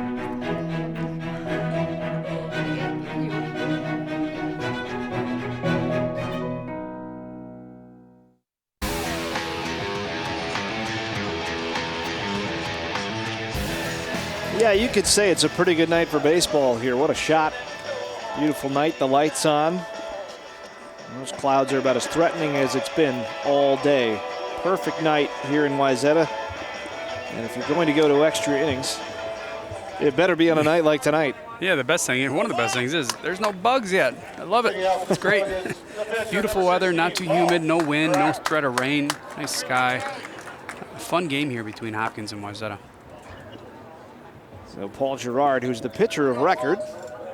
Yeah, you could say it's a pretty good night for baseball here. What a shot. Beautiful night, the lights on. Those clouds are about as threatening as it's been all day. Perfect night here in Wayzata. And if you're going to go to extra innings, it better be on a night like tonight. Yeah, the best thing, one of the best things is there's no bugs yet. I love it. It's great. Beautiful weather, not too humid, no wind, no threat of rain, nice sky. A fun game here between Hopkins and Wayzata. So Paul Girard, who's the pitcher of record,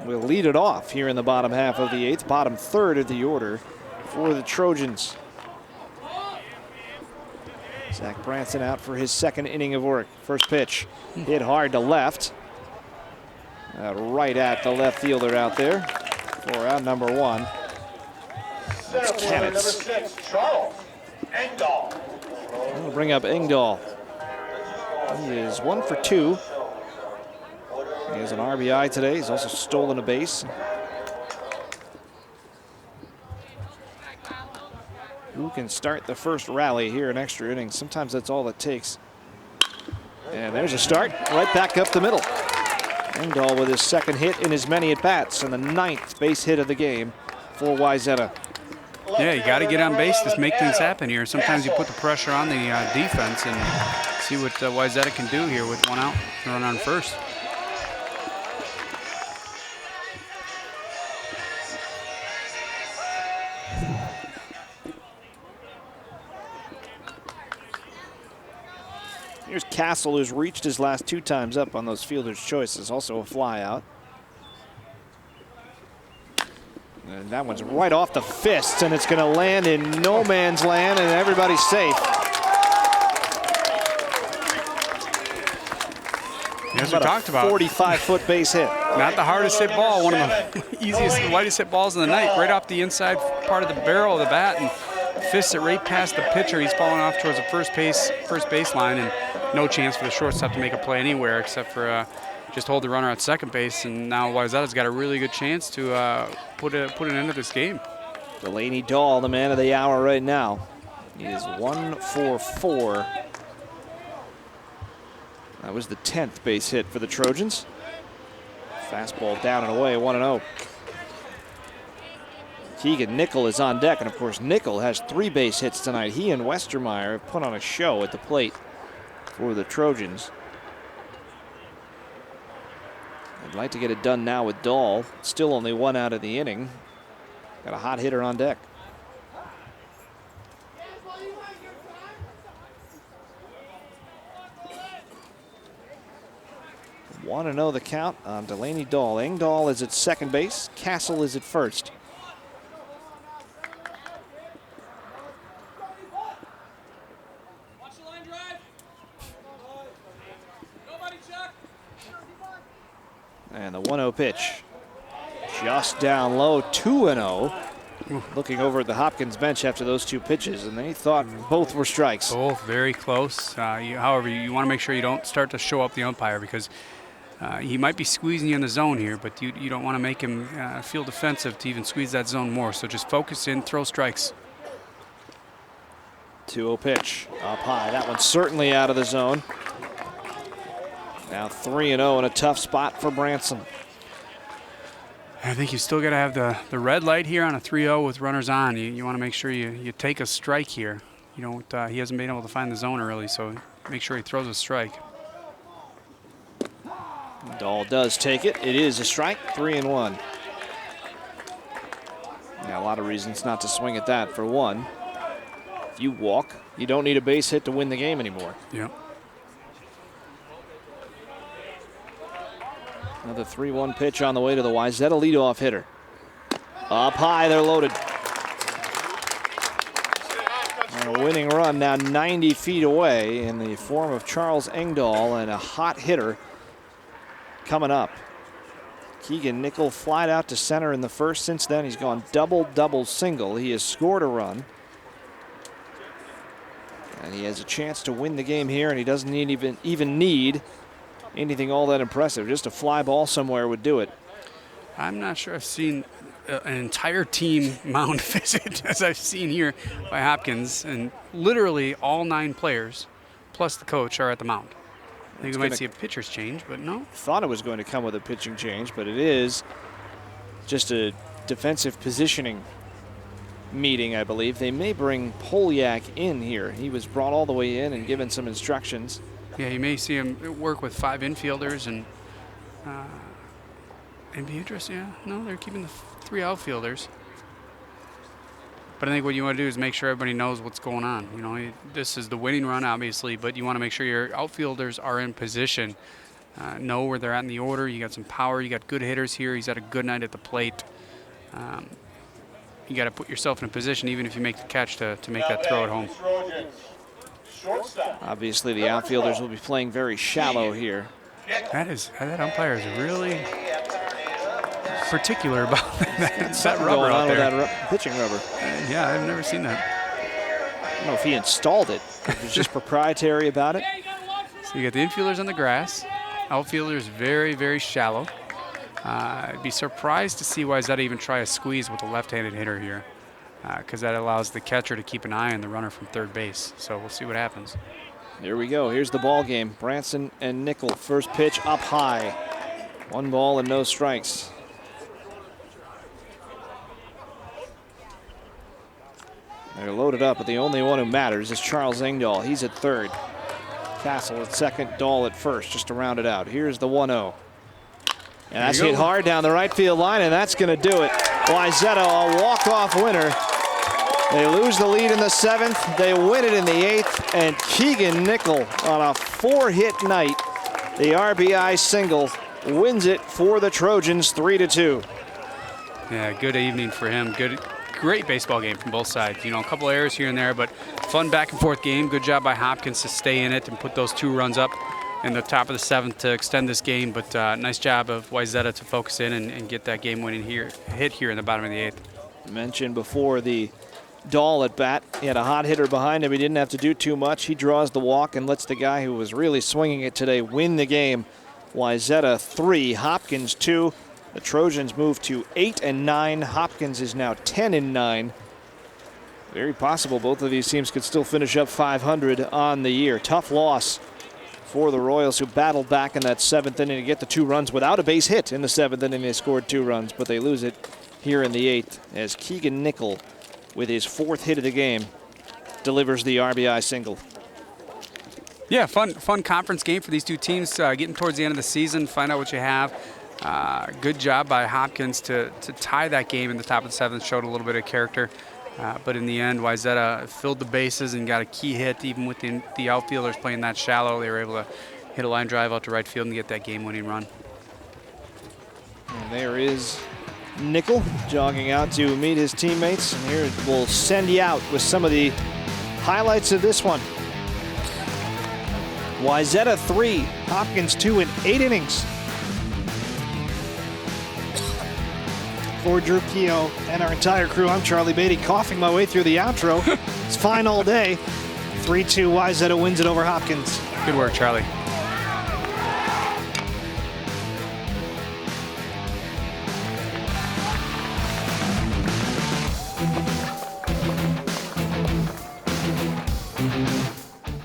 will lead it off here in the bottom half of the 8th, bottom third of the order for the Trojans. Zach Branson out for his second inning of work. First pitch hit hard to left. Right at the left fielder out there for out number 1. That's Kanitz. Charles Engdahl. We'll bring up Engdahl. He is 1 for 2. He has an RBI today. He's also stolen a base. Who can start the first rally here in extra innings? Sometimes that's all it takes. And there's a start right back up the middle. Engdahl with his second hit in as many at-bats and the 9th base hit of the game for Wayzata. Yeah, you got to get on base to make things happen here. Sometimes you put the pressure on the defense and see what Wayzata can do here with one out, run on first. Here's Castle, who's reached his last 2 times up on those fielder's choices. Also a fly out. And that one's right off the fists, and it's going to land in no man's land, and everybody's safe. As we talked about. 45-foot base hit. Not the hardest hit ball, one of the easiest, lightest hit balls of the night, right off the inside part of the barrel of the bat, and fists it right past the pitcher. He's falling off towards the first base line, and no chance for the shortstop to make a play anywhere except for just hold the runner at second base. And now Wayzata's got a really good chance to put an end to this game. Delaney Dahl, the man of the hour right now. He is 1 for 4. That was the 10th base hit for the Trojans. Fastball down and away, 1-0. Keegan Nickel is on deck, and of course Nickel has 3 base hits tonight. He and Westermeyer have put on a show at the plate for the Trojans. I'd like to get it done now with Dahl. Still only 1 out of the inning. Got a hot hitter on deck. 1-0 the count on Delaney Dahl. Engdahl is at second base. Castle is at first. And the 1-0 pitch. Just down low, 2-0. Looking over at the Hopkins bench after those 2 pitches, and they thought both were strikes. Both very close. However, you want to make sure you don't start to show up the umpire, because he might be squeezing you in the zone here, but you don't want to make him feel defensive to even squeeze that zone more. So just focus in, throw strikes. 2-0 pitch up high. That one's certainly out of the zone. Now 3-0 in a tough spot for Branson. I think you still got to have the red light here on a 3-0 with runners on. You want to make sure you take a strike here. You don't. He hasn't been able to find the zone early, so make sure he throws a strike. Dahl does take it. It is a strike, 3-1. Now a lot of reasons not to swing at that. For one, if you walk, you don't need a base hit to win the game anymore. Yeah. Another 3-1 pitch on the way to the Wayzata leadoff hitter. Up high, they're loaded. And a winning run now 90 feet away in the form of Charles Engdahl, and a hot hitter coming up. Keegan Nickel flied out to center in the first. Since then, he's gone double, single. He has scored a run. And he has a chance to win the game here, and he doesn't even need anything all that impressive. Just a fly ball somewhere would do it. I'm not sure I've seen an entire team mound visit as I've seen here by Hopkins, and literally all 9 players plus the coach are at the mound. I think we might see a pitcher's change, but no. Thought it was going to come with a pitching change, but it is just a defensive positioning meeting, I believe. They may bring Polyak in here. He was brought all the way in and given some instructions. Yeah, you may see him work with 5 infielders and be interesting. Yeah, no, they're keeping the 3 outfielders. But I think what you want to do is make sure everybody knows what's going on. You know, this is the winning run, obviously, but you want to make sure your outfielders are in position, know where they're at in the order. You got some power. You got good hitters here. He's had a good night at the plate. You got to put yourself in a position, even if you make the catch, to make that throw at home. Obviously, the outfielders will be playing very shallow here. That umpire is really particular about that rubber going on out there. with that pitching rubber. Yeah, I've never seen that. I don't know if he installed it. It was just proprietary about it. So you got the infielders on the grass. Outfielders very, very shallow. I'd be surprised to see Wayzata even try a squeeze with a left-handed hitter here, because that allows the catcher to keep an eye on the runner from third base. So we'll see what happens. Here we go. Here's the ball game. Branson and Nickel. First pitch up high. 1 ball and no strikes. They're loaded up, but the only one who matters is Charles Engdahl. He's at third. Castle at second, Dahl at first, just to round it out. Here's the 1-0. And that's hit hard down the right field line, and that's going to do it. Wayzata, a walk-off winner. They lose the lead in the 7th. They win it in the 8th, and Keegan Nickel on a 4-hit night, the RBI single, wins it for the Trojans 3-2. Yeah, good evening for him. Great baseball game from both sides. You know, a couple errors here and there, but fun back and forth game. Good job by Hopkins to stay in it and put those 2 runs up in the top of the 7th to extend this game, but nice job of Wayzata to focus in and get that game-winning hit here in the bottom of the 8th. Mentioned before the Dahl at bat. He had a hot hitter behind him. He didn't have to do too much. He draws the walk and lets the guy who was really swinging it today win the game. Wayzata 3, Hopkins 2. The Trojans move to 8-9. Hopkins is now 10-9. Very possible both of these teams could still finish up 500 on the year. Tough loss for the Royals, who battled back in that 7th inning to get the 2 runs without a base hit in the 7th inning. They scored 2 runs, but they lose it here in the 8th as Keegan Nickel, with his 4th hit of the game, delivers the RBI single. Yeah, fun conference game for these two teams. Getting towards the end of the season, find out what you have. Good job by Hopkins to tie that game in the top of the 7th. Showed a little bit of character, but in the end, Wayzata filled the bases and got a key hit. Even with the outfielders playing that shallow, they were able to hit a line drive out to right field and get that game-winning run. And there is Nickel jogging out to meet his teammates, and here we'll send you out with some of the highlights of this one. Wayzata 3, Hopkins 2 in 8 innings. For Drew Keough and our entire crew, I'm Charlie Beatty, coughing my way through the outro. It's fine all day. 3-2, Wayzata wins it over Hopkins. Good work, Charlie.